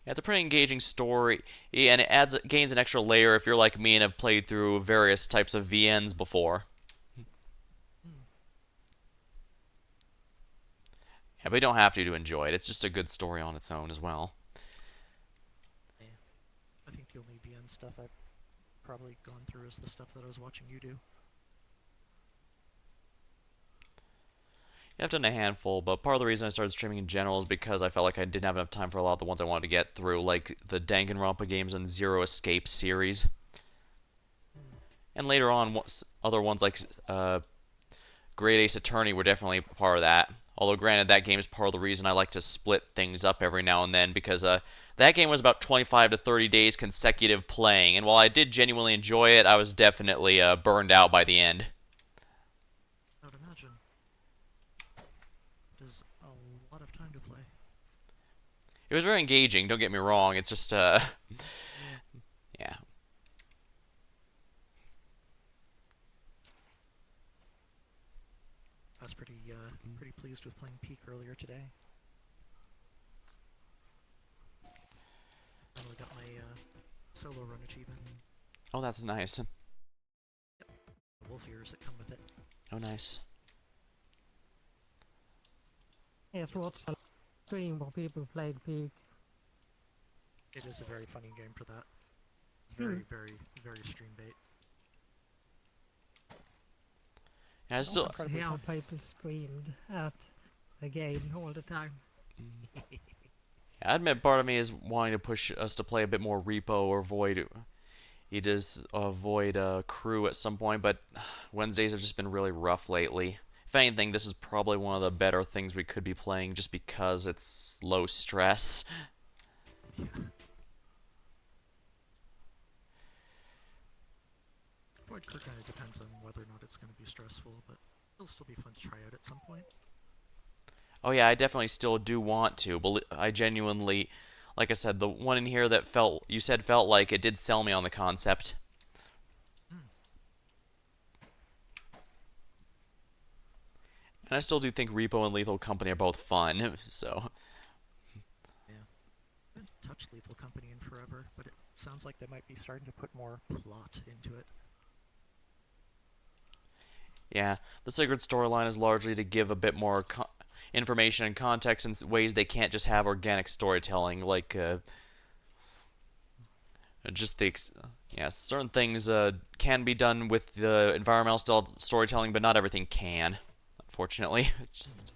Yeah, it's a pretty engaging story, and it gains an extra layer if you're like me and have played through various types of VNs before. Yeah, but you don't have to enjoy it. It's just a good story on its own as well. Yeah. I think the only VN stuff I've probably gone through is the stuff that I was watching you do. Yeah, I've done a handful, but part of the reason I started streaming in general is because I felt like I didn't have enough time for a lot of the ones I wanted to get through, like the Danganronpa games and Zero Escape series. And later on, other ones like Great Ace Attorney were definitely part of that. Although, granted, that game is part of the reason I like to split things up every now and then, because that game was about 25 to 30 days consecutive playing, and while I did genuinely enjoy it, I was definitely burned out by the end. I would imagine. It is a lot of time to play. It was very engaging, don't get me wrong, it's just, yeah. I was pretty pleased with playing Peak earlier today. Finally got my solo run achievement. Oh, that's nice. The wolf ears that come with it. Oh, nice. Yes, watched a stream where people played Peak. It is a very funny game for that. It's very, very, very stream bait. Yeah, I still... See how people screamed at a game all the time. I admit part of me is wanting to push us to play a bit more Repo or Void. It is Void Crew at some point, but Wednesdays have just been really rough lately. If anything, this is probably one of the better things we could be playing just because it's low stress. Yeah. Void Crew kind of depends on whether or not it's going to be stressful, but it'll still be fun to try out at some point. Oh yeah, I definitely still do want to, but I genuinely, like I said, the one in here that you said felt like it did sell me on the concept. And I still do think Repo and Lethal Company are both fun, so... Yeah. I haven't touched Lethal Company in forever, but it sounds like they might be starting to put more plot into it. Yeah, the Sacred storyline is largely to give a bit more information and context in ways they can't just have organic storytelling, like, just the... yeah, certain things can be done with the environmental storytelling, but not everything can. Unfortunately, just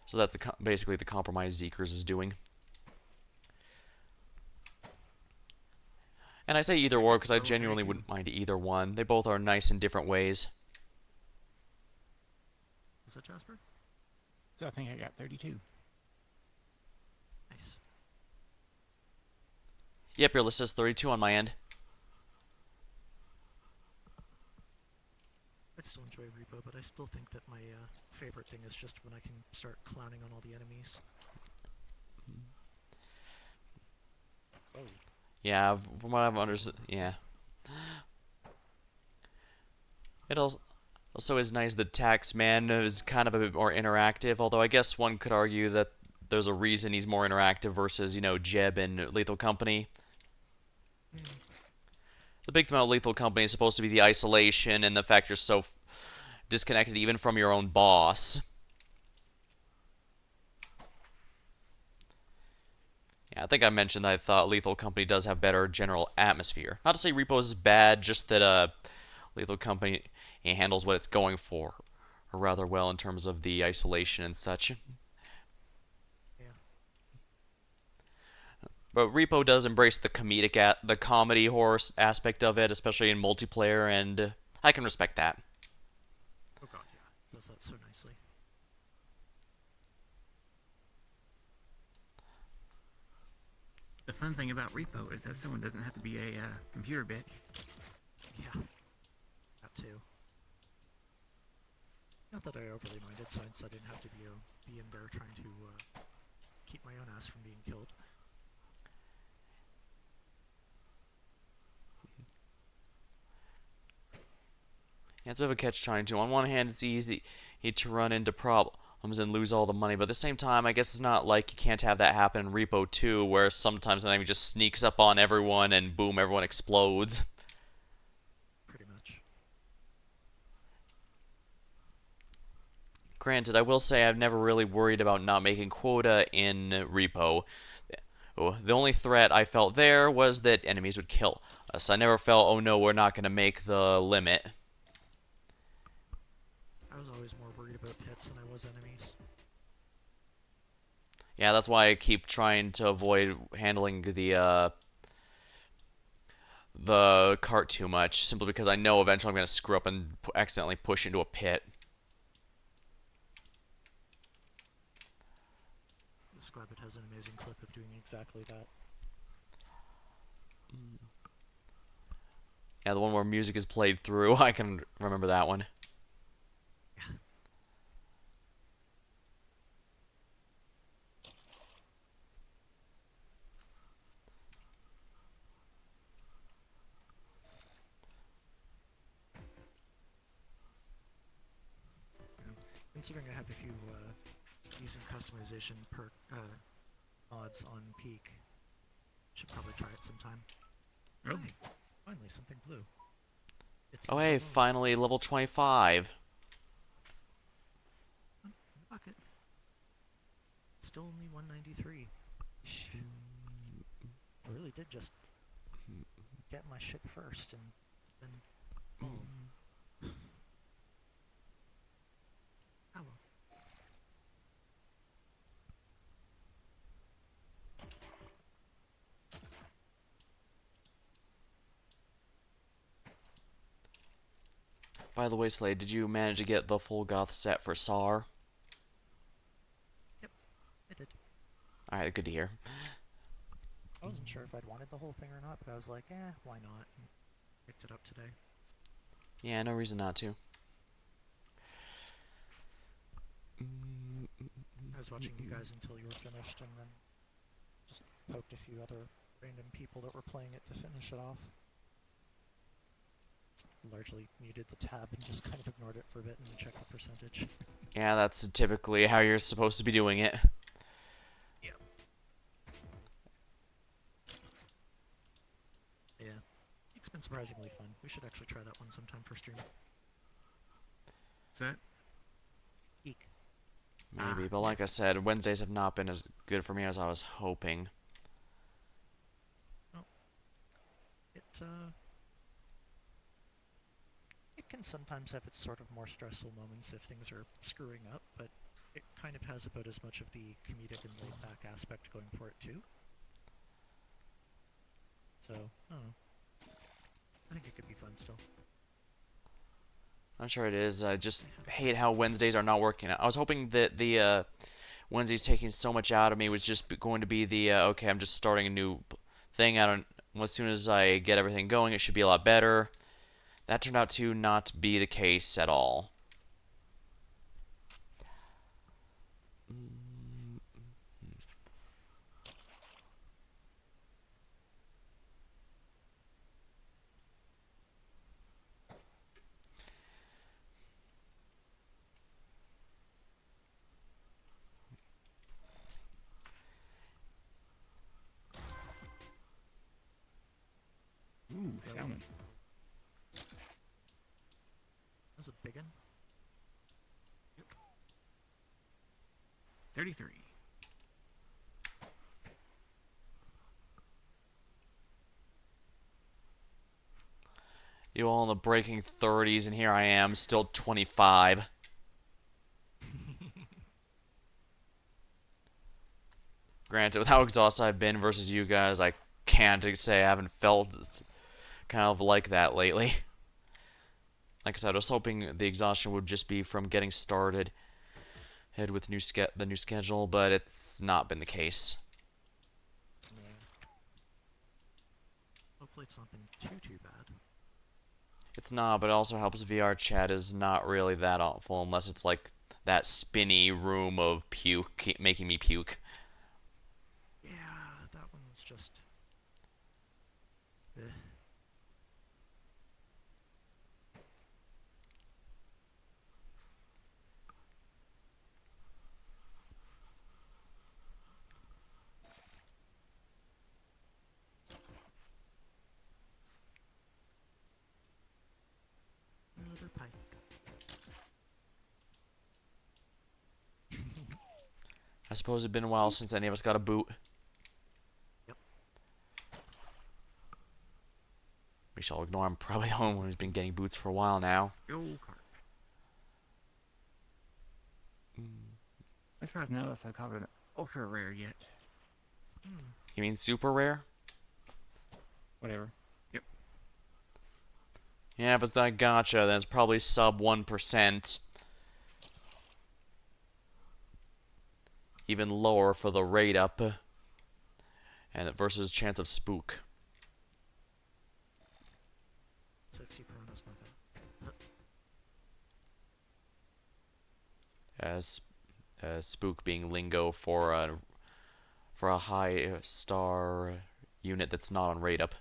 so that's basically the compromise Zeekers is doing. And I say either or because I genuinely wouldn't mind either one. They both are nice in different ways. Is that Jasper? So I think I got 32. Nice. Yep, your list says 32 on my end. I still enjoy Repo, but I still think that my favorite thing is just when I can start clowning on all the enemies. Oh. Yeah, from what I've understood, yeah. It also is nice that Taxman is kind of a bit more interactive, although I guess one could argue that there's a reason he's more interactive versus, you know, Jeb and Lethal Company. The big thing about Lethal Company is supposed to be the isolation and the fact you're so disconnected even from your own boss. Yeah, I think I mentioned that I thought Lethal Company does have better general atmosphere. Not to say Repo's is bad, just that Lethal Company handles what it's going for rather well in terms of the isolation and such. But Repo does embrace the the comedy horror aspect of it, especially in multiplayer, and I can respect that. Oh god, yeah. It does that so nicely. The fun thing about Repo is that someone doesn't have to be a computer bitch. Yeah. That too. Not that I overly minded, since I didn't have to be in there trying to keep my own ass from being killed. Yeah, it's a bit of a catch-22. On one hand, it's easy to run into problems and lose all the money, but at the same time, I guess it's not like you can't have that happen in Repo 2, where sometimes the enemy just sneaks up on everyone and boom, everyone explodes. Pretty much. Granted, I will say I've never really worried about not making quota in Repo. The only threat I felt there was that enemies would kill us. I never felt, oh no, we're not going to make the limit. I was always more worried about pits than I was enemies. Yeah, that's why I keep trying to avoid handling the cart too much, simply because I know eventually I'm going to screw up and accidentally push into a pit. The Squabbit has an amazing clip of doing exactly that. Yeah, the one where music is played through, I can remember that one. Considering I have a few decent customization mods on Peak, should probably try it sometime. Oh. Hey, finally something blue. It's Oh been hey, so long. finally level 25. In the bucket. It's still only 193. I really did just get my shit first and then. Oh. Oh well. By the way, Slade, did you manage to get the full goth set for SAR? Yep, I did. Alright, good to hear. I wasn't sure if I'd wanted the whole thing or not, but I was like, why not? And picked it up today. Yeah, no reason not to. I was watching you guys until you were finished, and then just poked a few other random people that were playing it to finish it off. Just largely muted the tab and just kind of ignored it for a bit and checked the percentage. Yeah, that's typically how you're supposed to be doing it. Yep. Yeah. It's been surprisingly fun. We should actually try that one sometime for stream. What's that? Eek. Maybe, but like I said, Wednesdays have not been as good for me as I was hoping. Well, it can sometimes have its sort of more stressful moments if things are screwing up, but it kind of has about as much of the comedic and laid-back aspect going for it too. So, I don't know. I think it could be fun still. I'm sure it is. I just hate how Wednesdays are not working out. I was hoping that the Wednesdays taking so much out of me was just going to be the okay, I'm just starting a new thing. I don't. As soon as I get everything going, it should be a lot better. That turned out to not be the case at all. Ooh, salmon. That's a big one. 33. You all in the breaking 30s, and here I am, still 25. Granted, with how exhausted I've been versus you guys, I can't say I haven't felt kind of like that lately. Like I said, I was hoping the exhaustion would just be from getting started ahead with the new schedule, but it's not been the case. Yeah. Hopefully it's not been too bad. It's not, but it also helps VRChat is not really that awful unless it's like that spinny room of puke making me puke. Yeah, that one's just... Another pike. I suppose it's been a while since any of us got a boot. Yep. We shall ignore him. Probably the only one who's been getting boots for a while now. Go cart. far as I know, I call it an ultra rare yet. You mean super rare? Whatever. Yep. Yeah, but that gotcha. Then it's probably sub 1%. Even lower for the rate up. And versus chance of spook. 60 Piranha's not bad. As spook being lingo for a high star unit that's not on rate up.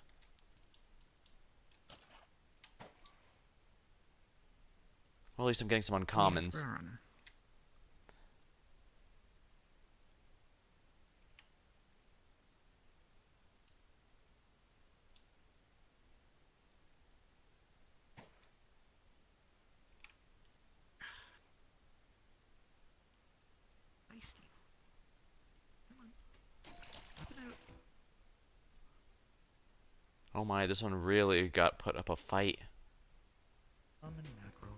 Well, at least I'm getting some uncommons. Yes, Feisty. Come on. Up and out. Oh my, this one really got put up a fight. And macro.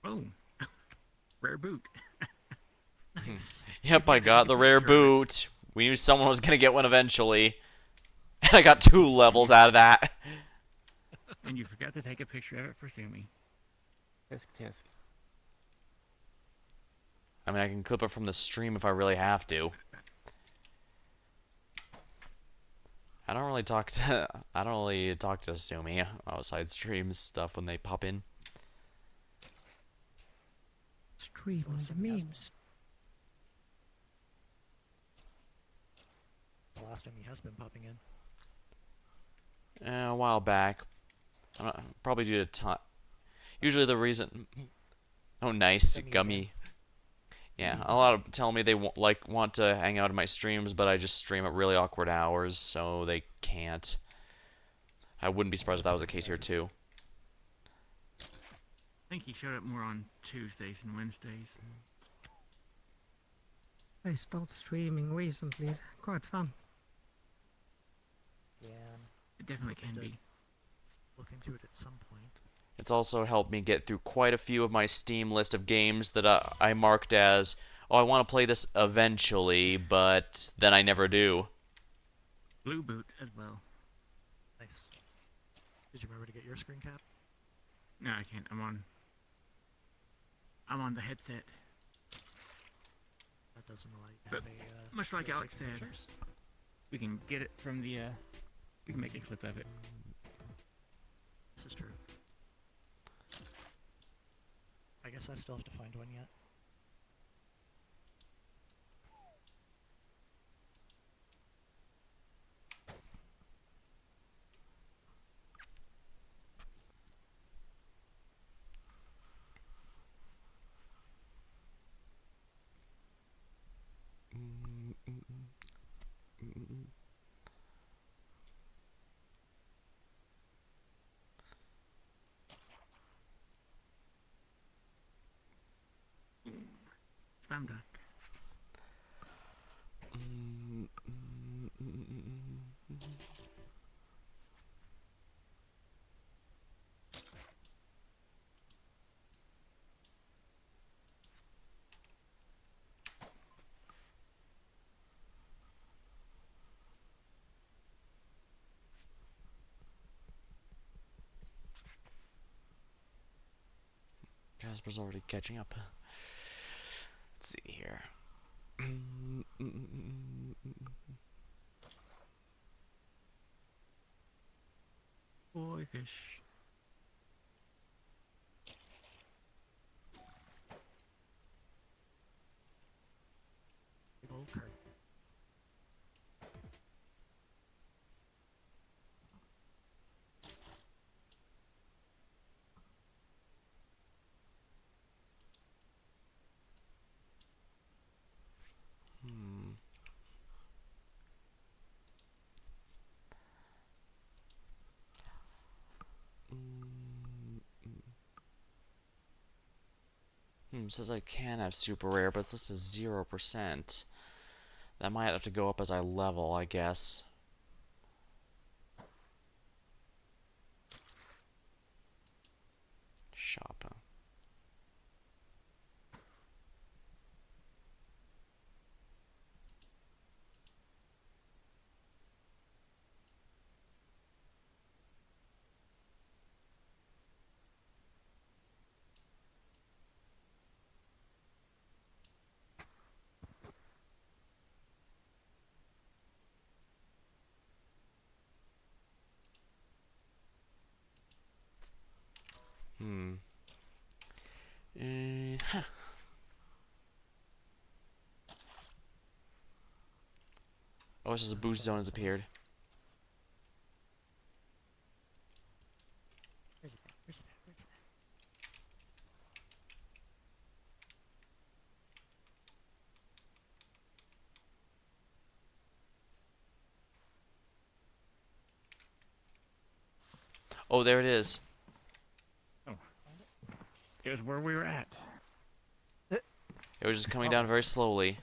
Oh. Rare boot. Nice. Yep, I got the rare boot. We knew someone was gonna get one eventually. And I got 2 levels out of that. And you forgot to take a picture of it for Sumi. Tisk tisk. I mean, I can clip it from the stream if I really have to. I don't really talk to Sumi outside stream stuff when they pop in. Streaming the memes. The last time he has been popping in. A while back. Probably due to time. Usually the reason. Oh, nice gummy. Yeah, a lot of tell me they want to hang out in my streams, but I just stream at really awkward hours, so they can't. I wouldn't be surprised if that was the case here too. I think he showed up more on Tuesdays and Wednesdays. I started streaming recently. Quite fun. Yeah. It definitely can be. Look into it at some point. It's also helped me get through quite a few of my Steam list of games that I marked as, oh, I want to play this eventually, but then I never do. Blue boot as well. Nice. Did you remember to get your screen cap? No, I can't. I'm on the headset. That doesn't allow you to But have a, much like Alex said, pictures? we can get it from the, we can make a clip of it. This is true. I guess I still have to find one yet. Slam dunk. Jasper's already catching up. Let's see here. Boy fish. Big old card. Says I can have super rare, but this is 0%. That might have to go up as I level, I guess. Shop. Huh. Oh, it's just a boost zone has appeared. Where's it at? Where's it at? Where's it Oh, there it is. Oh. It was where we were at. It was just coming down very slowly.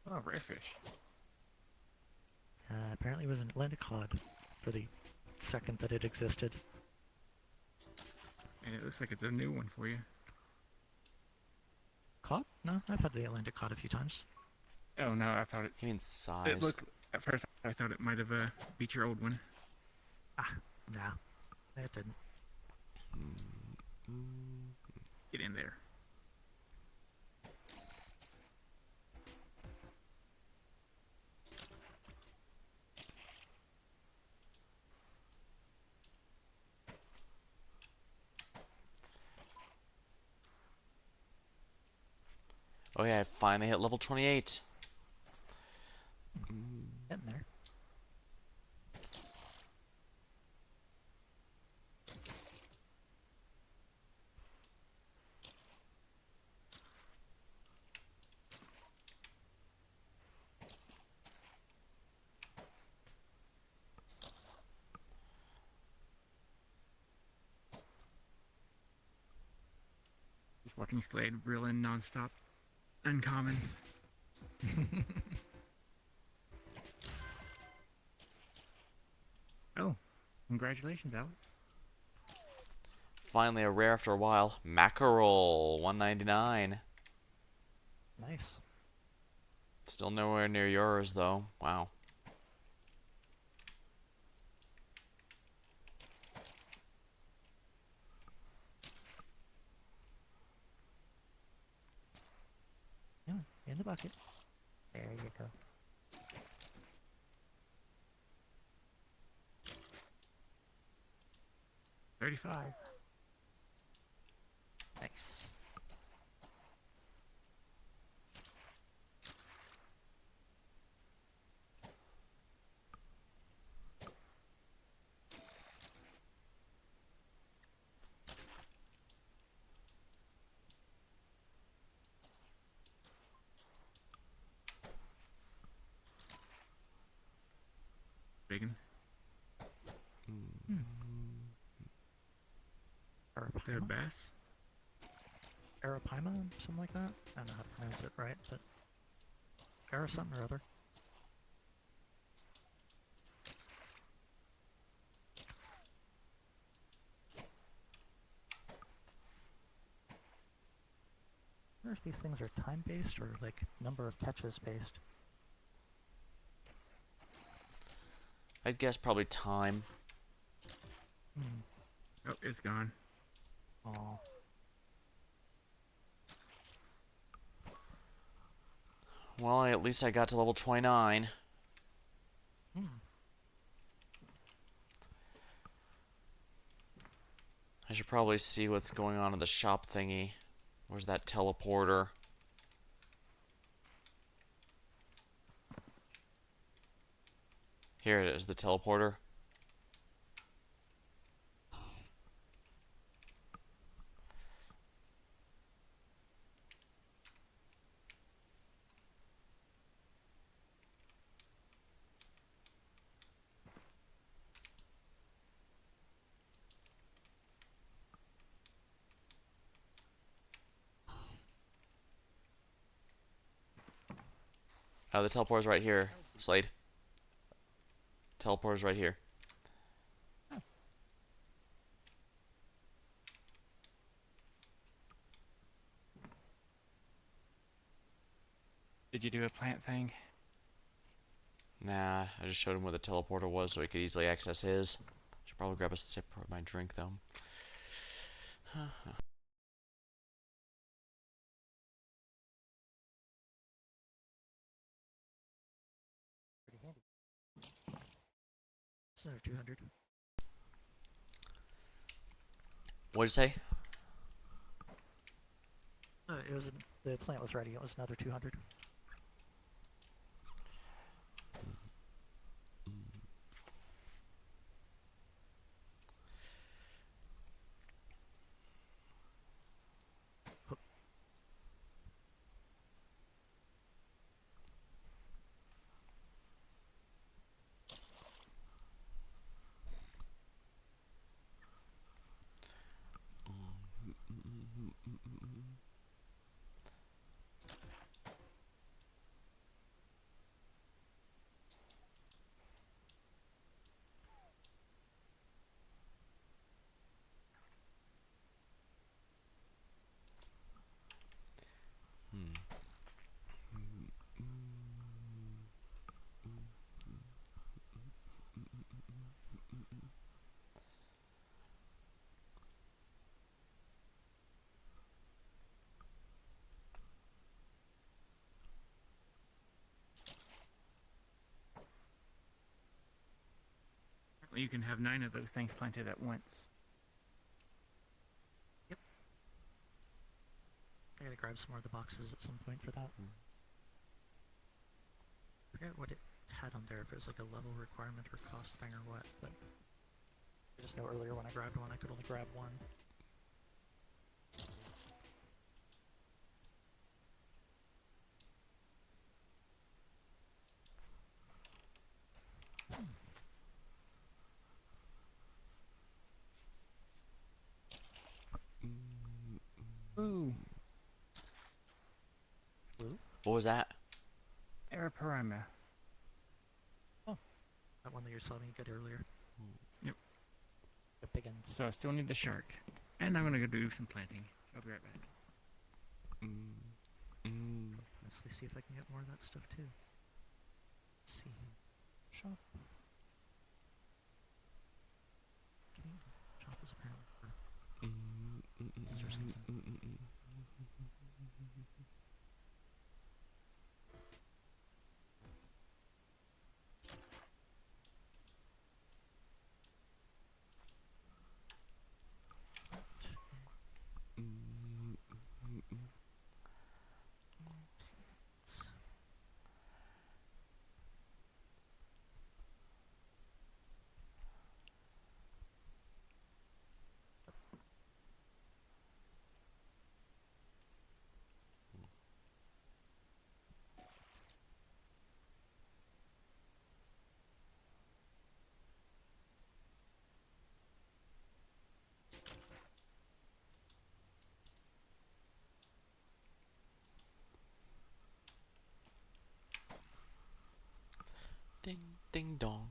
Oh, rare fish. Apparently it was an Atlantic cod for the second that it existed. And it looks like it's a new one for you. Cod? No, I've had the Atlantic cod a few times. Oh no, I thought it. You mean size? It looked at first. I thought it might have beat your old one. Nah, it didn't. Get in there. Oh yeah, I finally hit level 28. Getting there. Just watching Slade reel in nonstop. Uncommons. Oh, congratulations, Alex. Finally a rare after a while. Mackerel, 199. Nice. Still nowhere near yours though. Wow. Yeah, in the bucket. There you go. $35. Nice. Bacon. They're Arapaima? bass. Arapaima? Something like that? I don't know how to pronounce it right, but... Ara something or other. I wonder if these things are time-based or, like, number of catches based. I'd guess probably time. It's gone. Oh. Well, at least I got to level 29. Hmm. I should probably see what's going on in the shop thingy. Where's that teleporter? Here it is, the teleporter. Oh, the teleporter's right here, Slade. Teleporter's right here. Did you do a plant thing? Nah, I just showed him where the teleporter was so he could easily access his. Should probably grab a sip of my drink though. Pretty handy. It's another 200. What'd you say? It was the plant was ready. It was another 200. You can have 9 of those things planted at once. Yep. I gotta grab some more of the boxes at some point for that. I forget what it had on there, if it was like a level requirement or cost thing or what, but I just know earlier when I grabbed one I could only grab one. Ooh. Blue? What was that? Araparima. That one that you're selling good earlier. Yep. The big ends. So I still need the shark. And I'm gonna go do some planting. I'll be right back. Honestly, see if I can get more of that stuff too. Let's see. Shop. Okay. Shop is apparently for or something. Ding, ding, dong.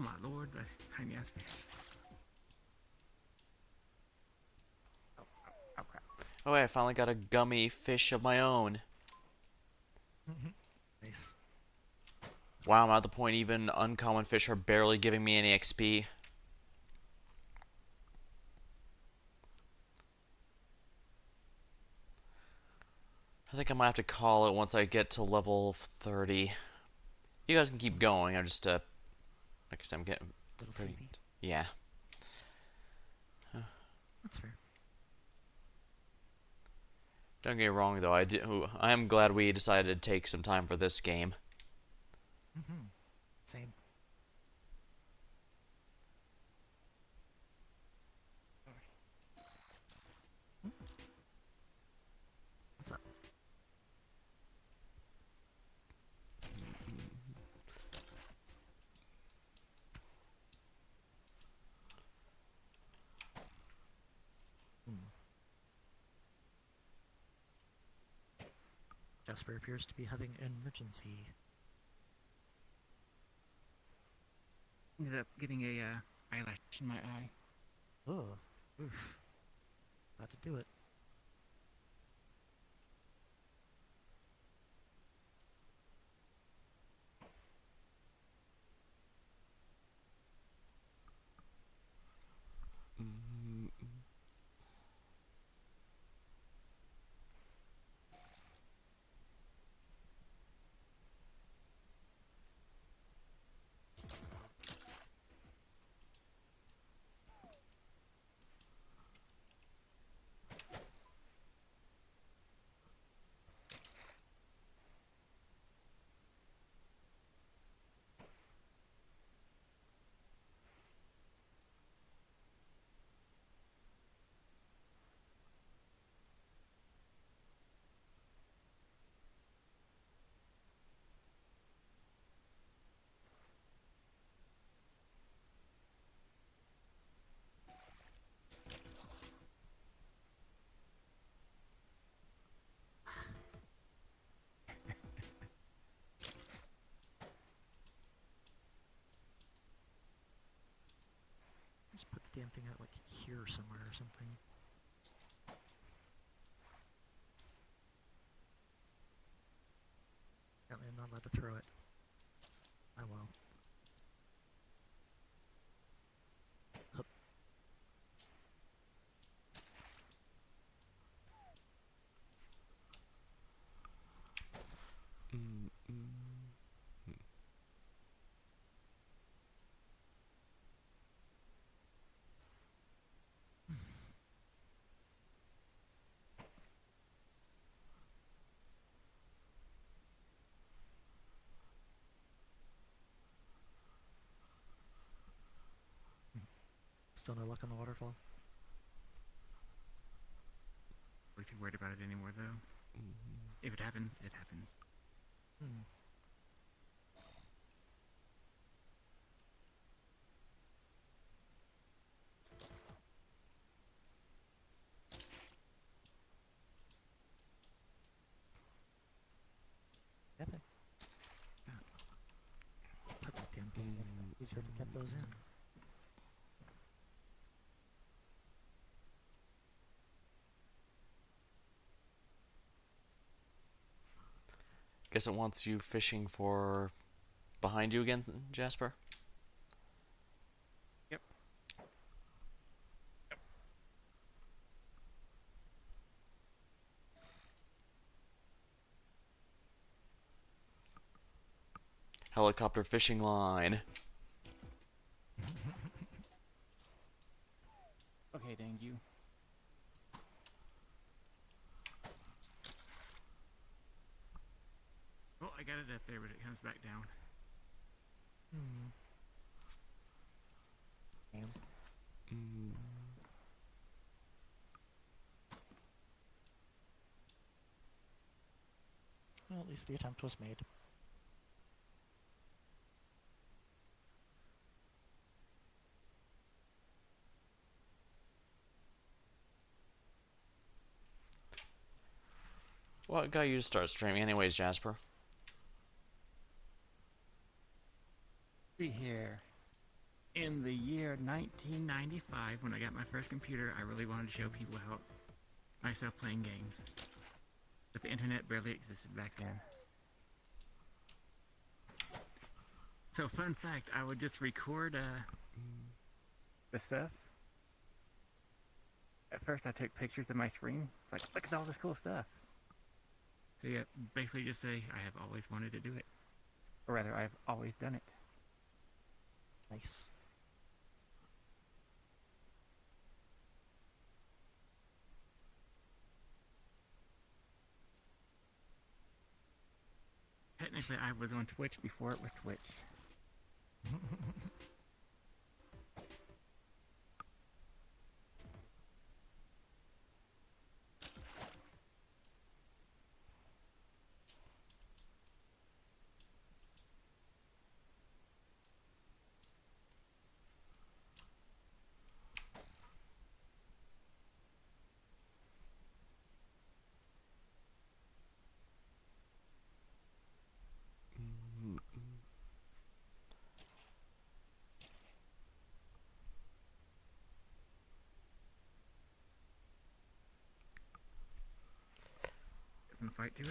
my lord, the tiny ass fish. Oh crap. Oh, wait, I finally got a gummy fish of my own. Nice. Wow, I'm at the point even uncommon fish are barely giving me any XP. I think I might have to call it once I get to level 30. You guys can keep going. I'm just, like I said, I'm getting Little pretty... sleepy. Yeah. That's fair. Don't get me wrong, though. I am glad we decided to take some time for this game. Same. What's up? Jasper appears to be having an emergency. Ended up getting a eyelash in my eye. Oh, oof. Glad to do it. Just put the damn thing out like here somewhere or something. Apparently I'm not allowed to throw it. Oh well. Hup. Still no luck on the waterfall? Not too worried about it anymore, though. If it happens, it happens. Epic. Put that damn thing in. Easier to get those in. Guess it wants you fishing for behind you again, Jasper? Yep. Helicopter fishing line. Okay, dang you. Well, I got it up there, but it comes back down. Damn. Well, at least the attempt was made. What got you to start streaming anyways, Jasper? See here. year 1995, when I got my first computer, I really wanted to show people how myself playing games. But the internet barely existed back then. So, fun fact, I would just record the stuff. At first, I took pictures of my screen. Like, look at all this cool stuff. So, yeah, basically just say, I have always wanted to do it. Or rather, I've always done it. Nice. Technically, I was on Twitch before it was Twitch. Fight to it.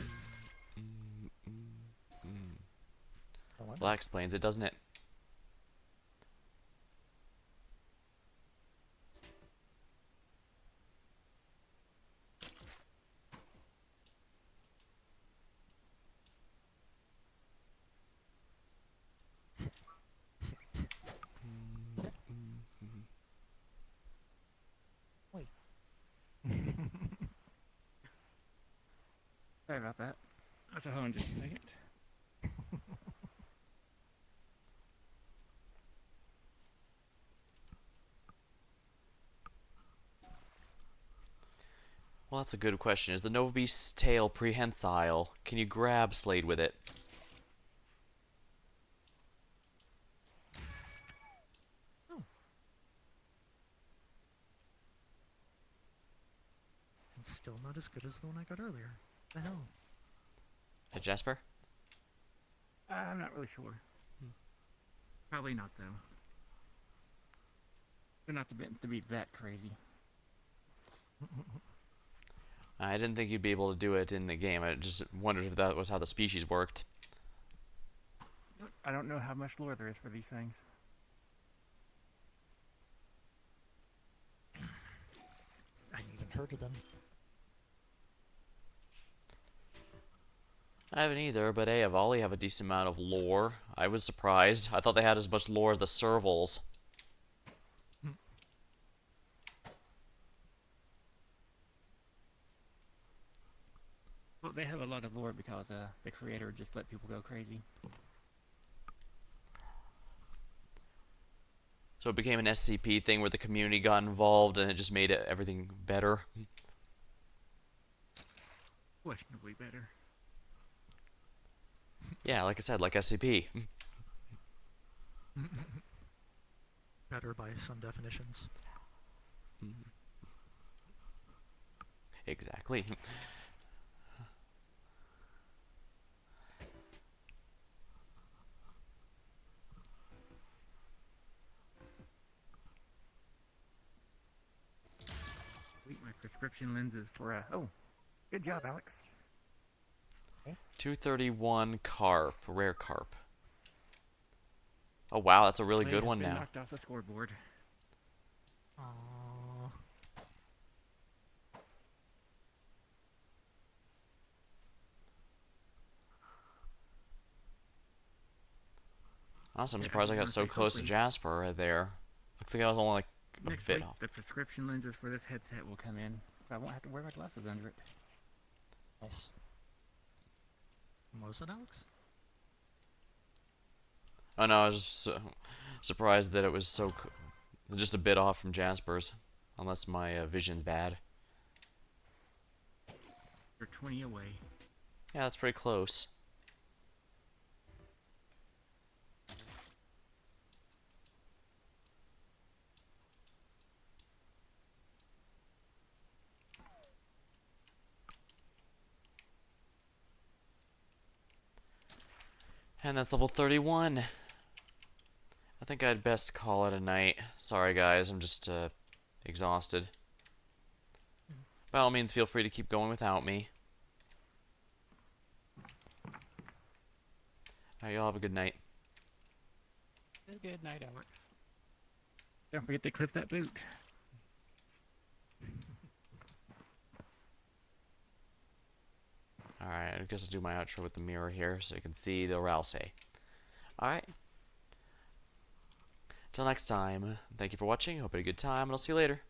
Oh, Well, that explains it, doesn't it? Wait. Sorry about that. Hold on just a second. Well, that's a good question. Is the Nova Beast's tail prehensile? Can you grab Slade with it? Oh. It's still not as good as the one I got earlier. The hell? Hey, Jasper? I'm not really sure. Probably not, though. They're not to be that crazy. I didn't think you'd be able to do it in the game. I just wondered if that was how the species worked. I don't know how much lore there is for these things. I hadn't even heard of them. I haven't either, but hey, Avali have a decent amount of lore. I was surprised. I thought they had as much lore as the Servals. Well, they have a lot of lore because the creator just let people go crazy. So it became an SCP thing where the community got involved and it just made everything better. Questionably better. Yeah, like I said, like SCP. Better by some definitions. Exactly. My prescription lenses for oh, good job, Alex. 231 carp, rare carp. Oh wow, that's a really Slade good has one been now. knocked off the scoreboard. Aww. Honestly, I'm Yeah, surprised I got wanna so say close to quickly, Jasper right there. Looks like I was only like a next bit week, off. the prescription lenses for this headset will come in, so I won't have to wear my glasses under it. Nice. What was it, Alex? Oh no, I was just surprised that it was so just a bit off from Jasper's, unless my vision's bad. You're 20 away. Yeah, that's pretty close. And that's level 31. I think I'd best call it a night. Sorry, guys. I'm just exhausted. By all means, feel free to keep going without me. Alright, y'all have a good night. Good night, Alex. Don't forget to clip that boot. Alright, I guess I'll do my outro with the mirror here so you can see the Ralse. Alright. Till next time, thank you for watching. Hope you had a good time, and I'll see you later.